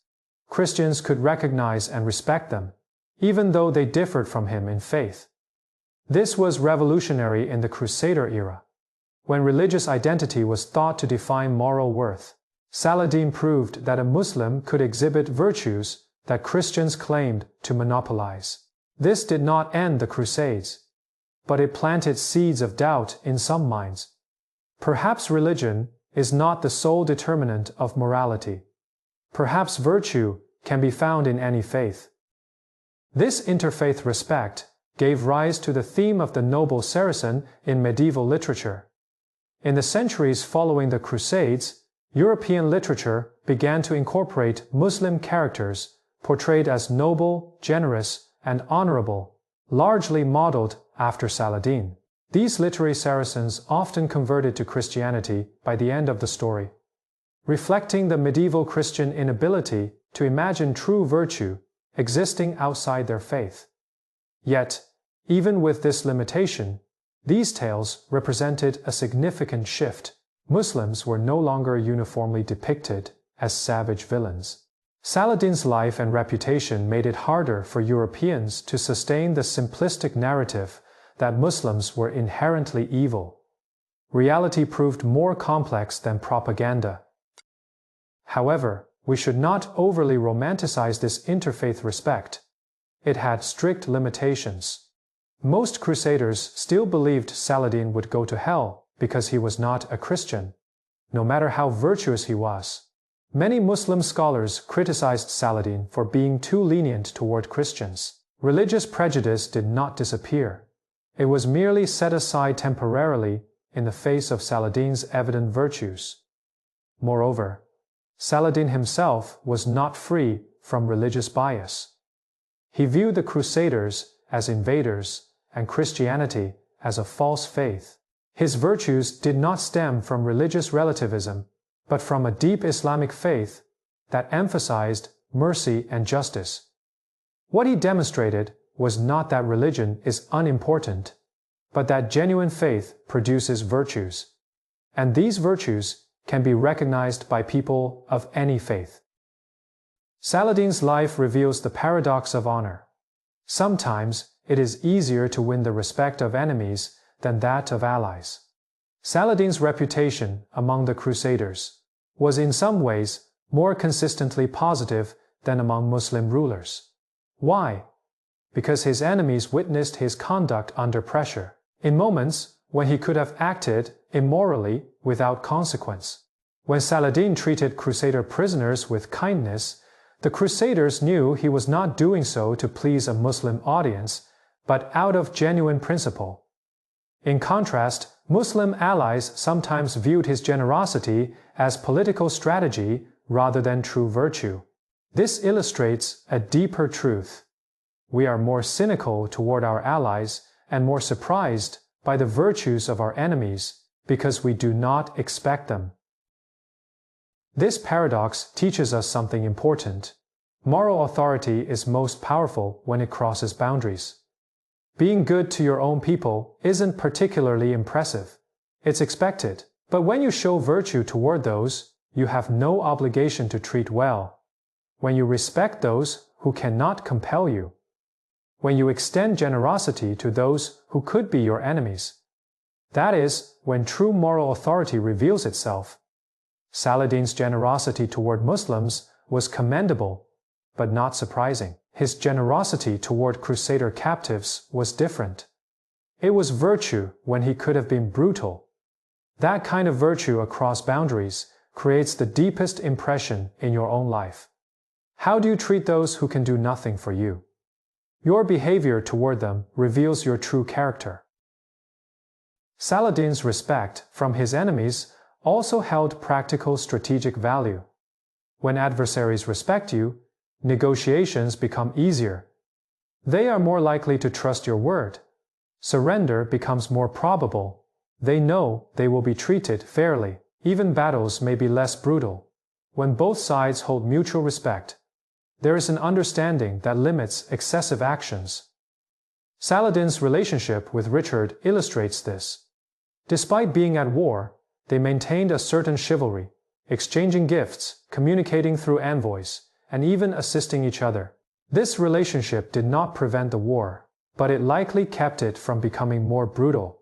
Christians could recognize and respect them, even though they differed from him in faith. This was revolutionary in the Crusader era. When religious identity was thought to define moral worth, Saladin proved that a Muslim could exhibit virtues that Christians claimed to monopolize. This did not end the Crusades, but it planted seeds of doubt in some minds. Perhaps religion is not the sole determinant of morality. Perhaps virtue can be found in any faith. This interfaith respect gave rise to the theme of the noble Saracen in medieval literature. In the centuries following the Crusades, European literature began to incorporate Muslim characters portrayed as noble, generous, and honorable, largely modeled after Saladin. These literary Saracens often converted to Christianity by the end of the story, reflecting the medieval Christian inability to imagine true virtue existing outside their faith. Yet, even with this limitation, these tales represented a significant shift. Muslims were no longer uniformly depicted as savage villains. Saladin's life and reputation made it harder for Europeans to sustain the simplistic narrative that Muslims were inherently evil. Reality proved more complex than propaganda. However, we should not overly romanticize this interfaith respect. It had strict limitations. Most crusaders still believed Saladin would go to hell because he was not a Christian, no matter how virtuous he was. Many Muslim scholars criticized Saladin for being too lenient toward Christians. Religious prejudice did not disappear. It was merely set aside temporarily in the face of Saladin's evident virtues. Moreover, Saladin himself was not free from religious bias. He viewed the Crusaders as invaders and Christianity as a false faith. His virtues did not stem from religious relativism, but from a deep Islamic faith that emphasized mercy and justice. What he demonstrated was not that religion is unimportant, but that genuine faith produces virtues, and these virtues can be recognized by people of any faith. Saladin's life reveals the paradox of honor. Sometimes it is easier to win the respect of enemies than that of allies. Saladin's reputation among the Crusaders was in some ways more consistently positive than among Muslim rulers. Why? Because his enemies witnessed his conduct under pressure, in moments when he could have acted immorally without consequence. When Saladin treated Crusader prisoners with kindness, the Crusaders knew he was not doing so to please a Muslim audience, but out of genuine principle. In contrast, Muslim allies sometimes viewed his generosity as political strategy rather than true virtue. This illustrates a deeper truth. We are more cynical toward our allies and more surprised by the virtues of our enemies because we do not expect them. This paradox teaches us something important. Moral authority is most powerful when it crosses boundaries. Being good to your own people isn't particularly impressive. It's expected. But when you show virtue toward those you have no obligation to treat well, when you respect those who cannot compel you. When you extend generosity to those who could be your enemies. That is, when true moral authority reveals itself. Saladin's generosity toward Muslims was commendable, but not surprising. His generosity toward Crusader captives was different. It was virtue when he could have been brutal. That kind of virtue across boundaries creates the deepest impression in your own life. How do you treat those who can do nothing for you? Your behavior toward them reveals your true character. Saladin's respect from his enemies also held practical strategic value. When adversaries respect you, negotiations become easier. They are more likely to trust your word. Surrender becomes more probable. They know they will be treated fairly. Even battles may be less brutal. When both sides hold mutual respect, there is an understanding that limits excessive actions. Saladin's relationship with Richard illustrates this. Despite being at war, they maintained a certain chivalry, exchanging gifts, communicating through envoys, and even assisting each other. This relationship did not prevent the war, but it likely kept it from becoming more brutal.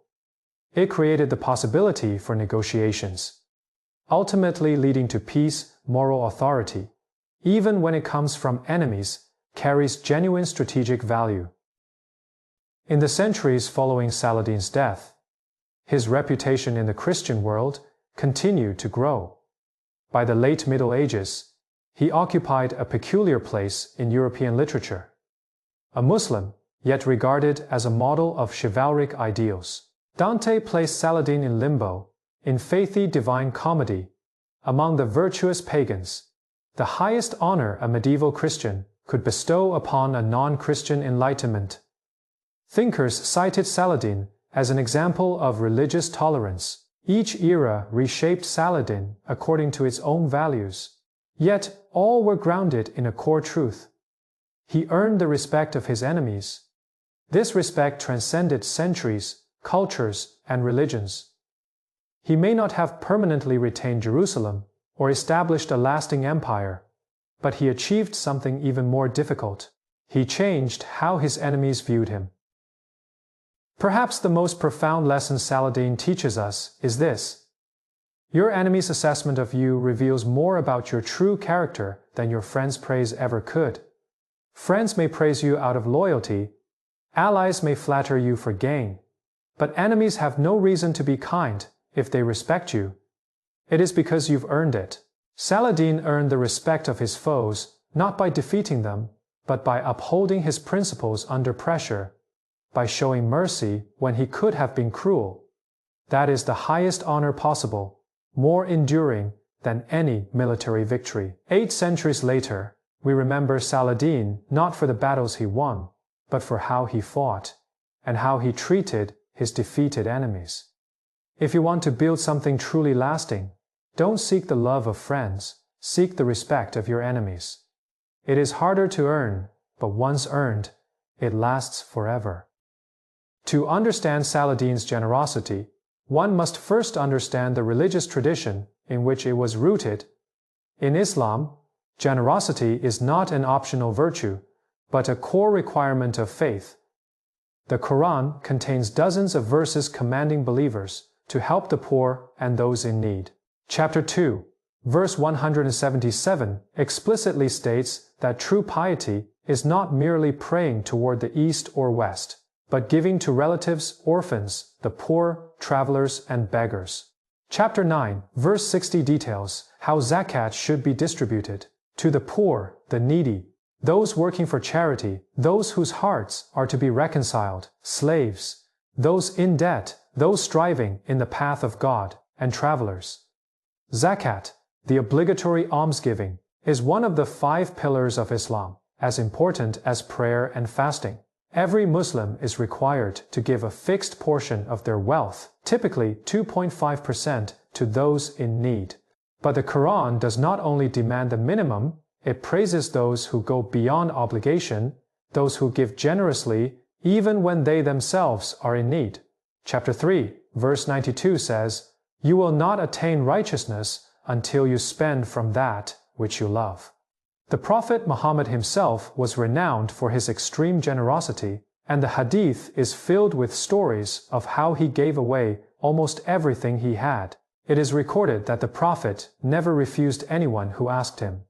It created the possibility for negotiations, ultimately leading to peace. Moral authority, even when it comes from enemies, carries genuine strategic value. In the centuries following Saladin's death, his reputation in the Christian world continued to grow. By the late Middle Ages, he occupied a peculiar place in European literature. A Muslim, yet regarded as a model of chivalric ideals. Dante placed Saladin in limbo, in faithy divine comedy, among the virtuous pagans, the highest honor a medieval Christian could bestow upon a non-Christian enlightenment. Thinkers cited Saladin as an example of religious tolerance. Each era reshaped Saladin according to its own values, yet all were grounded in a core truth. He earned the respect of his enemies. This respect transcended centuries, cultures, and religions. He may not have permanently retained Jerusalem or established a lasting empire, but he achieved something even more difficult. He changed how his enemies viewed him. Perhaps the most profound lesson Saladin teaches us is this: your enemy's assessment of you reveals more about your true character than your friend's praise ever could. Friends may praise you out of loyalty, allies may flatter you for gain, but enemies have no reason to be kind. If they respect you, it is because you've earned it. Saladin earned the respect of his foes not by defeating them, but by upholding his principles under pressure, by showing mercy when he could have been cruel. That is the highest honor possible, more enduring than any military victory. 8 centuries later, we remember Saladin not for the battles he won, but for how he fought, and how he treated his defeated enemies. If you want to build something truly lasting, don't seek the love of friends, seek the respect of your enemies. It is harder to earn, but once earned, it lasts forever. To understand Saladin's generosity, one must first understand the religious tradition in which it was rooted. In Islam, generosity is not an optional virtue, but a core requirement of faith. The Quran contains dozens of verses commanding believers to help the poor and those in need. Chapter 2, verse 177 explicitly states that true piety is not merely praying toward the east or west, but giving to relatives, orphans, the poor, travelers, and beggars. Chapter 9, verse 60 details how zakat should be distributed to the poor, the needy, those working for charity, those whose hearts are to be reconciled, slaves, those in debt, those striving in the path of God, and travelers. Zakat, the obligatory almsgiving, is one of the 5 pillars of Islam, as important as prayer and fasting. Every Muslim is required to give a fixed portion of their wealth, typically 2.5%, to those in need. But the Quran does not only demand the minimum, it praises those who go beyond obligation, those who give generously even when they themselves are in need. Chapter 3, verse 92 says, "You will not attain righteousness until you spend from that which you love." The Prophet Muhammad himself was renowned for his extreme generosity, and the Hadith is filled with stories of how he gave away almost everything he had. It is recorded that the Prophet never refused anyone who asked him,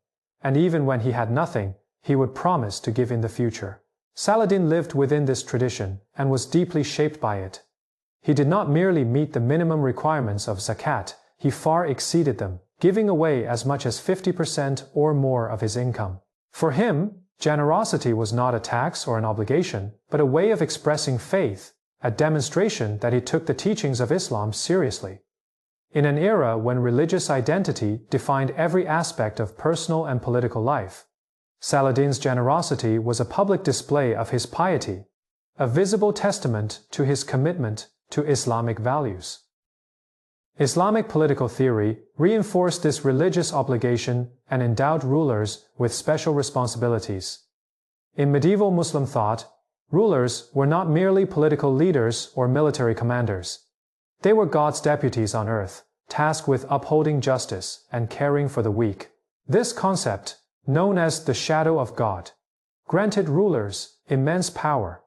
and even when he had nothing, he would promise to give in the future. Saladin lived within this tradition and was deeply shaped by it. He did not merely meet the minimum requirements of zakat, he far exceeded them, giving away as much as 50% or more of his income. For him, generosity was not a tax or an obligation, but a way of expressing faith, a demonstration that he took the teachings of Islam seriously. In an era when religious identity defined every aspect of personal and political life, Saladin's generosity was a public display of his piety, a visible testament to his commitment to Islamic values. Islamic political theory reinforced this religious obligation and endowed rulers with special responsibilities. In medieval Muslim thought, rulers were not merely political leaders or military commanders. They were God's deputies on earth, tasked with upholding justice and caring for the weak. This concept, known as the shadow of God, granted rulers immense power,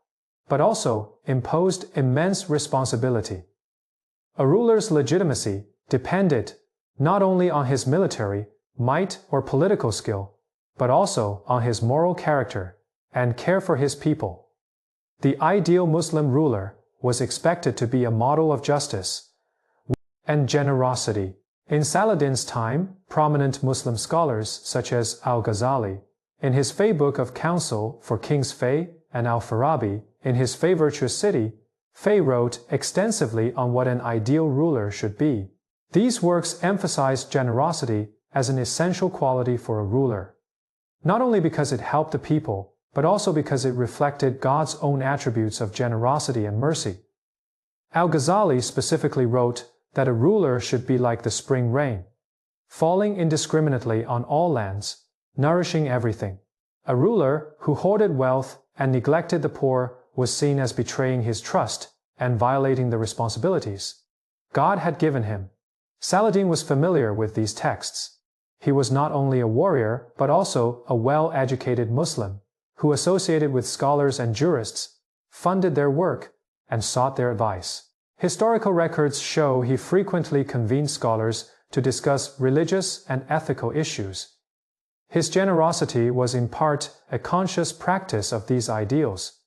but also imposed immense responsibility. A ruler's legitimacy depended not only on his military might or political skill, but also on his moral character and care for his people. The ideal Muslim ruler was expected to be a model of justice and generosity. In Saladin's time, prominent Muslim scholars such as Al-Ghazali, in his Fay Book of Counsel for Kings Fay, and Al-Farabi, in his Fay Virtuous City, Fay wrote extensively on what an ideal ruler should be. These works emphasized generosity as an essential quality for a ruler, not only because it helped the people, but also because it reflected God's own attributes of generosity and mercy. Al-Ghazali specifically wrote that a ruler should be like the spring rain, falling indiscriminately on all lands, nourishing everything. A ruler who hoarded wealth and neglected the poor was seen as betraying his trust and violating the responsibilities God had given him. Saladin was familiar with these texts. He was not only a warrior, but also a well-educated Muslim, who associated with scholars and jurists, funded their work, and sought their advice. Historical records show he frequently convened scholars to discuss religious and ethical issues. His generosity was in part a conscious practice of these ideals,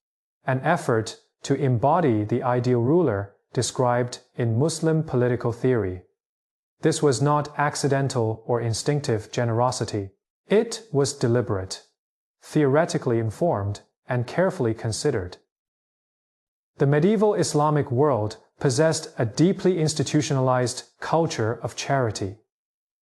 an effort to embody the ideal ruler described in Muslim political theory. This was not accidental or instinctive generosity. It was deliberate, theoretically informed, and carefully considered. The medieval Islamic world possessed a deeply institutionalized culture of charity,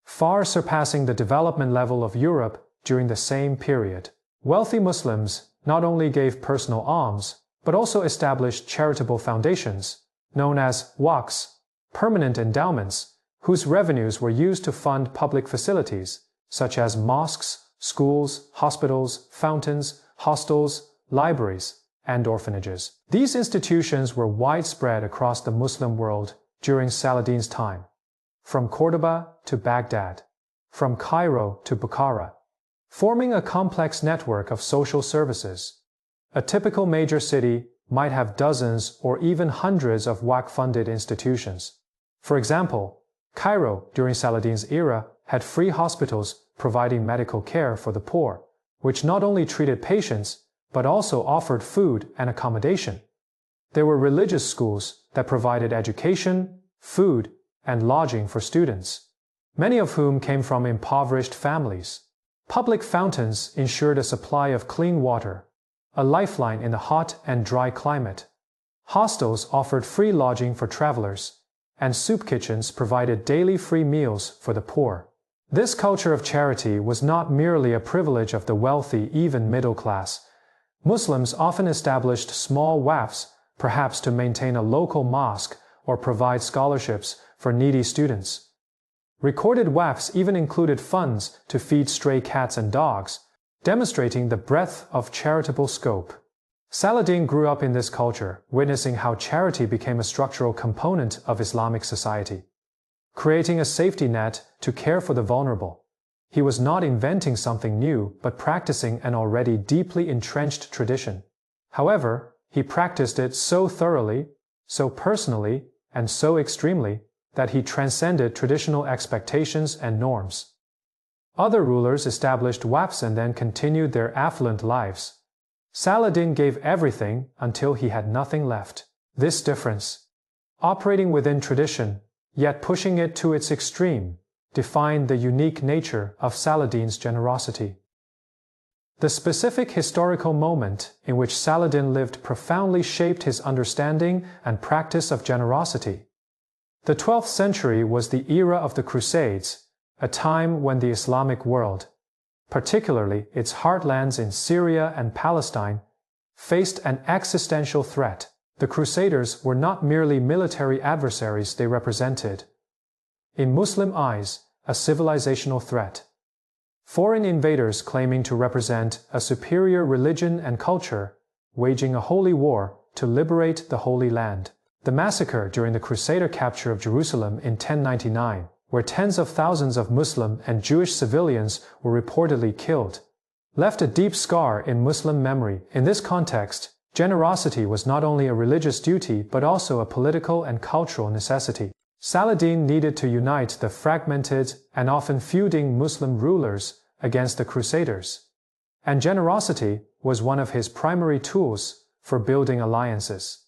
far surpassing the development level of Europe during the same period. Wealthy Muslims not only gave personal alms, but also established charitable foundations, known as waqfs, permanent endowments, whose revenues were used to fund public facilities, such as mosques, schools, hospitals, fountains, hostels, libraries, and orphanages. These institutions were widespread across the Muslim world during Saladin's time, from Cordoba to Baghdad, from Cairo to Bukhara, forming a complex network of social services. A typical major city might have dozens or even hundreds of waqf-funded institutions. For example, Cairo during Saladin's era had free hospitals providing medical care for the poor, which not only treated patients, but also offered food and accommodation. There were religious schools that provided education, food, and lodging for students, many of whom came from impoverished families. Public fountains ensured a supply of clean water, a lifeline in the hot and dry climate. Hostels offered free lodging for travelers, and soup kitchens provided daily free meals for the poor. This culture of charity was not merely a privilege of the wealthy, even middle class. Muslims often established small waqfs, perhaps to maintain a local mosque or provide scholarships for needy students. Recorded waqfs even included funds to feed stray cats and dogs, demonstrating the breadth of charitable scope. Saladin grew up in this culture, witnessing how charity became a structural component of Islamic society, creating a safety net to care for the vulnerable. He was not inventing something new, but practicing an already deeply entrenched tradition. However, he practiced it so thoroughly, so personally, and so extremely, that he transcended traditional expectations and norms. Other rulers established WAPs and then continued their affluent lives. Saladin gave everything until he had nothing left. This difference, operating within tradition, yet pushing it to its extreme, defined the unique nature of Saladin's generosity. The specific historical moment in which Saladin lived profoundly shaped his understanding and practice of generosity. The 12th century was the era of the Crusades, a time when the Islamic world, particularly its heartlands in Syria and Palestine, faced an existential threat. The Crusaders were not merely military adversaries, they represented, in Muslim eyes, a civilizational threat. Foreign invaders claiming to represent a superior religion and culture, waging a holy war to liberate the Holy Land. The massacre during the Crusader capture of Jerusalem in 1099, where tens of thousands of Muslim and Jewish civilians were reportedly killed, left a deep scar in Muslim memory. In this context, generosity was not only a religious duty but also a political and cultural necessity. Saladin needed to unite the fragmented and often feuding Muslim rulers against the Crusaders, and generosity was one of his primary tools for building alliances.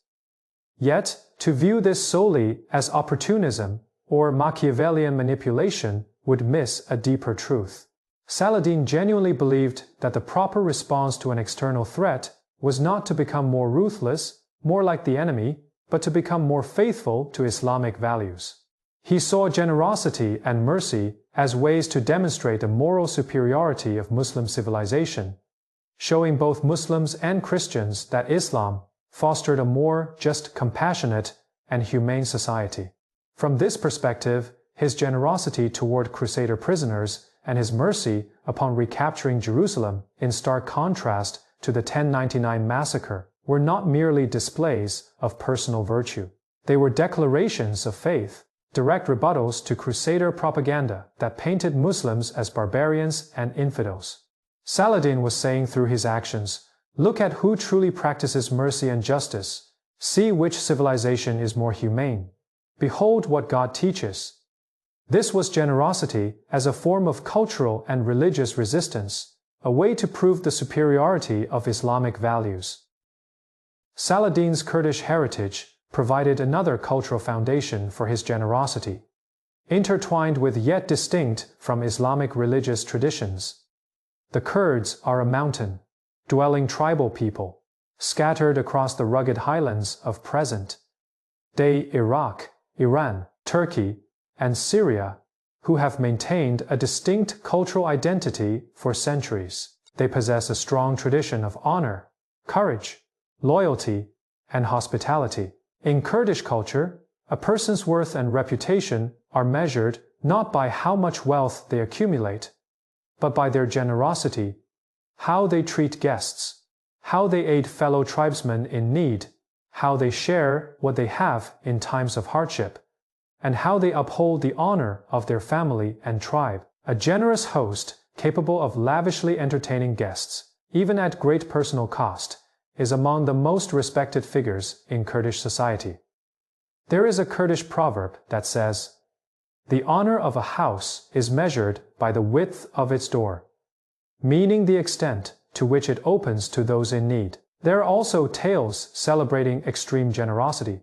Yet, to view this solely as opportunism or Machiavellian manipulation would miss a deeper truth. Saladin genuinely believed that the proper response to an external threat was not to become more ruthless, more like the enemy, but to become more faithful to Islamic values. He saw generosity and mercy as ways to demonstrate the moral superiority of Muslim civilization, showing both Muslims and Christians that Islam fostered a more just, compassionate, and humane society. From this perspective, his generosity toward Crusader prisoners and his mercy upon recapturing Jerusalem, in stark contrast to the 1099 massacre, were not merely displays of personal virtue. They were declarations of faith, direct rebuttals to Crusader propaganda that painted Muslims as barbarians and infidels. Saladin was saying through his actions, "Look at who truly practices mercy and justice. See which civilization is more humane. Behold what God teaches." This was generosity as a form of cultural and religious resistance, a way to prove the superiority of Islamic values. Saladin's Kurdish heritage provided another cultural foundation for his generosity, intertwined with yet distinct from Islamic religious traditions. The Kurds are a mountain-dwelling tribal people, scattered across the rugged highlands of present-day Iraq, Iran, Turkey, and Syria, who have maintained a distinct cultural identity for centuries. They possess a strong tradition of honor, courage, loyalty, and hospitality. In Kurdish culture, a person's worth and reputation are measured not by how much wealth they accumulate, but by their generosity, how they treat guests, how they aid fellow tribesmen in need, how they share what they have in times of hardship, and how they uphold the honor of their family and tribe. A generous host, capable of lavishly entertaining guests, even at great personal cost, is among the most respected figures in Kurdish society. There is a Kurdish proverb that says, "The honor of a house is measured by the width of its door," meaning the extent to which it opens to those in need. There are also tales celebrating extreme generosity.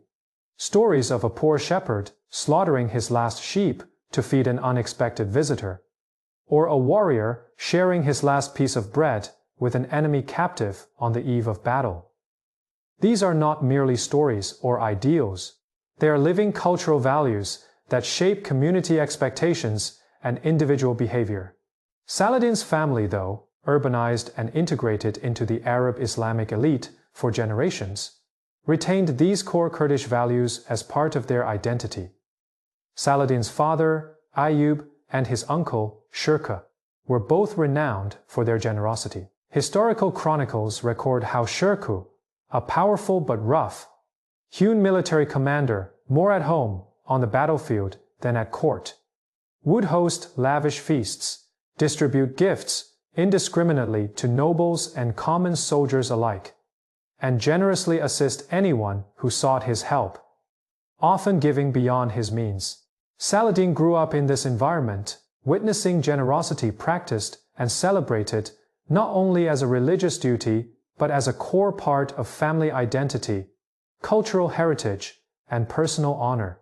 Stories of a poor shepherd slaughtering his last sheep to feed an unexpected visitor, or a warrior sharing his last piece of bread with an enemy captive on the eve of battle. These are not merely stories or ideals. They are living cultural values that shape community expectations and individual behavior. Saladin's family, though urbanized and integrated into the Arab Islamic elite for generations, retained these core Kurdish values as part of their identity. Saladin's father, Ayyub, and his uncle, Shirkuh, were both renowned for their generosity. Historical chronicles record how Shirkuh, a powerful but rough-hewn military commander, more at home on the battlefield than at court, would host lavish feasts, distribute gifts indiscriminately to nobles and common soldiers alike, and generously assist anyone who sought his help, often giving beyond his means. Saladin grew up in this environment, witnessing generosity practiced and celebrated not only as a religious duty but as a core part of family identity, cultural heritage, and personal honor.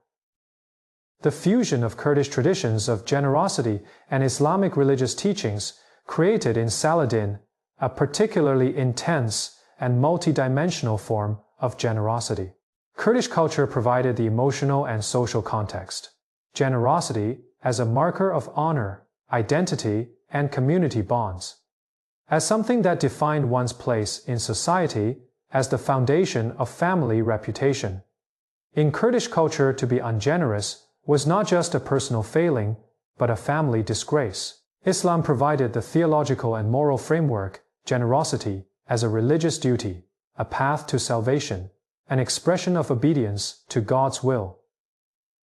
The fusion of Kurdish traditions of generosity and Islamic religious teachings created in Saladin a particularly intense and multidimensional form of generosity. Kurdish culture provided the emotional and social context. Generosity as a marker of honor, identity, and community bonds. As something that defined one's place in society as the foundation of family reputation. In Kurdish culture, to be ungenerous was not just a personal failing, but a family disgrace. Islam provided the theological and moral framework, generosity as a religious duty, a path to salvation, an expression of obedience to God's will.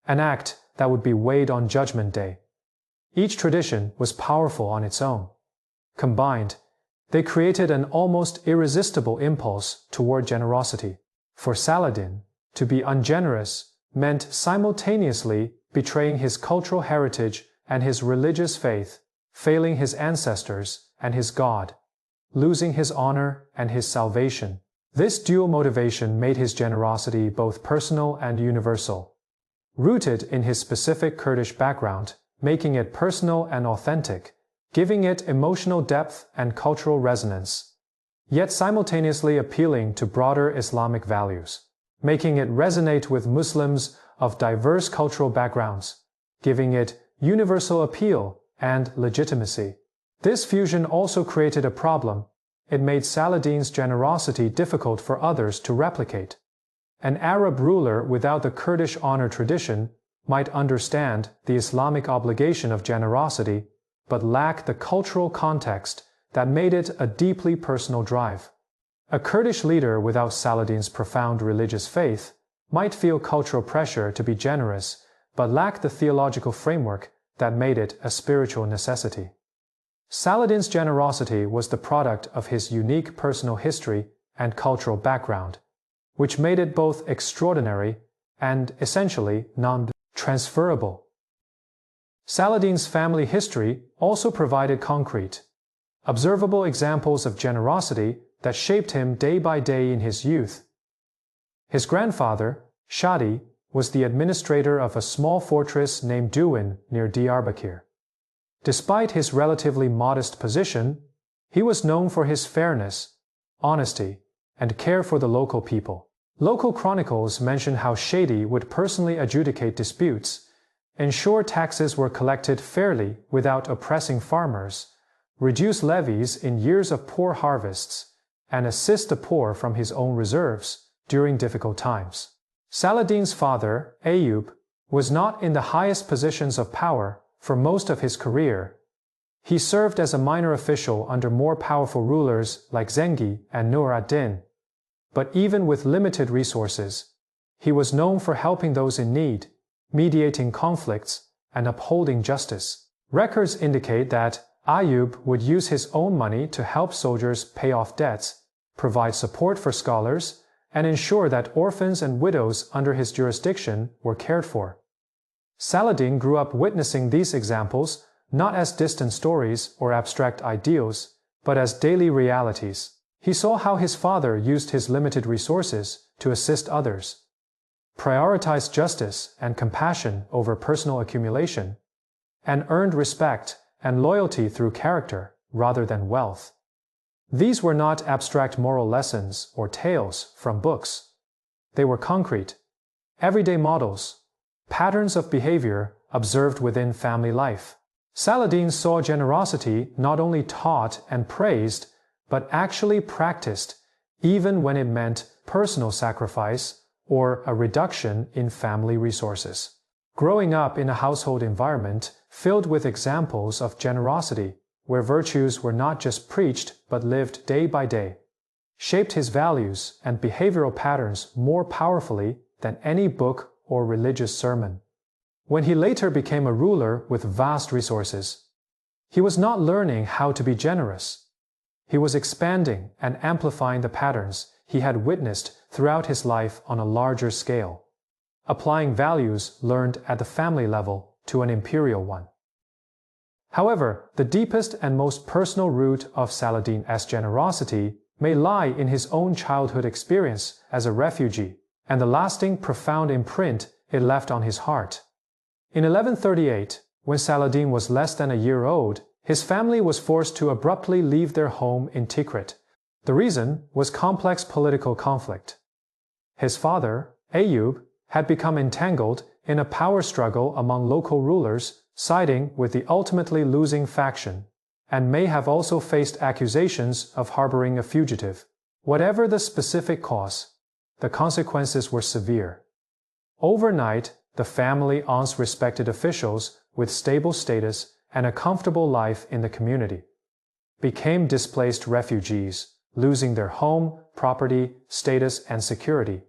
An act that would be weighed on Judgment Day. Each tradition was powerful on its own. Combined, they created an almost irresistible impulse toward generosity. For Saladin, to be ungenerous meant simultaneously betraying his cultural heritage and his religious faith, failing his ancestors and his God, losing his honor and his salvation. This dual motivation made his generosity both personal and universal, rooted in his specific Kurdish background, making it personal and authentic, giving it emotional depth and cultural resonance, yet simultaneously appealing to broader Islamic values, making it resonate with Muslims of diverse cultural backgrounds, giving it universal appeal and legitimacy. This fusion also created a problem. It made Saladin's generosity difficult for others to replicate. An Arab ruler without the Kurdish honor tradition might understand the Islamic obligation of generosity, but lack the cultural context that made it a deeply personal drive. A Kurdish leader without Saladin's profound religious faith might feel cultural pressure to be generous, but lack the theological framework that made it a spiritual necessity. Saladin's generosity was the product of his unique personal history and cultural background, which made it both extraordinary and essentially non-transferable. Saladin's family history also provided concrete, observable examples of generosity that shaped him day by day in his youth. His grandfather, Shadi, was the administrator of a small fortress named Duin near Diyarbakir. Despite his relatively modest position, he was known for his fairness, honesty, and care for the local people. Local chronicles mention how Shadi would personally adjudicate disputes, ensure taxes were collected fairly without oppressing farmers, reduce levies in years of poor harvests, and assist the poor from his own reserves during difficult times. Saladin's father, Ayyub, was not in the highest positions of power for most of his career. He served as a minor official under more powerful rulers like Zengi and Nur ad-Din. But even with limited resources, he was known for helping those in need, mediating conflicts, and upholding justice. Records indicate that Ayyub would use his own money to help soldiers pay off debts, provide support for scholars, and ensure that orphans and widows under his jurisdiction were cared for. Saladin grew up witnessing these examples not as distant stories or abstract ideals, but as daily realities. He saw how his father used his limited resources to assist others, prioritized justice and compassion over personal accumulation, and earned respect and loyalty through character rather than wealth. These were not abstract moral lessons or tales from books. They were concrete, everyday models, patterns of behavior observed within family life. Saladin saw generosity not only taught and praised, but actually practiced, even when it meant personal sacrifice or a reduction in family resources. Growing up in a household environment filled with examples of generosity, where virtues were not just preached but lived day by day, shaped his values and behavioral patterns more powerfully than any book or religious sermon. When he later became a ruler with vast resources, He was not learning how to be generous. He was expanding and amplifying the patterns he had witnessed throughout his life on a larger scale, applying values learned at the family level to an imperial one. However, the deepest and most personal root of Saladin's generosity may lie in his own childhood experience as a refugee and the lasting, profound imprint it left on his heart. In 1138, when Saladin was less than a year old, his family was forced to abruptly leave their home in Tikrit. The reason was complex political conflict. His father, Ayyub, had become entangled in a power struggle among local rulers, siding with the ultimately losing faction, and may have also faced accusations of harboring a fugitive. Whatever the specific cause, the consequences were severe. Overnight, the family, once respected officials with stable status and a comfortable life in the community, became displaced refugees, losing their home, property, status, and security.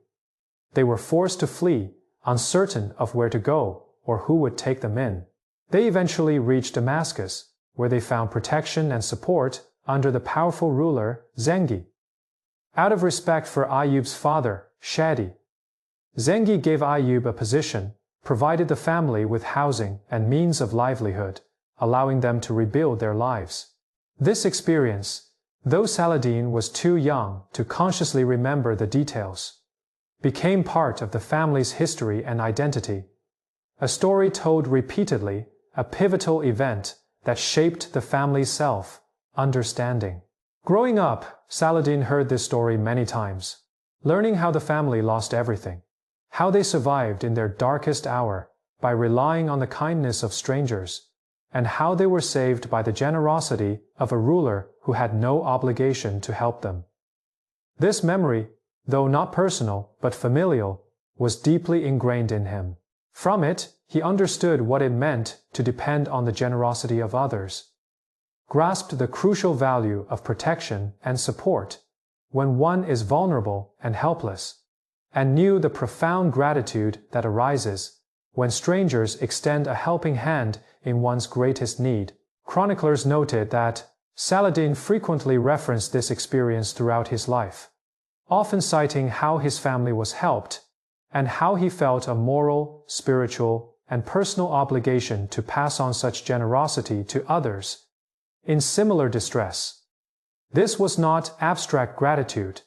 They were forced to flee, uncertain of where to go or who would take them in. They eventually reached Damascus, where they found protection and support under the powerful ruler, Zengi. Out of respect for Ayyub's father, Shadi, Zengi gave Ayyub a position, provided the family with housing and means of livelihood, allowing them to rebuild their lives. This experience, though Saladin was too young to consciously remember the details, became part of the family's history and identity, a story told repeatedly, a pivotal event that shaped the family's self-understanding. Growing up, Saladin heard this story many times, learning how the family lost everything, how they survived in their darkest hour by relying on the kindness of strangers, and how they were saved by the generosity of a ruler who had no obligation to help them. This memory, though not personal but familial, was deeply ingrained in him. From it, he understood what it meant to depend on the generosity of others, grasped the crucial value of protection and support when one is vulnerable and helpless, and knew the profound gratitude that arises when strangers extend a helping hand in one's greatest need. Chroniclers noted that Saladin frequently referenced this experience throughout his life, often citing how his family was helped and how he felt a moral, spiritual, and personal obligation to pass on such generosity to others in similar distress. This was not abstract gratitude.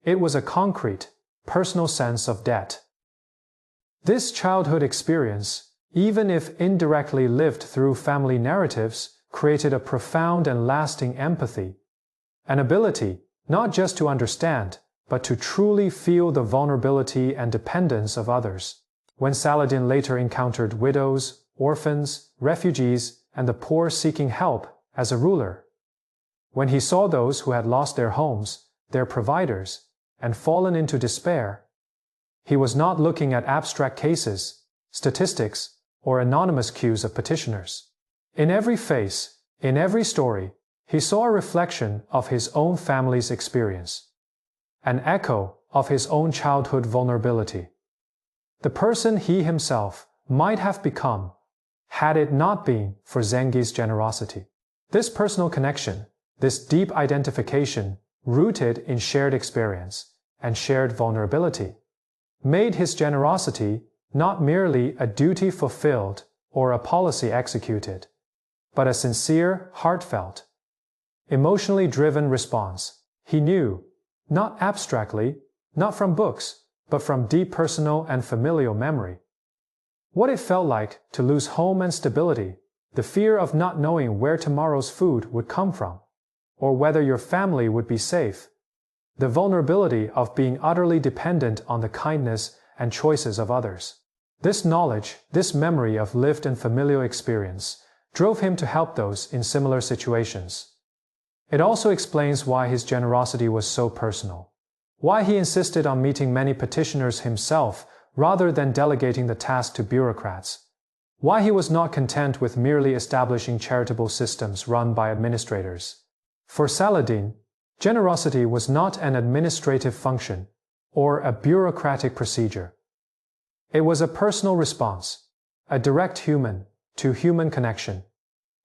It was a concrete, personal sense of debt. This childhood experience, even if indirectly lived through family narratives, created a profound and lasting empathy, an ability not just to understand, but to truly feel the vulnerability and dependence of others. When Saladin later encountered widows, orphans, refugees, and the poor seeking help as a ruler, when he saw those who had lost their homes, their providers, and fallen into despair, he was not looking at abstract cases, statistics, or anonymous queues of petitioners. In every face, in every story, he saw a reflection of his own family's experience, an echo of his own childhood vulnerability. The person he himself might have become had it not been for Zengi's generosity. This personal connection, this deep identification, rooted in shared experience and shared vulnerability, made his generosity not merely a duty fulfilled or a policy executed, but a sincere, heartfelt, emotionally driven response. He knew, not abstractly, not from books, but from deep personal and familial memory, what it felt like to lose home and stability, the fear of not knowing where tomorrow's food would come from, or whether your family would be safe, the vulnerability of being utterly dependent on the kindness and choices of others. This knowledge, this memory of lived and familial experience, drove him to help those in similar situations. It also explains why his generosity was so personal, why he insisted on meeting many petitioners himself rather than delegating the task to bureaucrats, why he was not content with merely establishing charitable systems run by administrators. For Saladin, generosity was not an administrative function or a bureaucratic procedure. It was a personal response, a direct human-to-human connection,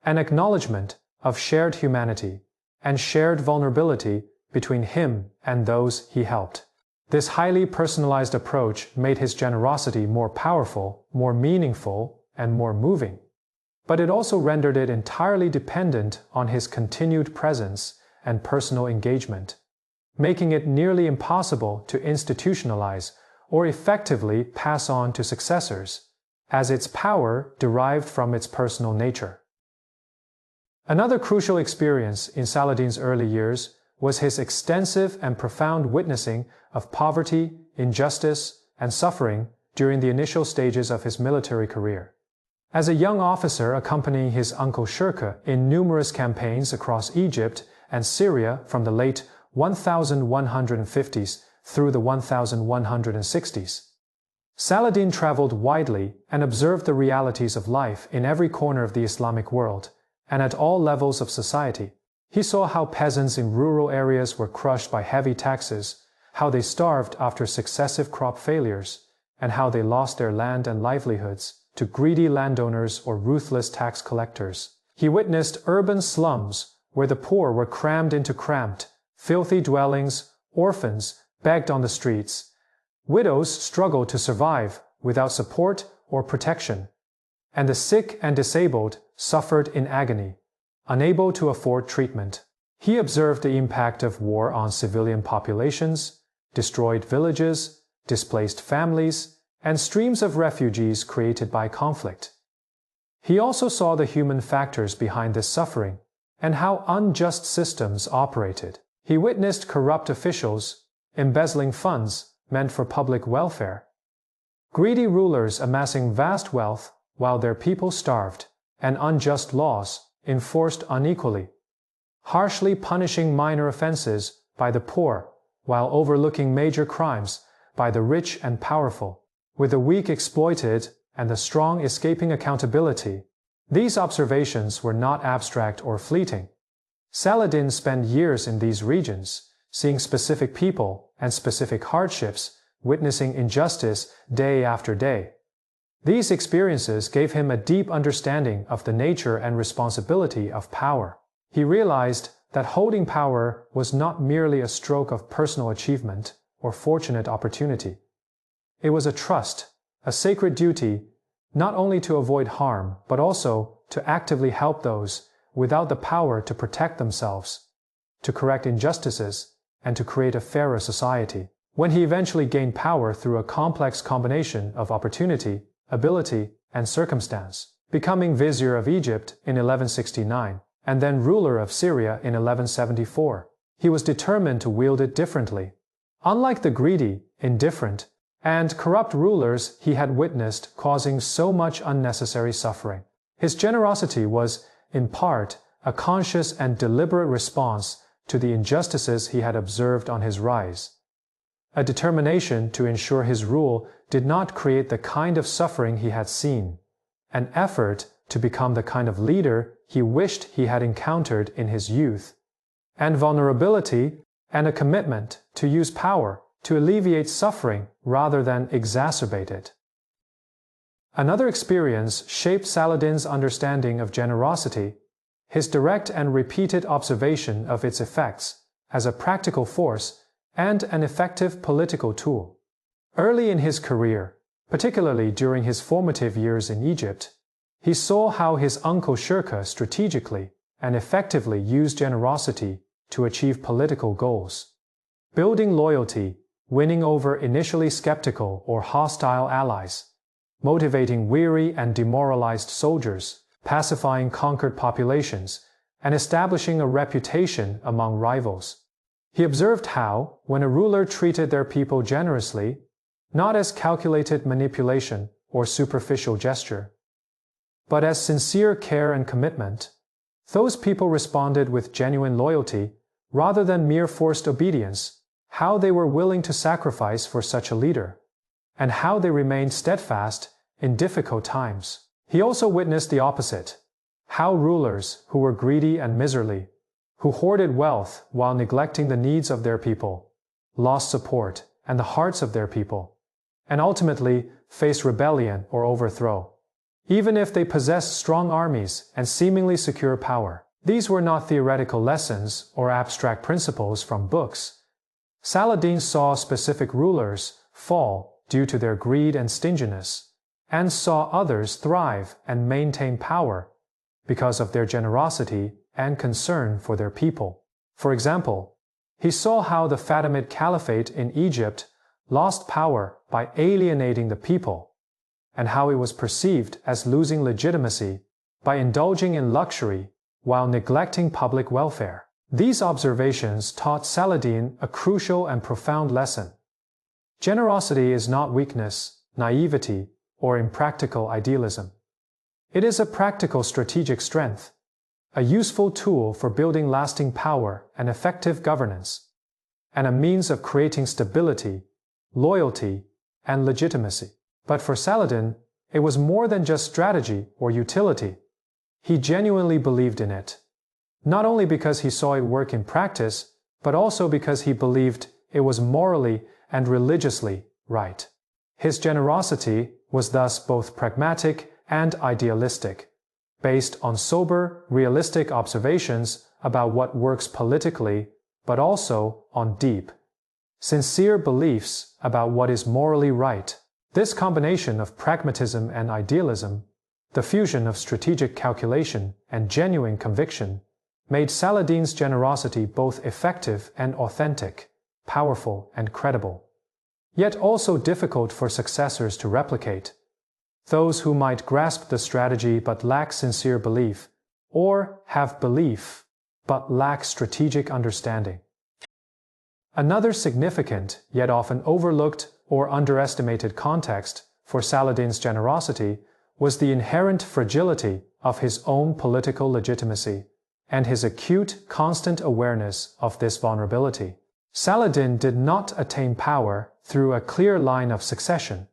an acknowledgement of shared humanity and shared vulnerability between him and those he helped. This highly personalized approach made his generosity more powerful, more meaningful, and more moving. But it also rendered it entirely dependent on his continued presence and personal engagement, making it nearly impossible to institutionalize or effectively pass on to successors, as its power derived from its personal nature. Another crucial experience in Saladin's early years was his extensive and profound witnessing of poverty, injustice, and suffering during the initial stages of his military career. As a young officer accompanying his uncle Shirkuh in numerous campaigns across Egypt and Syria from the late 1150s through the 1160s, Saladin traveled widely and observed the realities of life in every corner of the Islamic world and at all levels of society. He saw how peasants in rural areas were crushed by heavy taxes, how they starved after successive crop failures, and how they lost their land and livelihoods to greedy landowners or ruthless tax collectors. He witnessed urban slums where the poor were crammed into cramped, filthy dwellings, orphans begged on the streets, widows struggled to survive without support or protection, and the sick and disabled suffered in agony, unable to afford treatment. He observed the impact of war on civilian populations, destroyed villages, displaced families, and streams of refugees created by conflict. He also saw the human factors behind this suffering and how unjust systems operated. He witnessed corrupt officials embezzling funds meant for public welfare, greedy rulers amassing vast wealth while their people starved, and unjust laws enforced unequally, harshly punishing minor offenses by the poor while overlooking major crimes by the rich and powerful, with the weak exploited and the strong escaping accountability. These observations were not abstract or fleeting. Saladin spent years in these regions, seeing specific people and specific hardships, witnessing injustice day after day. These experiences gave him a deep understanding of the nature and responsibility of power. He realized that holding power was not merely a stroke of personal achievement or fortunate opportunity. It was a trust, a sacred duty, not only to avoid harm, but also to actively help those without the power to protect themselves, to correct injustices, and to create a fairer society. When he eventually gained power through a complex combination of opportunity, ability, and circumstance, becoming vizier of Egypt in 1169, and then ruler of Syria in 1174, he was determined to wield it differently. Unlike the greedy, indifferent, and corrupt rulers he had witnessed causing so much unnecessary suffering, his generosity was, in part, a conscious and deliberate response to the injustices he had observed on his rise. A determination to ensure his rule did not create the kind of suffering he had seen, an effort to become the kind of leader he wished he had encountered in his youth, and vulnerability, and a commitment to use power to alleviate suffering rather than exacerbate it. Another experience shaped Saladin's understanding of generosity, his direct and repeated observation of its effects as a practical force and an effective political tool. Early in his career, particularly during his formative years in Egypt, he saw how his uncle Shirkuh strategically and effectively used generosity to achieve political goals, building loyalty, winning over initially skeptical or hostile allies, motivating weary and demoralized soldiers, pacifying conquered populations, and establishing a reputation among rivals. He observed how, when a ruler treated their people generously, not as calculated manipulation or superficial gesture, but as sincere care and commitment, those people responded with genuine loyalty rather than mere forced obedience, how they were willing to sacrifice for such a leader, and how they remained steadfast in difficult times. He also witnessed the opposite, how rulers who were greedy and miserly, who hoarded wealth while neglecting the needs of their people, lost support and the hearts of their people, and ultimately faced rebellion or overthrow. even if they possessed strong armies and seemingly secure power. These were not theoretical lessons or abstract principles from books. Saladin saw specific rulers fall due to their greed and stinginess, and saw others thrive and maintain power because of their generosity and concern for their people. For example, he saw how the Fatimid Caliphate in Egypt lost power by alienating the people, and how it was perceived as losing legitimacy by indulging in luxury while neglecting public welfare. These observations taught Saladin a crucial and profound lesson. Generosity is not weakness, naivety, or impractical idealism. It is a practical strategic strength, a useful tool for building lasting power and effective governance, and a means of creating stability, loyalty, and legitimacy. But for Saladin, it was more than just strategy or utility. He genuinely believed in it, not only because he saw it work in practice, but also because he believed it was morally and religiously right. His generosity was thus both pragmatic and idealistic, based on sober, realistic observations about what works politically, but also on deep, sincere beliefs about what is morally right. This combination of pragmatism and idealism, the fusion of strategic calculation and genuine conviction, made Saladin's generosity both effective and authentic, powerful and credible, yet also difficult for successors to replicate. Those who might grasp the strategy but lack sincere belief, or have belief but lack strategic understanding. Another significant, yet often overlooked or underestimated context for Saladin's generosity was the inherent fragility of his own political legitimacy and his acute, constant awareness of this vulnerability. Saladin did not attain power through a clear line of succession,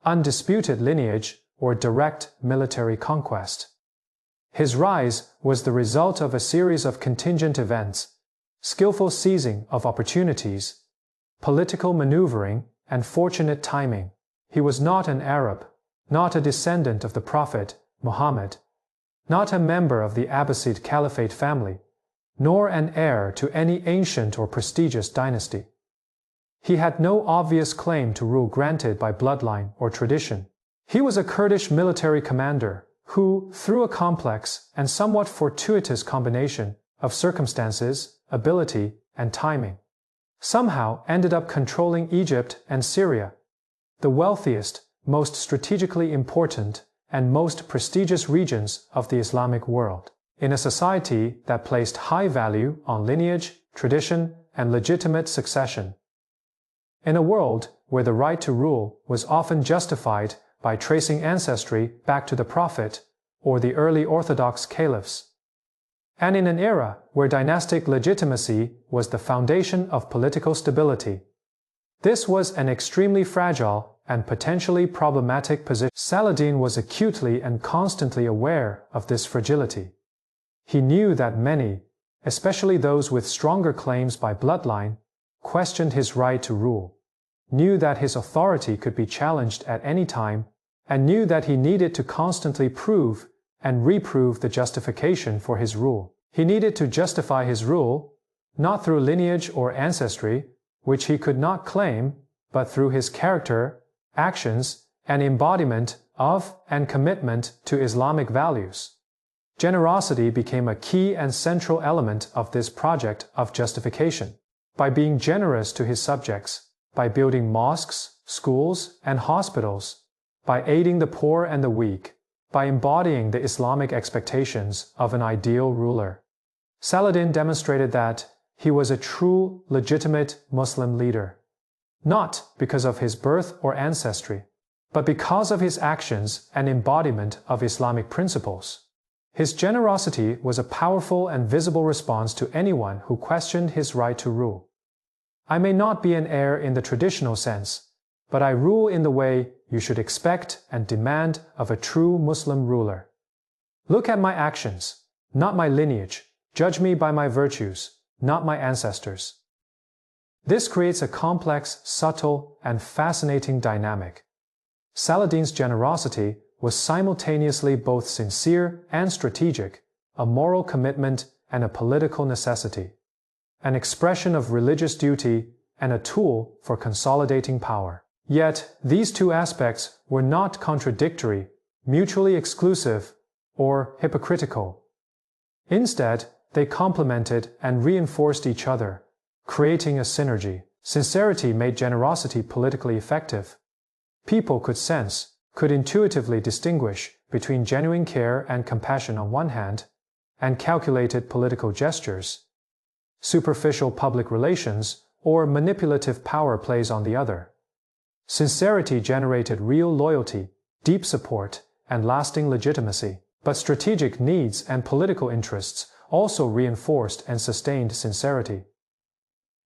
undisputed lineage, or direct military conquest. His rise was the result of a series of contingent events, skillful seizing of opportunities, political maneuvering, and fortunate timing. He was not an Arab, not a descendant of the Prophet Muhammad, not a member of the Abbasid Caliphate family, nor an heir to any ancient or prestigious dynasty. He had no obvious claim to rule granted by bloodline or tradition. He was a Kurdish military commander who, through a complex and somewhat fortuitous combination of circumstances, ability, and timing, somehow ended up controlling Egypt and Syria, the wealthiest, most strategically important, and most prestigious regions of the Islamic world, in a society that placed high value on lineage, tradition, and legitimate succession. In a world where the right to rule was often justified by tracing ancestry back to the Prophet or the early Orthodox caliphs, and in an era where dynastic legitimacy was the foundation of political stability. This was an extremely fragile and potentially problematic position. Saladin was acutely and constantly aware of this fragility. He knew that many, especially those with stronger claims by bloodline, questioned his right to rule, knew that his authority could be challenged at any time, and knew that he needed to constantly prove and reprove the justification for his rule. He needed to justify his rule, not through lineage or ancestry, which he could not claim, but through his character, actions, and embodiment of and commitment to Islamic values. Generosity became a key and central element of this project of justification. By being generous to his subjects, by building mosques, schools, and hospitals, by aiding the poor and the weak, by embodying the Islamic expectations of an ideal ruler, Saladin demonstrated that he was a true, legitimate Muslim leader, not because of his birth or ancestry, but because of his actions and embodiment of Islamic principles. His generosity was a powerful and visible response to anyone who questioned his right to rule. I may not be an heir in the traditional sense, but I rule in the way you should expect and demand of a true Muslim ruler. Look at my actions, not my lineage. Judge me by my virtues, not my ancestors. This creates a complex, subtle, and fascinating dynamic. Saladin's generosity was simultaneously both sincere and strategic, a moral commitment and a political necessity, an expression of religious duty and a tool for consolidating power. Yet, these two aspects were not contradictory, mutually exclusive, or hypocritical. Instead, they complemented and reinforced each other, creating a synergy. Sincerity made generosity politically effective. People could sense, could intuitively distinguish between genuine care and compassion on one hand, and calculated political gestures, superficial public relations, or manipulative power plays on the other. Sincerity generated real loyalty, deep support, and lasting legitimacy. But strategic needs and political interests also reinforced and sustained sincerity.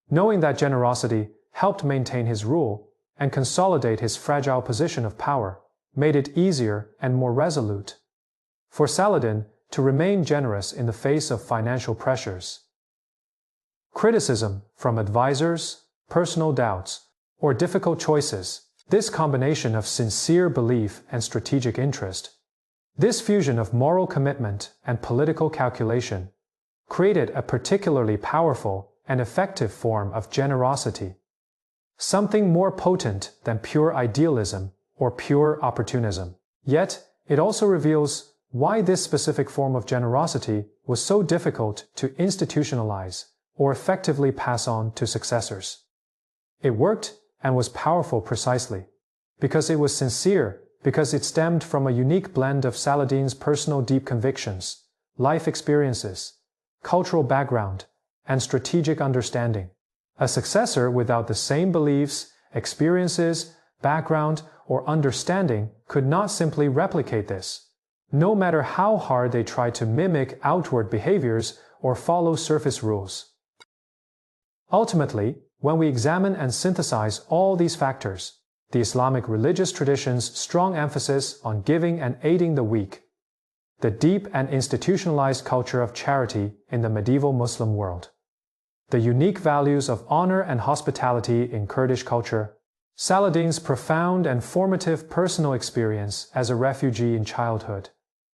Knowing that generosity helped maintain his rule and consolidate his fragile position of power made it easier and more resolute for Saladin to remain generous in the face of financial pressures. Criticism from advisors, personal doubts, or difficult choices, this combination of sincere belief and strategic interest, this fusion of moral commitment and political calculation, created a particularly powerful and effective form of generosity, something more potent than pure idealism or pure opportunism. Yet, it also reveals why this specific form of generosity was so difficult to institutionalize or effectively pass on to successors. It worked and was powerful precisely because it was sincere, because it stemmed from a unique blend of Saladin's personal deep convictions, life experiences, cultural background, and strategic understanding. A successor without the same beliefs, experiences, background, or understanding could not simply replicate this, no matter how hard they tried to mimic outward behaviors or follow surface rules. Ultimately, when we examine and synthesize all these factors, the Islamic religious tradition's strong emphasis on giving and aiding the weak, the deep and institutionalized culture of charity in the medieval Muslim world, the unique values of honor and hospitality in Kurdish culture, Saladin's profound and formative personal experience as a refugee in childhood,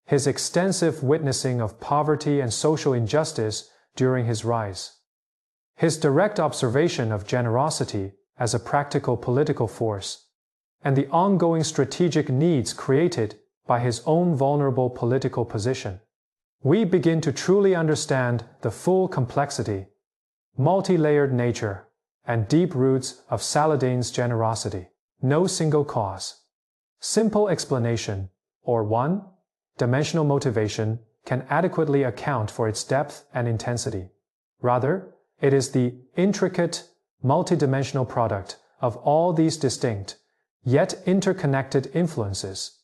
his extensive witnessing of poverty and social injustice during his rise, his direct observation of generosity as a practical political force, and the ongoing strategic needs created by his own vulnerable political position, we begin to truly understand the full complexity, multi-layered nature, and deep roots of Saladin's generosity. No single cause, simple explanation, or one-dimensional motivation can adequately account for its depth and intensity. Rather, it is the intricate, multidimensional product of all these distinct, yet interconnected influences,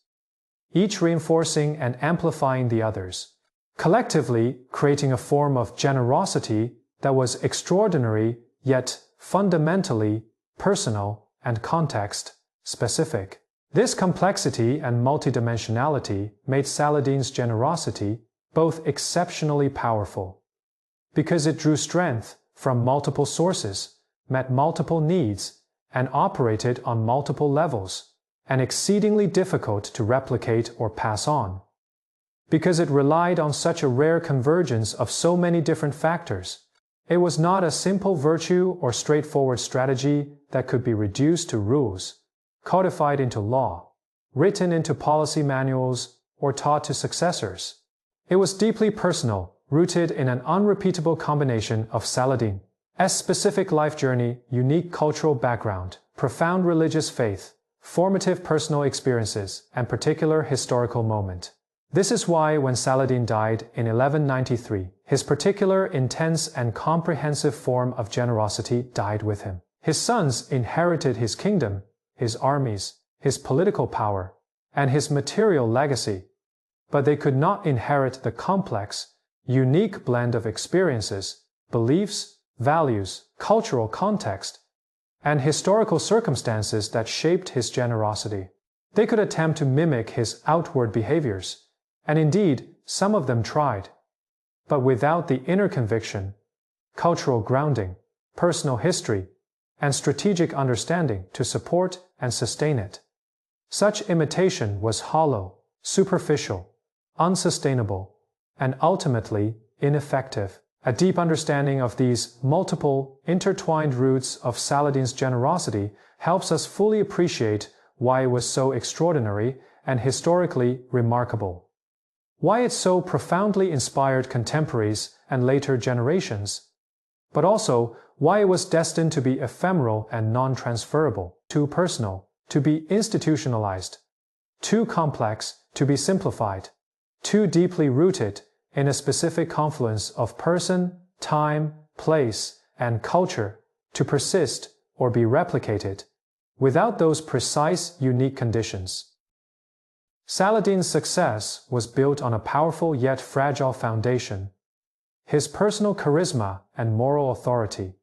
each reinforcing and amplifying the others, collectively creating a form of generosity that was extraordinary yet fundamentally personal and context-specific. This complexity and multidimensionality made Saladin's generosity both exceptionally powerful, because it drew strength from multiple sources, met multiple needs, and operated on multiple levels, and exceedingly difficult to replicate or pass on, because it relied on such a rare convergence of so many different factors. It was not a simple virtue or straightforward strategy that could be reduced to rules, codified into law, written into policy manuals, or taught to successors. It was deeply personal, rooted in an unrepeatable combination of Saladin's specific life journey, unique cultural background, profound religious faith, formative personal experiences, and particular historical moment. This is why when Saladin died in 1193, his particular intense and comprehensive form of generosity died with him. His sons inherited his kingdom, his armies, his political power, and his material legacy, but they could not inherit the complex, unique blend of experiences, beliefs, values, cultural context, and historical circumstances that shaped his generosity. They could attempt to mimic his outward behaviors, and indeed, some of them tried, but without the inner conviction, cultural grounding, personal history, and strategic understanding to support and sustain it. Such imitation was hollow, superficial, unsustainable, and ultimately ineffective. A deep understanding of these multiple, intertwined roots of Saladin's generosity helps us fully appreciate why it was so extraordinary and historically remarkable. Why it so profoundly inspired contemporaries and later generations, but also why it was destined to be ephemeral and non-transferable, too personal to be institutionalized, too complex to be simplified, too deeply rooted in a specific confluence of person, time, place, and culture to persist or be replicated without those precise, unique conditions. Saladin's success was built on a powerful yet fragile foundation: his personal charisma and moral authority.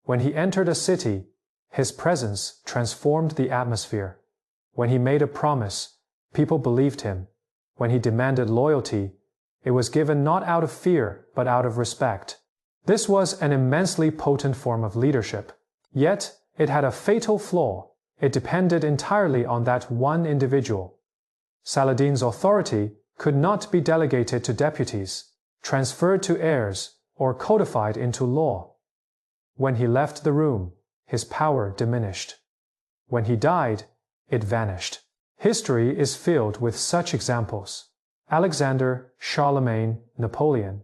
When he entered a city, his presence transformed the atmosphere. When he made a promise, people believed him. When he demanded loyalty, it was given not out of fear, but out of respect. This was an immensely potent form of leadership. Yet, it had a fatal flaw. It depended entirely on that one individual. Saladin's authority could not be delegated to deputies, transferred to heirs, or codified into law. When he left the room, his power diminished. When he died, it vanished. History is filled with such examples. Alexander, Charlemagne, Napoleon.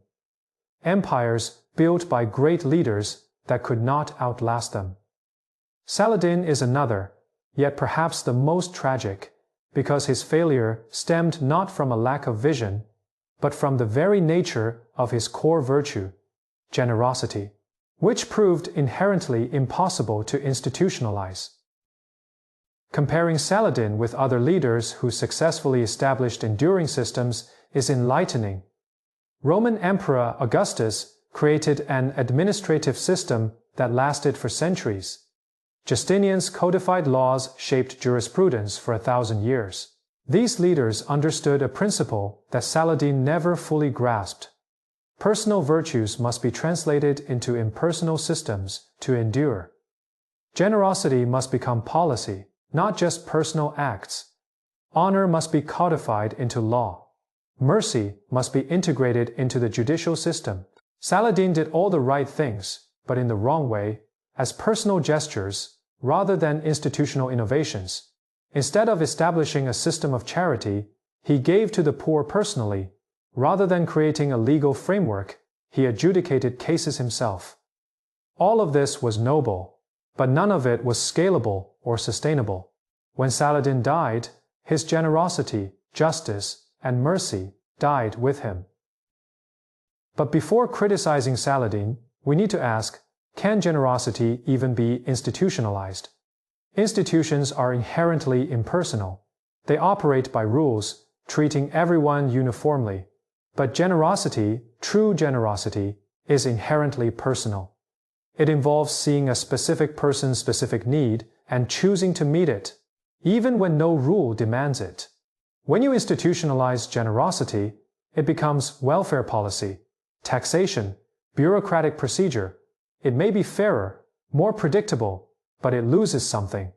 Empires built by great leaders that could not outlast them. Saladin is another, yet perhaps the most tragic, because his failure stemmed not from a lack of vision, but from the very nature of his core virtue, generosity, which proved inherently impossible to institutionalize. Comparing Saladin with other leaders who successfully established enduring systems is enlightening. Roman Emperor Augustus created an administrative system that lasted for centuries. Justinian's codified laws shaped jurisprudence for 1,000 years. These leaders understood a principle that Saladin never fully grasped. Personal virtues must be translated into impersonal systems to endure. Generosity must become policy, not just personal acts. Honor must be codified into law. Mercy must be integrated into the judicial system. Saladin did all the right things, but in the wrong way, as personal gestures, rather than institutional innovations. Instead of establishing a system of charity, he gave to the poor personally. Rather than creating a legal framework, he adjudicated cases himself. All of this was noble, but none of it was scalable or sustainable. When Saladin died, his generosity, justice, and mercy died with him. But before criticizing Saladin, we need to ask, can generosity even be institutionalized? Institutions are inherently impersonal. They operate by rules, treating everyone uniformly. But generosity, true generosity, is inherently personal. It involves seeing a specific person's specific need and choosing to meet it, even when no rule demands it. When you institutionalize generosity, it becomes welfare policy, taxation, bureaucratic procedure. It may be fairer, more predictable, but it loses something.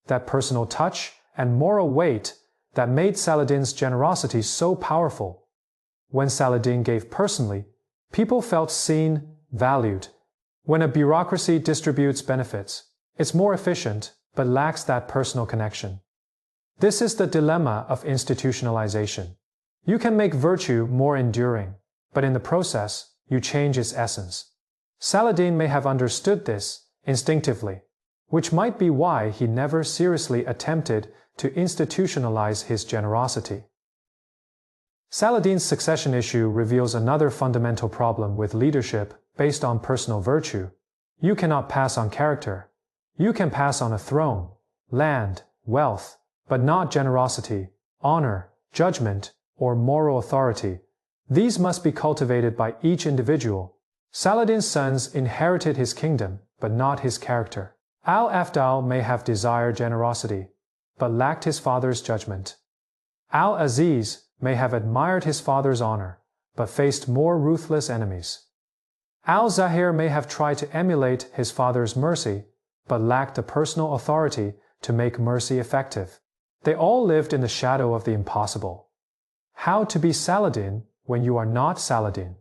That personal touch and moral weight that made Saladin's generosity so powerful. When Saladin gave personally, people felt seen, valued. When a bureaucracy distributes benefits, it's more efficient, but lacks that personal connection. This is the dilemma of institutionalization. You can make virtue more enduring, but in the process, you change its essence. Saladin may have understood this instinctively, which might be why he never seriously attempted to institutionalize his generosity. Saladin's succession issue reveals another fundamental problem with leadership based on personal virtue. You cannot pass on character. You can pass on a throne, land, wealth, but not generosity, honor, judgment, or moral authority. These must be cultivated by each individual. Saladin's sons inherited his kingdom, but not his character. Al-Afdal may have desired generosity, but lacked his father's judgment. Al-Aziz may have admired his father's honor, but faced more ruthless enemies. Al-Zahir may have tried to emulate his father's mercy, but lacked the personal authority to make mercy effective. They all lived in the shadow of the impossible. How to be Saladin when you are not Saladin.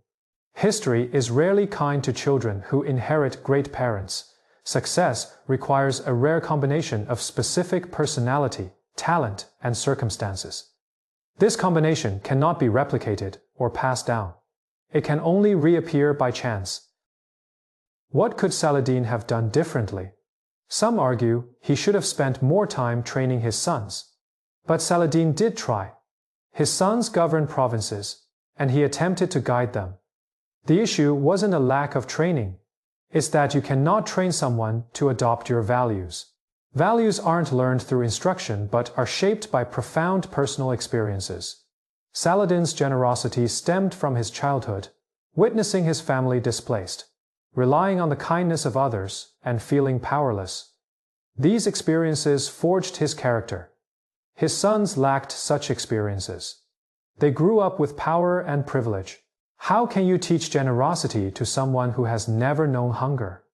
History is rarely kind to children who inherit great parents. Success requires a rare combination of specific personality, talent, and circumstances. This combination cannot be replicated or passed down. It can only reappear by chance. What could Saladin have done differently? Some argue he should have spent more time training his sons. But Saladin did try. His sons governed provinces, and he attempted to guide them. The issue wasn't a lack of training. It's that you cannot train someone to adopt your values. Values aren't learned through instruction but are shaped by profound personal experiences. Saladin's generosity stemmed from his childhood, witnessing his family displaced, relying on the kindness of others, and feeling powerless. These experiences forged his character. His sons lacked such experiences. They grew up with power and privilege. How can you teach generosity to someone who has never known hunger?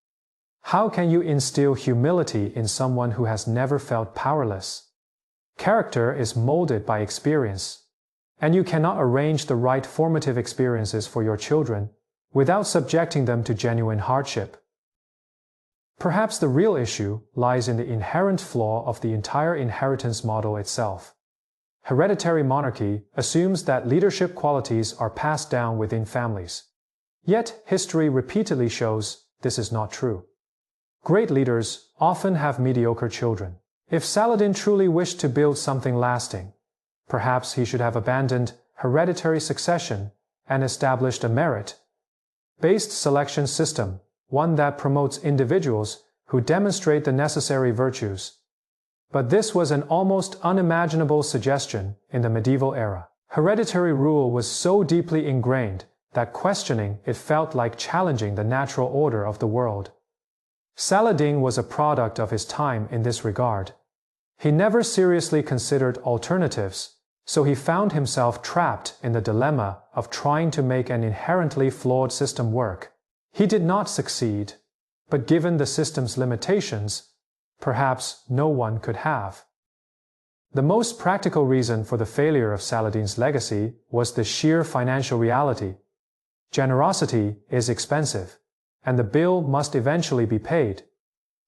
How can you instill humility in someone who has never felt powerless? Character is molded by experience, and you cannot arrange the right formative experiences for your children without subjecting them to genuine hardship. Perhaps the real issue lies in the inherent flaw of the entire inheritance model itself. Hereditary monarchy assumes that leadership qualities are passed down within families. Yet, history repeatedly shows this is not true. Great leaders often have mediocre children. If Saladin truly wished to build something lasting, perhaps he should have abandoned hereditary succession and established a merit-based selection system, one that promotes individuals who demonstrate the necessary virtues. But this was an almost unimaginable suggestion in the medieval era. Hereditary rule was so deeply ingrained that questioning it felt like challenging the natural order of the world. Saladin was a product of his time in this regard. He never seriously considered alternatives, so he found himself trapped in the dilemma of trying to make an inherently flawed system work. He did not succeed, but given the system's limitations, perhaps no one could have. The most practical reason for the failure of Saladin's legacy was the sheer financial reality. Generosity is expensive, and the bill must eventually be paid.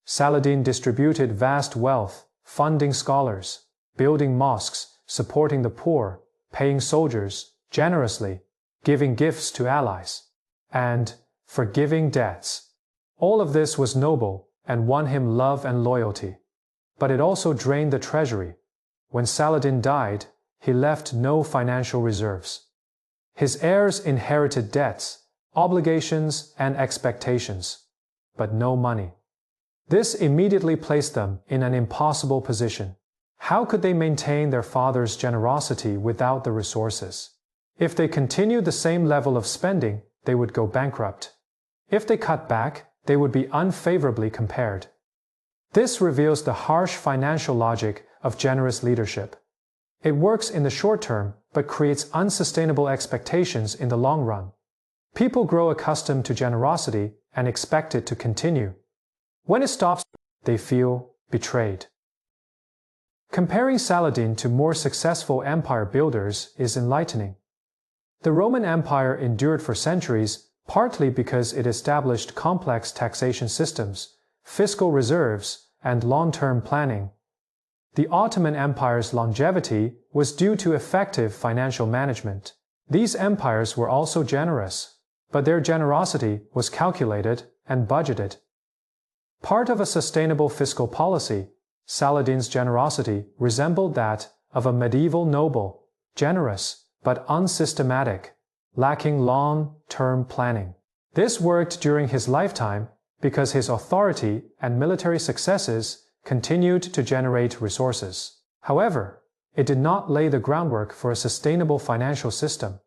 Saladin distributed vast wealth, funding scholars, building mosques, supporting the poor, paying soldiers generously, giving gifts to allies, and forgiving debts. All of this was noble and won him love and loyalty. But it also drained the treasury. When Saladin died, he left no financial reserves. His heirs inherited debts, obligations, and expectations, but no money. This immediately placed them in an impossible position. How could they maintain their father's generosity without the resources? If they continued the same level of spending, they would go bankrupt. If they cut back, they would be unfavorably compared. This reveals the harsh financial logic of generous leadership. It works in the short term, but creates unsustainable expectations in the long run. People grow accustomed to generosity and expect it to continue. When it stops, they feel betrayed. Comparing Saladin to more successful empire builders is enlightening. The Roman Empire endured for centuries partly because it established complex taxation systems, fiscal reserves, and long-term planning. The Ottoman Empire's longevity was due to effective financial management. These empires were also generous, but their generosity was calculated and budgeted. Part of a sustainable fiscal policy, Saladin's generosity resembled that of a medieval noble, generous but unsystematic, lacking long-term planning. This worked during his lifetime because his authority and military successes continued to generate resources. However, it did not lay the groundwork for a sustainable financial system.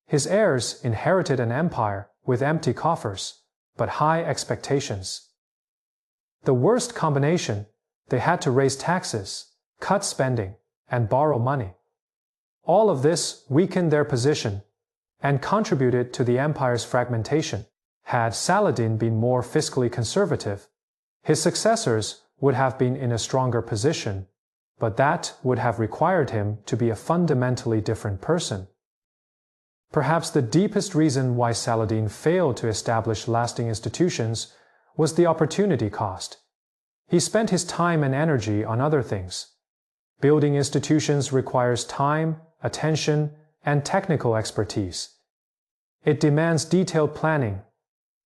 His heirs inherited an empire with empty coffers, but high expectations. The worst combination, they had to raise taxes, cut spending, and borrow money. All of this weakened their position and contributed to the empire's fragmentation. Had Saladin been more fiscally conservative, his successors would have been in a stronger position. but that would have required him to be a fundamentally different person. Perhaps the deepest reason why Saladin failed to establish lasting institutions was the opportunity cost. He spent his time and energy on other things. Building institutions requires time, attention, and technical expertise. It demands detailed planning,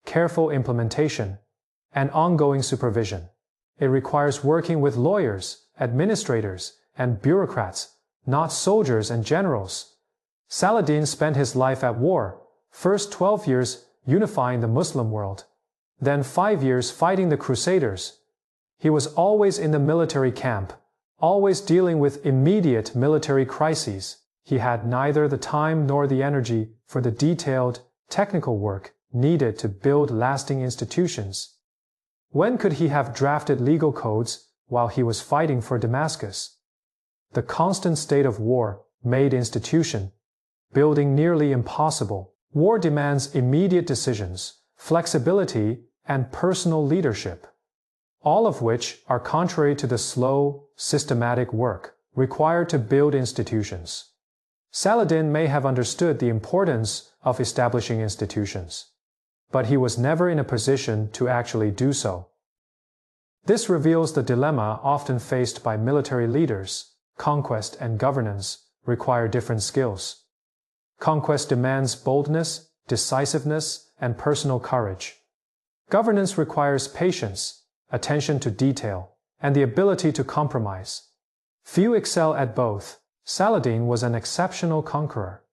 careful implementation, and ongoing supervision. It requires working with lawyers, administrators, and bureaucrats, not soldiers and generals. Saladin spent his life at war, first 12 years unifying the Muslim world, then 5 years fighting the Crusaders. He was always in the military camp, always dealing with immediate military crises. He had neither the time nor the energy for the detailed, technical work needed to build lasting institutions. When could he have drafted legal codes while he was fighting for Damascus? The constant state of war made institution building nearly impossible. War demands immediate decisions, flexibility, and personal leadership, all of which are contrary to the slow, systematic work required to build institutions. Saladin may have understood the importance of establishing institutions, but he was never in a position to actually do so. This reveals the dilemma often faced by military leaders. Conquest and governance require different skills. Conquest demands boldness, decisiveness, and personal courage. Governance requires patience, attention to detail, and the ability to compromise. Few excel at both. Saladin was an exceptional conqueror.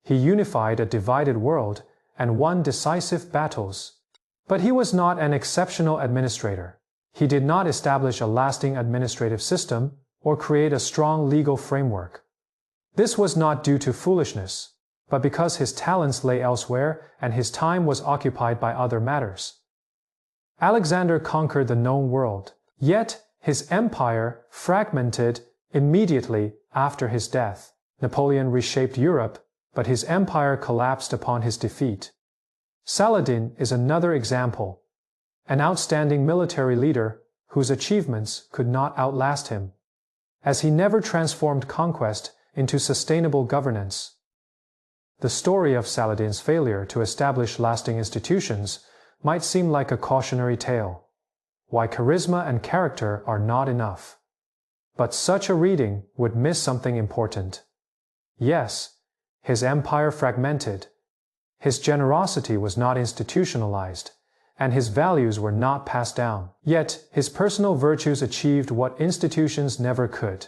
He unified a divided world and won decisive battles. But he was not an exceptional administrator. He did not establish a lasting administrative system or create a strong legal framework. This was not due to foolishness, but because his talents lay elsewhere and his time was occupied by other matters. Alexander conquered the known world, yet his empire fragmented immediately after his death. Napoleon reshaped Europe, but his empire collapsed upon his defeat. Saladin is another example, an outstanding military leader whose achievements could not outlast him, as he never transformed conquest into sustainable governance. The story of Saladin's failure to establish lasting institutions might seem like a cautionary tale, why charisma and character are not enough. But such a reading would miss something important. Yes, his empire fragmented, his generosity was not institutionalized, and his values were not passed down. Yet, his personal virtues achieved what institutions never could.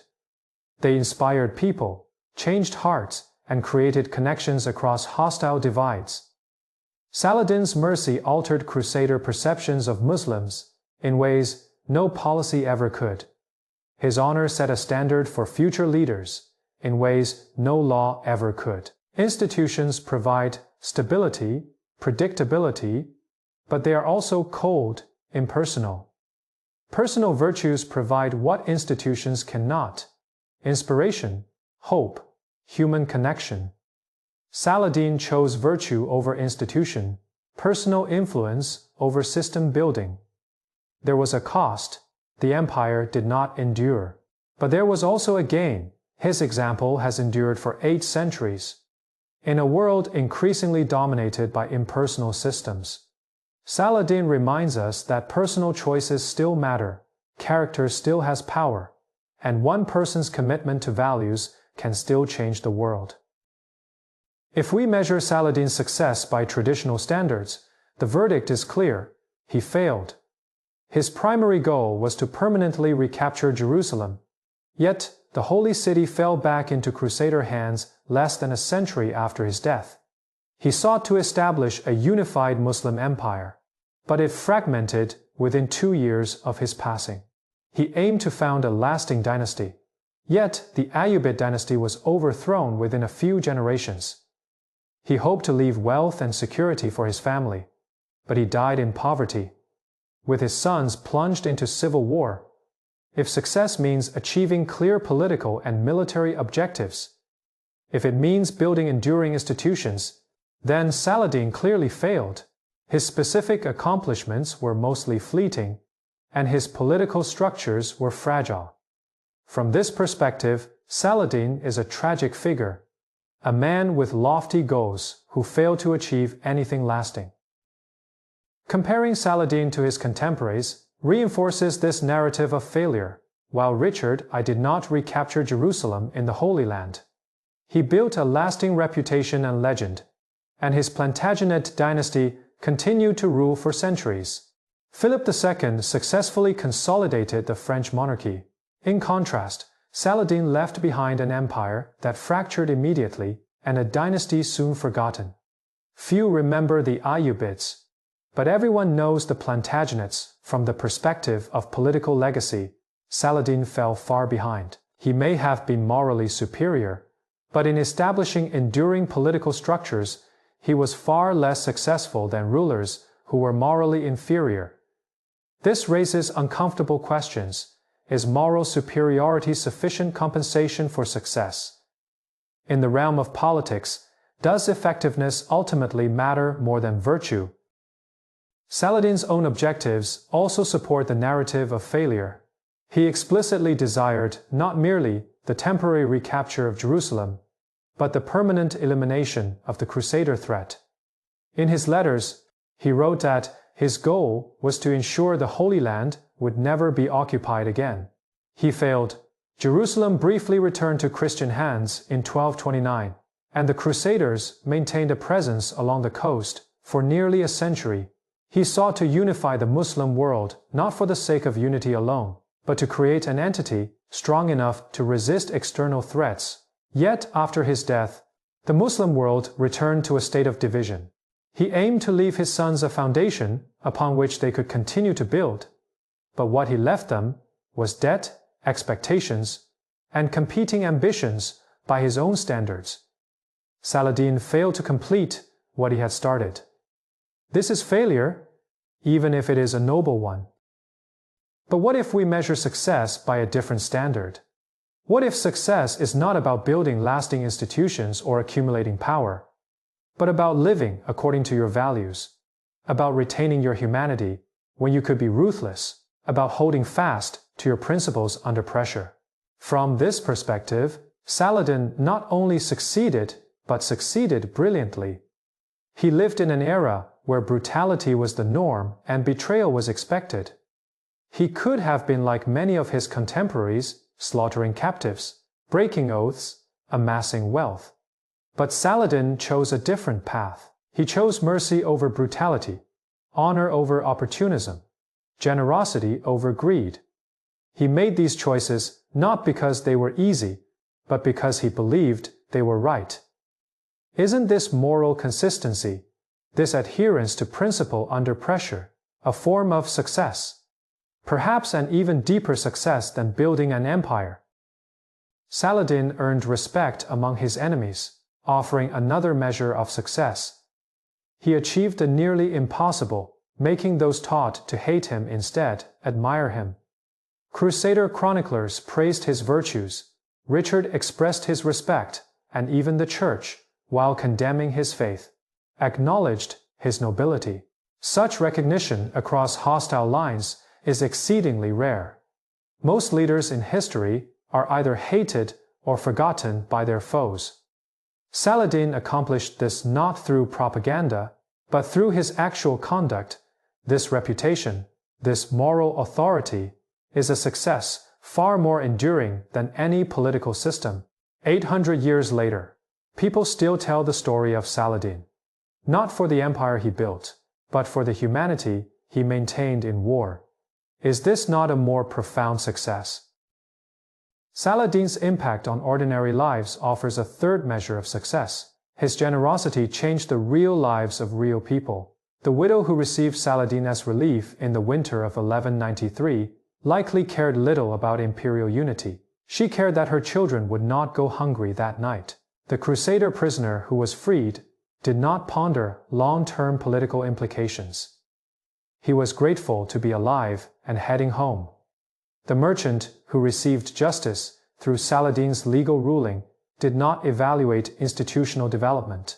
They inspired people, changed hearts, and created connections across hostile divides. Saladin's mercy altered Crusader perceptions of Muslims in ways no policy ever could. His honor set a standard for future leaders in ways no law ever could. Institutions provide stability, predictability, but they are also cold, impersonal. Personal virtues provide what institutions cannot: inspiration, hope, human connection. Saladin chose virtue over institution, personal influence over system building. There was a cost. The empire did not endure. But there was also a gain. His example has endured for 8 centuries. In a world increasingly dominated by impersonal systems, Saladin reminds us that personal choices still matter, character still has power, and one person's commitment to values can still change the world. If we measure Saladin's success by traditional standards, the verdict is clear: he failed. His primary goal was to permanently recapture Jerusalem. Yet, the holy city fell back into Crusader hands less than a century after his death. He sought to establish a unified Muslim empire, but it fragmented within 2 years of his passing. He aimed to found a lasting dynasty. Yet, the Ayyubid dynasty was overthrown within a few generations. He hoped to leave wealth and security for his family, but he died in poverty, with his sons plunged into civil war. If success means achieving clear political and military objectives, if it means building enduring institutions, then Saladin clearly failed. His specific accomplishments were mostly fleeting, and his political structures were fragile. From this perspective, Saladin is a tragic figure, a man with lofty goals who failed to achieve anything lasting. Comparing Saladin to his contemporaries reinforces this narrative of failure. While Richard I did not recapture Jerusalem in the Holy Land. He built a lasting reputation and legend, and his Plantagenet dynasty continued to rule for centuries. Philip II successfully consolidated the French monarchy. In contrast, Saladin left behind an empire that fractured immediately and a dynasty soon forgotten. Few remember the Ayyubids, but everyone knows the Plantagenets. From the perspective of political legacy, Saladin fell far behind. He may have been morally superior, but in establishing enduring political structures, he was far less successful than rulers who were morally inferior. This raises uncomfortable questions. Is moral superiority sufficient compensation for success? In the realm of politics, does effectiveness ultimately matter more than virtue? Saladin's own objectives also support the narrative of failure. He explicitly desired not merely the temporary recapture of Jerusalem, but the permanent elimination of the Crusader threat. In his letters, he wrote that his goal was to ensure the Holy Land would never be occupied again. He failed. Jerusalem briefly returned to Christian hands in 1229, and the Crusaders maintained a presence along the coast for nearly a century. He sought to unify the Muslim world not for the sake of unity alone, but to create an entity strong enough to resist external threats. Yet, after his death, the Muslim world returned to a state of division. He aimed to leave his sons a foundation upon which they could continue to build, but what he left them was debt, expectations, and competing ambitions by his own standards. Saladin failed to complete what he had started. This is failure, even if it is a noble one. But what if we measure success by a different standard? What if success is not about building lasting institutions or accumulating power, but about living according to your values, about retaining your humanity when you could be ruthless, about holding fast to your principles under pressure? From this perspective, Saladin not only succeeded, but succeeded brilliantly. He lived in an era where brutality was the norm and betrayal was expected. He could have been like many of his contemporaries, slaughtering captives, breaking oaths, amassing wealth. But Saladin chose a different path. He chose mercy over brutality, honor over opportunism, generosity over greed. He made these choices not because they were easy, but because he believed they were right. Isn't this moral consistency, this adherence to principle under pressure, a form of success? Perhaps an even deeper success than building an empire. Saladin earned respect among his enemies, offering another measure of success. He achieved the nearly impossible, making those taught to hate him instead admire him. Crusader chroniclers praised his virtues, Richard expressed his respect, and even the Church, while condemning his faith, acknowledged his nobility. Such recognition across hostile lines is exceedingly rare. Most leaders in history are either hated or forgotten by their foes. Saladin accomplished this not through propaganda, but through his actual conduct. This reputation, this moral authority, is a success far more enduring than any political system. 800 years later, people still tell the story of Saladin, not for the empire he built, but for the humanity he maintained in war. Is this not a more profound success? Saladin's impact on ordinary lives offers a third measure of success. His generosity changed the real lives of real people. The widow who received Saladin as relief in the winter of 1193 likely cared little about imperial unity. She cared that her children would not go hungry that night. The Crusader prisoner who was freed did not ponder long-term political implications. He was grateful to be alive and heading home. The merchant who received justice through Saladin's legal ruling did not evaluate institutional development.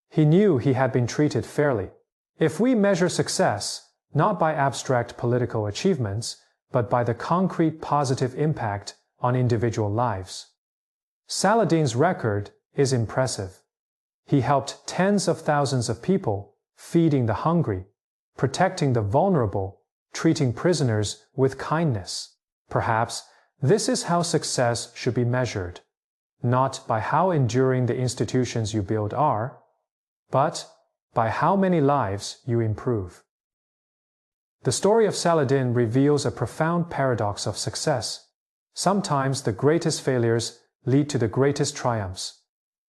He knew he had been treated fairly. If we measure success not by abstract political achievements, but by the concrete positive impact on individual lives. Saladin's record is impressive. He helped tens of thousands of people, feeding the hungry, protecting the vulnerable, treating prisoners with kindness. Perhaps this is how success should be measured, not by how enduring the institutions you build are, but by how many lives you improve. The story of Saladin reveals a profound paradox of success. Sometimes the greatest failures lead to the greatest triumphs.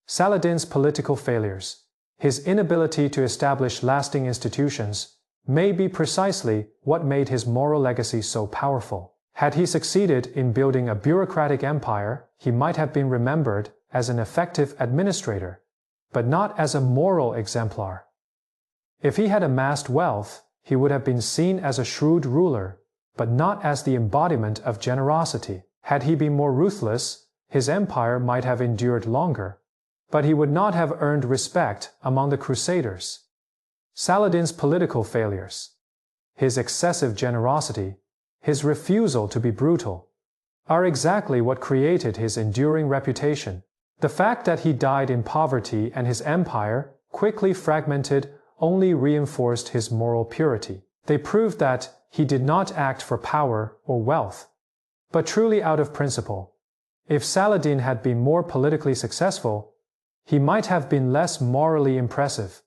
Saladin's political failures, his inability to establish lasting institutions, may be precisely what made his moral legacy so powerful. Had he succeeded in building a bureaucratic empire, he might have been remembered as an effective administrator, but not as a moral exemplar. If he had amassed wealth, he would have been seen as a shrewd ruler, but not as the embodiment of generosity. Had he been more ruthless, his empire might have endured longer, but he would not have earned respect among the Crusaders. Saladin's political failures, his excessive generosity, his refusal to be brutal, are exactly what created his enduring reputation. The fact that he died in poverty and his empire quickly fragmented only reinforced his moral purity. They proved that he did not act for power or wealth, but truly out of principle. If Saladin had been more politically successful, he might have been less morally impressive.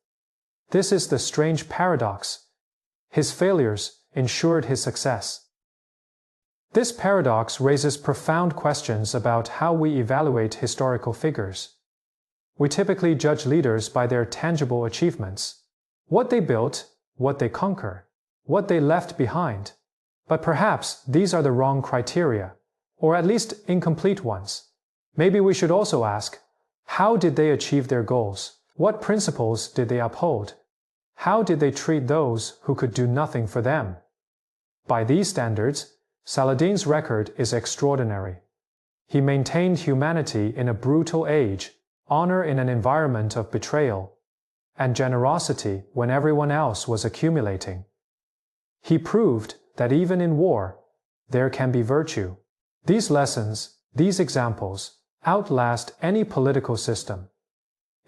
This is the strange paradox. His failures ensured his success. This paradox raises profound questions about how we evaluate historical figures. We typically judge leaders by their tangible achievements, what they built, what they conquered, what they left behind. But perhaps these are the wrong criteria, or at least incomplete ones. Maybe we should also ask, how did they achieve their goals? What principles did they uphold? How did they treat those who could do nothing for them? By these standards, Saladin's record is extraordinary. He maintained humanity in a brutal age, honor in an environment of betrayal, and generosity when everyone else was accumulating. He proved that even in war, there can be virtue. These lessons, these examples, outlast any political system.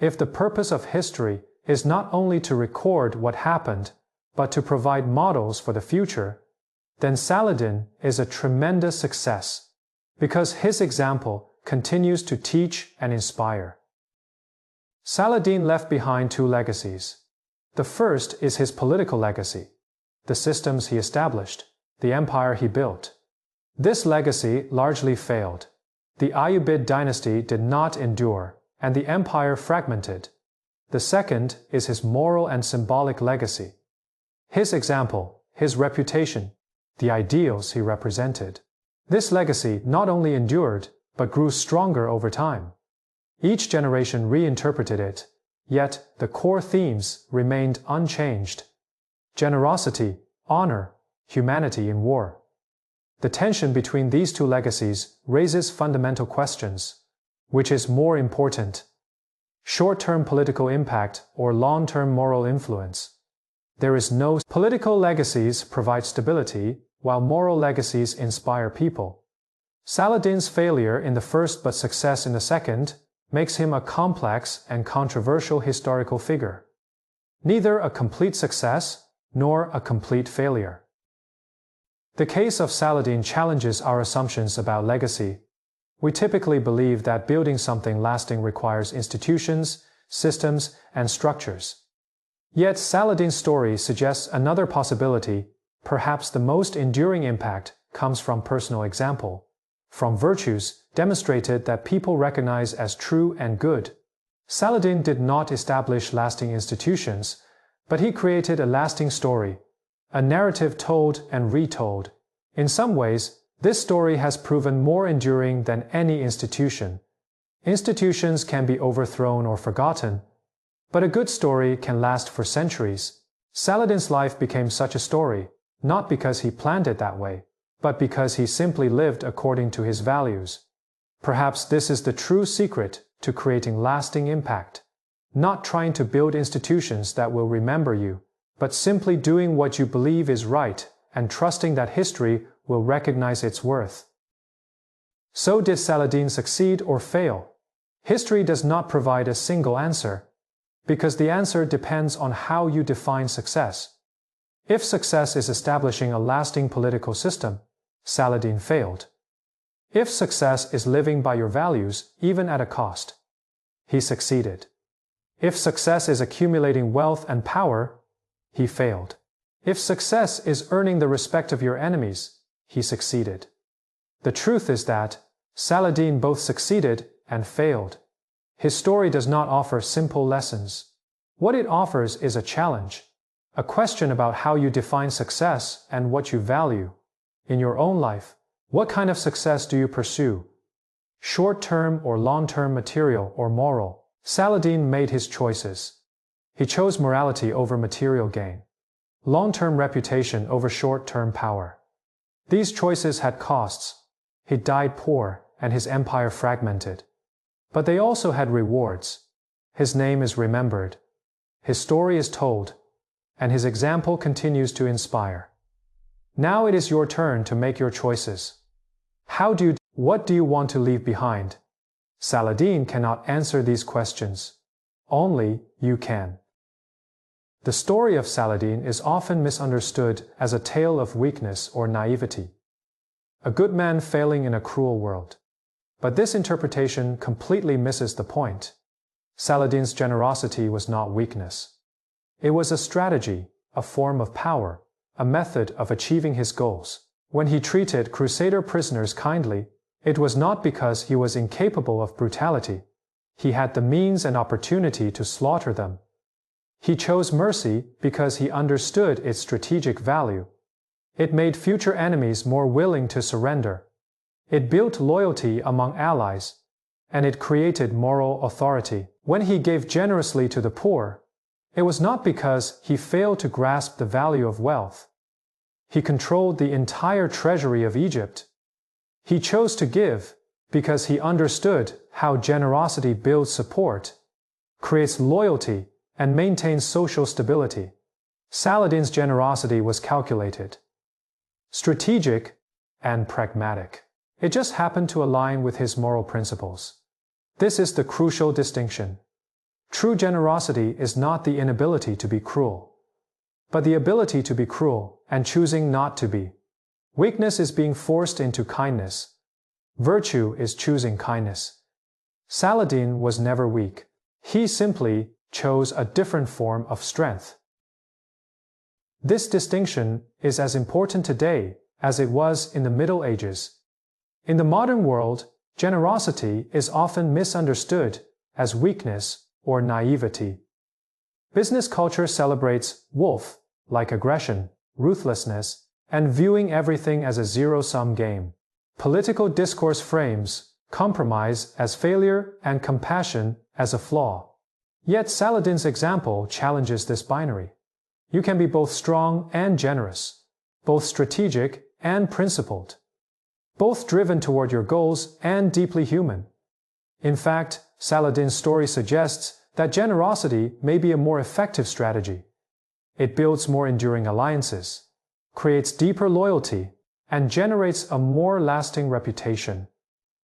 If the purpose of history is not only to record what happened, but to provide models for the future, then Saladin is a tremendous success, because his example continues to teach and inspire. Saladin left behind two legacies. The first is his political legacy, the systems he established, the empire he built. This legacy largely failed. The Ayyubid dynasty did not endure, and the empire fragmented. The second is his moral and symbolic legacy. His example, his reputation, the ideals he represented. This legacy not only endured, but grew stronger over time. Each generation reinterpreted it, yet the core themes remained unchanged. Generosity, honor, humanity in war. The tension between these two legacies raises fundamental questions. Which is more important? Short-term political impact or long-term moral influence? There is no. Political legacies provide stability, while moral legacies inspire people. Saladin's failure in the first but success in the second makes him a complex and controversial historical figure. Neither a complete success nor a complete failure. The case of Saladin challenges our assumptions about legacy. We typically believe that building something lasting requires institutions, systems, and structures. Yet Saladin's story suggests another possibility. Perhaps the most enduring impact comes from personal example, from virtues demonstrated that people recognize as true and good. Saladin did not establish lasting institutions, but he created a lasting story, a narrative told and retold. In some ways, this story has proven more enduring than any institution. Institutions can be overthrown or forgotten, but a good story can last for centuries. Saladin's life became such a story, not because he planned it that way, but because he simply lived according to his values. Perhaps this is the true secret to creating lasting impact. Not trying to build institutions that will remember you, but simply doing what you believe is right and trusting that history will recognize its worth. So did Saladin succeed or fail? History does not provide a single answer, because the answer depends on how you define success. If success is establishing a lasting political system, Saladin failed. If success is living by your values, even at a cost, he succeeded. If success is accumulating wealth and power, he failed. If success is earning the respect of your enemies, he succeeded. The truth is that Saladin both succeeded and failed. His story does not offer simple lessons. What it offers is a challenge, a question about how you define success and what you value. In your own life, what kind of success do you pursue? Short-term or long-term, material or moral? Saladin made his choices. He chose morality over material gain, long-term reputation over short-term power. These choices had costs. He died poor and his empire fragmented. But they also had rewards. His name is remembered. His story is told, and his example continues to inspire. Now it is your turn to make your choices. What do you want to leave behind? Saladin cannot answer these questions. Only you can. The story of Saladin is often misunderstood as a tale of weakness or naivety. A good man failing in a cruel world. But this interpretation completely misses the point. Saladin's generosity was not weakness. It was a strategy, a form of power, a method of achieving his goals. When he treated Crusader prisoners kindly, it was not because he was incapable of brutality. He had the means and opportunity to slaughter them. He chose mercy because he understood its strategic value. It made future enemies more willing to surrender. It built loyalty among allies, and it created moral authority. When he gave generously to the poor, it was not because he failed to grasp the value of wealth. He controlled the entire treasury of Egypt. He chose to give because he understood how generosity builds support, creates loyalty, and maintains social stability. Saladin's generosity was calculated, strategic, and pragmatic. It just happened to align with his moral principles. This is the crucial distinction. True generosity is not the inability to be cruel, but the ability to be cruel and choosing not to be. Weakness is being forced into kindness. Virtue is choosing kindness. Saladin was never weak. He simply chose a different form of strength. This distinction is as important today as it was in the Middle Ages. In the modern world, generosity is often misunderstood as weakness or naivety. Business culture celebrates wolf-like aggression, ruthlessness, and viewing everything as a zero-sum game. Political discourse frames compromise as failure and compassion as a flaw. Yet Saladin's example challenges this binary. You can be both strong and generous, both strategic and principled, both driven toward your goals and deeply human. In fact, Saladin's story suggests that generosity may be a more effective strategy. It builds more enduring alliances, creates deeper loyalty, and generates a more lasting reputation.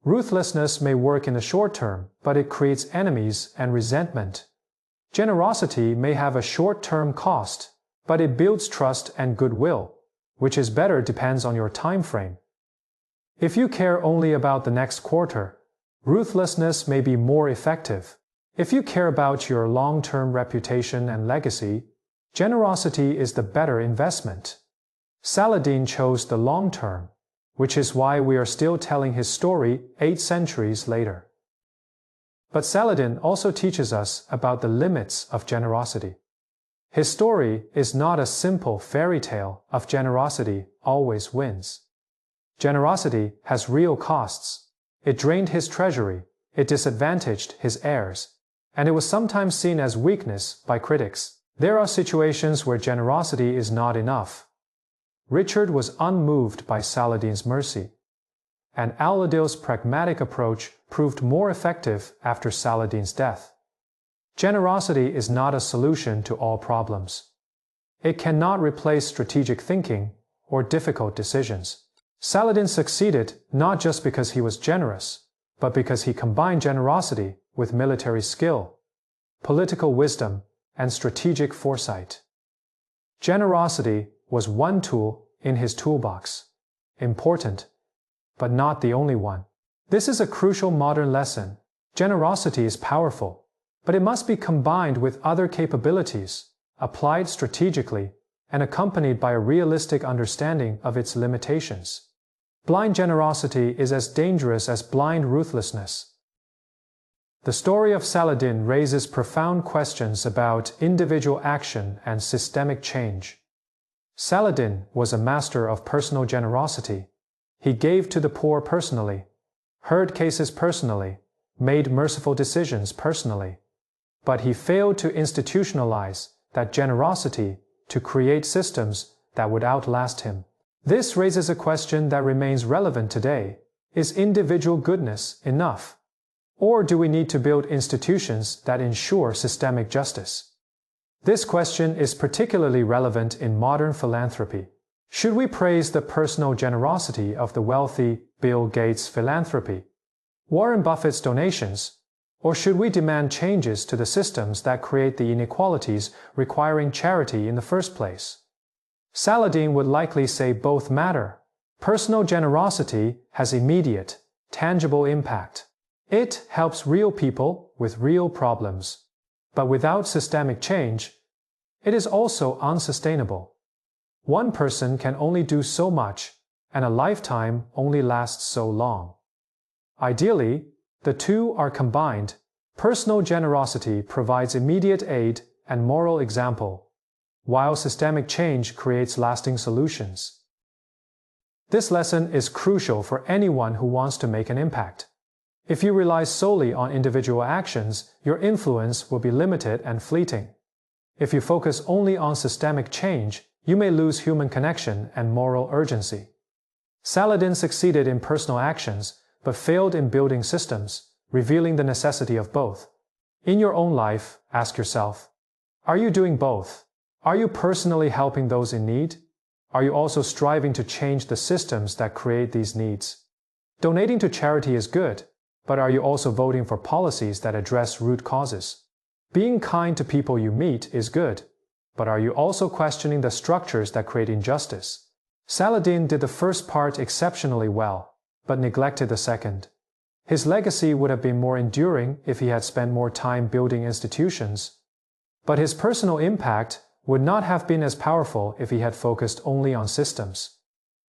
Ruthlessness may work in the short term, but it creates enemies and resentment. Generosity may have a short-term cost, but it builds trust and goodwill. Which is better depends on your time frame. If you care only about the next quarter, ruthlessness may be more effective. If you care about your long-term reputation and legacy, generosity is the better investment. Saladin chose the long term, which is why we are still telling his story 8 centuries later. But Saladin also teaches us about the limits of generosity. His story is not a simple fairy tale of generosity always wins. Generosity has real costs. It drained his treasury, it disadvantaged his heirs, and it was sometimes seen as weakness by critics. There are situations where generosity is not enough. Richard was unmoved by Saladin's mercy, and Al-Adil's pragmatic approach proved more effective after Saladin's death. Generosity is not a solution to all problems. It cannot replace strategic thinking or difficult decisions. Saladin succeeded not just because he was generous, but because he combined generosity with military skill, political wisdom, and strategic foresight. Generosity was one tool in his toolbox, important, but not the only one. This is a crucial modern lesson. Generosity is powerful, but it must be combined with other capabilities, applied strategically, and accompanied by a realistic understanding of its limitations. Blind generosity is as dangerous as blind ruthlessness. The story of Saladin raises profound questions about individual action and systemic change. Saladin was a master of personal generosity. He gave to the poor personally, heard cases personally, made merciful decisions personally. But he failed to institutionalize that generosity to create systems that would outlast him. This raises a question that remains relevant today. Is individual goodness enough? Or do we need to build institutions that ensure systemic justice? This question is particularly relevant in modern philanthropy. Should we praise the personal generosity of the wealthy, Bill Gates' philanthropy, Warren Buffett's donations, or should we demand changes to the systems that create the inequalities requiring charity in the first place? Saladin would likely say both matter. Personal generosity has immediate, tangible impact. It helps real people with real problems. But without systemic change, it is also unsustainable. One person can only do so much, and a lifetime only lasts so long. Ideally, the two are combined. Personal generosity provides immediate aid and moral example, while systemic change creates lasting solutions. This lesson is crucial for anyone who wants to make an impact. If you rely solely on individual actions, your influence will be limited and fleeting. If you focus only on systemic change, you may lose human connection and moral urgency. Saladin succeeded in personal actions, but failed in building systems, revealing the necessity of both. In your own life, ask yourself, are you doing both? Are you personally helping those in need? Are you also striving to change the systems that create these needs? Donating to charity is good, but are you also voting for policies that address root causes? Being kind to people you meet is good, but are you also questioning the structures that create injustice? Saladin did the first part exceptionally well, but neglected the second. His legacy would have been more enduring if he had spent more time building institutions, but his personal impact would not have been as powerful if he had focused only on systems.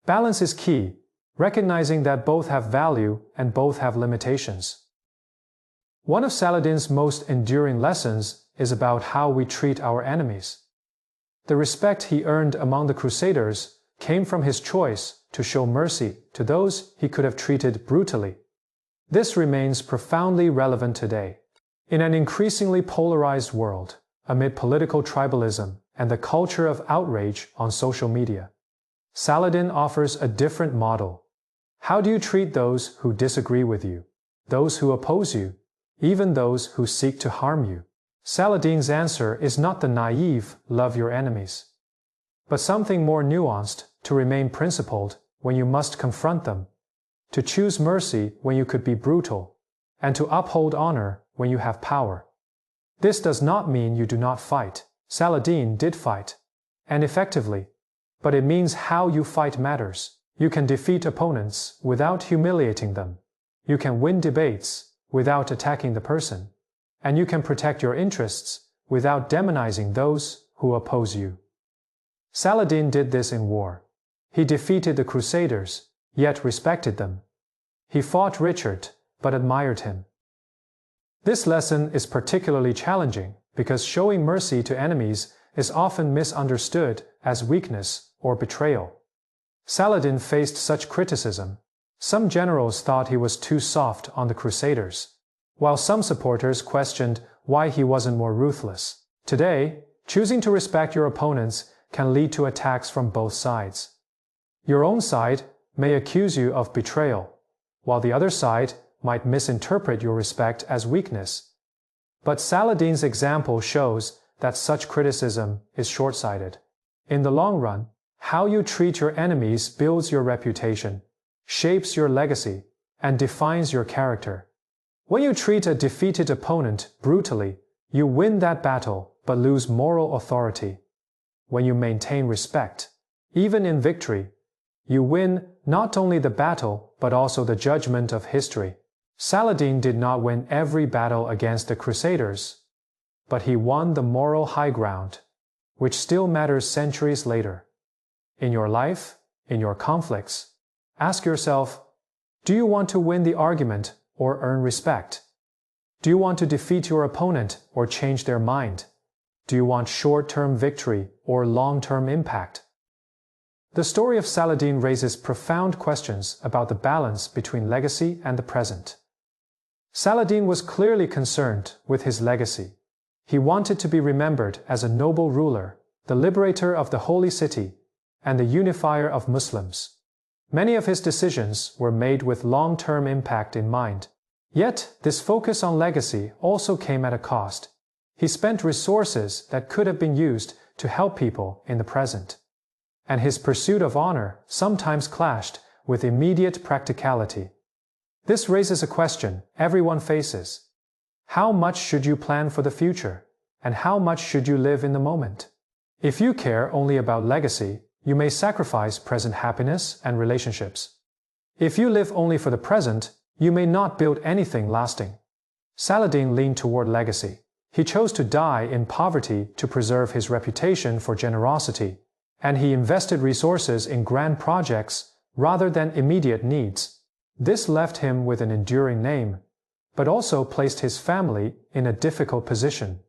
Balance is key, recognizing that both have value and both have limitations. One of Saladin's most enduring lessons is about how we treat our enemies. The respect he earned among the Crusaders came from his choice to show mercy to those he could have treated brutally. This remains profoundly relevant today. In an increasingly polarized world, amid political tribalism and the culture of outrage on social media, Saladin offers a different model. How do you treat those who disagree with you, those who oppose you, even those who seek to harm you? Saladin's answer is not the naive, love your enemies, but something more nuanced: to remain principled when you must confront them, to choose mercy when you could be brutal, and to uphold honor when you have power. This does not mean you do not fight. Saladin did fight, and effectively, but it means how you fight matters. You can defeat opponents without humiliating them. You can win debates without attacking the person. And you can protect your interests without demonizing those who oppose you. Saladin did this in war. He defeated the Crusaders, yet respected them. He fought Richard, but admired him. This lesson is particularly challenging because showing mercy to enemies is often misunderstood as weakness or betrayal. Saladin faced such criticism. Some generals thought he was too soft on the Crusaders, while some supporters questioned why he wasn't more ruthless. Today, choosing to respect your opponents can lead to attacks from both sides. Your own side may accuse you of betrayal, while the other side might misinterpret your respect as weakness. But Saladin's example shows that such criticism is short-sighted. In the long run, How you treat your enemies builds your reputation, shapes your legacy, and defines your character. When you treat a defeated opponent brutally, you win that battle but lose moral authority. When you maintain respect, even in victory, you win not only the battle but also the judgment of history. Saladin did not win every battle against the Crusaders, but he won the moral high ground, which still matters centuries later. In your life, in your conflicts, ask yourself, do you want to win the argument or earn respect? Do you want to defeat your opponent or change their mind? Do you want short-term victory or long-term impact? The story of Saladin raises profound questions about the balance between legacy and the present. Saladin was clearly concerned with his legacy. He wanted to be remembered as a noble ruler, the liberator of the holy city, and the unifier of Muslims. Many of his decisions were made with long-term impact in mind. Yet, this focus on legacy also came at a cost. He spent resources that could have been used to help people in the present. And his pursuit of honor sometimes clashed with immediate practicality. This raises a question everyone faces. How much should you plan for the future, and how much should you live in the moment? If you care only about legacy, you may sacrifice present happiness and relationships. If you live only for the present, you may not build anything lasting. Saladin leaned toward legacy. He chose to die in poverty to preserve his reputation for generosity, and he invested resources in grand projects rather than immediate needs. This left him with an enduring name, but also placed his family in a difficult position.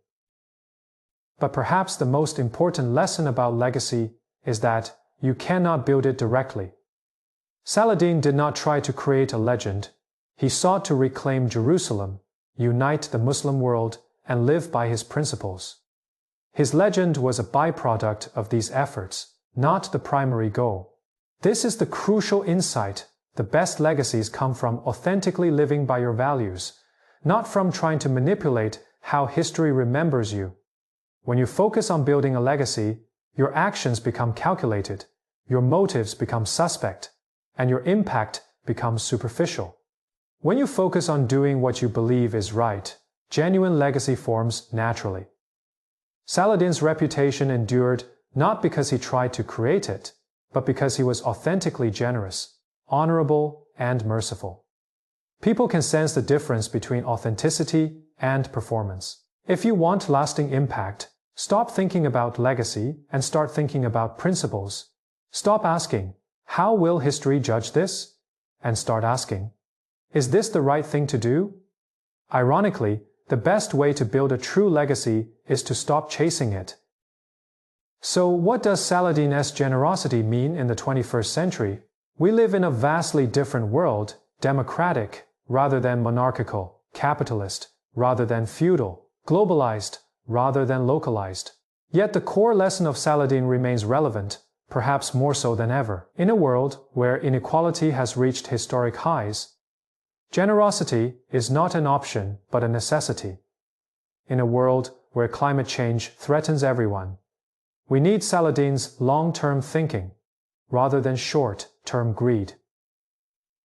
But perhaps the most important lesson about legacy is that you cannot build it directly. Saladin did not try to create a legend. He sought to reclaim Jerusalem, unite the Muslim world, and live by his principles. His legend was a byproduct of these efforts, not the primary goal. This is the crucial insight. The best legacies come from authentically living by your values, not from trying to manipulate how history remembers you. When you focus on building a legacy, your actions become calculated, your motives become suspect, and your impact becomes superficial. When you focus on doing what you believe is right, genuine legacy forms naturally. Saladin's reputation endured not because he tried to create it, but because he was authentically generous, honorable, and merciful. People can sense the difference between authenticity and performance. If you want lasting impact, stop thinking about legacy and start thinking about principles. Stop asking, how will history judge this? And start asking, is this the right thing to do? Ironically, the best way to build a true legacy is to stop chasing it. So what does Saladin's generosity mean in the 21st century? We live in a vastly different world, democratic rather than monarchical, capitalist rather than feudal, globalized rather than localized. Yet the core lesson of Saladin remains relevant, perhaps more so than ever. In a world where inequality has reached historic highs, generosity is not an option but a necessity. In a world where climate change threatens everyone, we need Saladin's long-term thinking rather than short-term greed.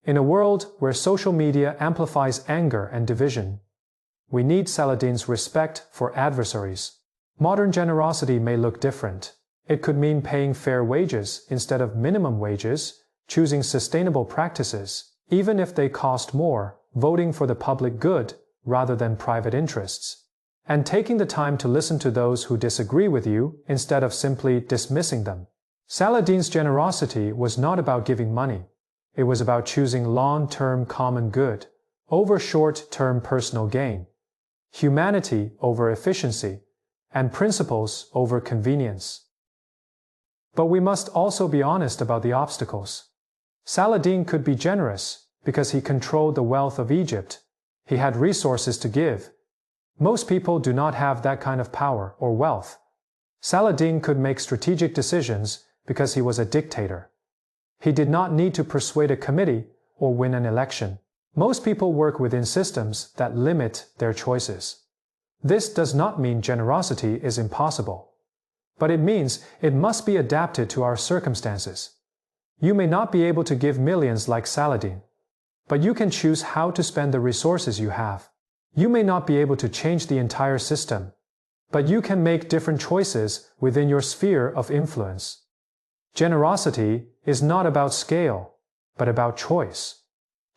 In a world where social media amplifies anger and division, we need Saladin's respect for adversaries. Modern generosity may look different. It could mean paying fair wages instead of minimum wages, choosing sustainable practices, even if they cost more, voting for the public good rather than private interests, and taking the time to listen to those who disagree with you instead of simply dismissing them. Saladin's generosity was not about giving money. It was about choosing long-term common good over short-term personal gain, humanity over efficiency, and principles over convenience. But we must also be honest about the obstacles. Saladin could be generous because he controlled the wealth of Egypt. He had resources to give. Most people do not have that kind of power or wealth. Saladin could make strategic decisions because he was a dictator. He did not need to persuade a committee or win an election. Most people work within systems that limit their choices. This does not mean generosity is impossible. but it means it must be adapted to our circumstances. You may not be able to give millions like Saladin, but you can choose how to spend the resources you have. You may not be able to change the entire system, but you can make different choices within your sphere of influence. Generosity is not about scale, but about choice.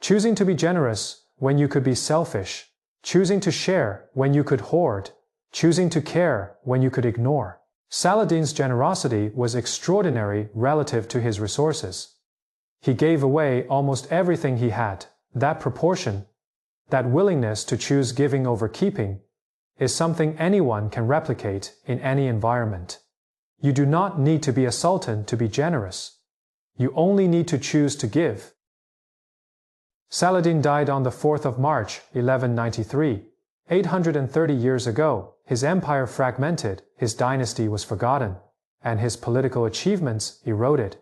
Choosing to be generous when you could be selfish, choosing to share when you could hoard, choosing to care when you could ignore. Saladin's generosity was extraordinary relative to his resources. He gave away almost everything he had. That proportion, that willingness to choose giving over keeping, is something anyone can replicate in any environment. You do not need to be a sultan to be generous. You only need to choose to give. Saladin died on the 4th of March, 1193. 830 years ago, his empire fragmented, his dynasty was forgotten, and his political achievements eroded.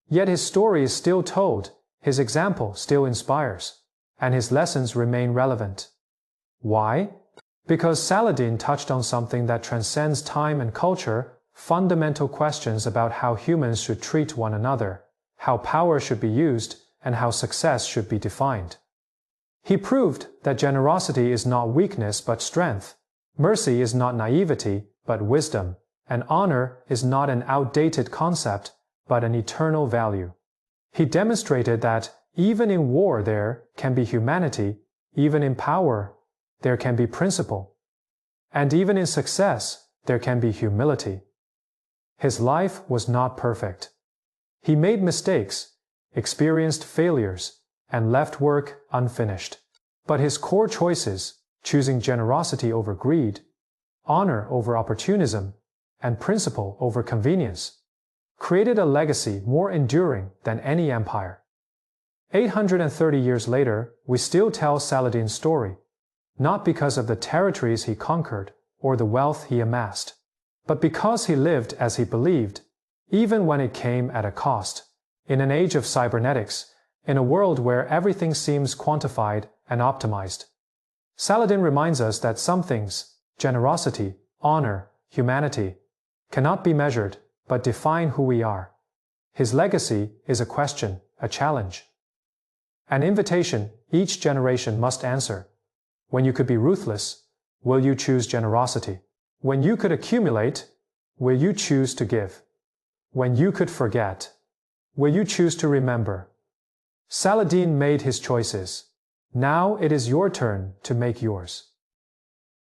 Yet his story is still told, his example still inspires, and his lessons remain relevant. Why? Because Saladin touched on something that transcends time and culture, fundamental questions about how humans should treat one another, how power should be used, and how success should be defined. He proved that generosity is not weakness but strength, mercy is not naivety but wisdom, and honor is not an outdated concept but an eternal value. He demonstrated that even in war there can be humanity, even in power there can be principle, and even in success there can be humility. His life was not perfect. He made mistakes, experienced failures, and left work unfinished. But his core choices, choosing generosity over greed, honor over opportunism, and principle over convenience, created a legacy more enduring than any empire. 830 years later, we still tell Saladin's story, not because of the territories he conquered or the wealth he amassed, but because he lived as he believed, even when it came at a cost. In an age of cybernetics, in a world where everything seems quantified and optimized, Saladin reminds us that some things, generosity, honor, humanity, cannot be measured but define who we are. His legacy is a question, a challenge, an invitation each generation must answer. When you could be ruthless, will you choose generosity? When you could accumulate, will you choose to give? When you could forget, will you choose to remember? Saladin made his choices. Now it is your turn to make yours.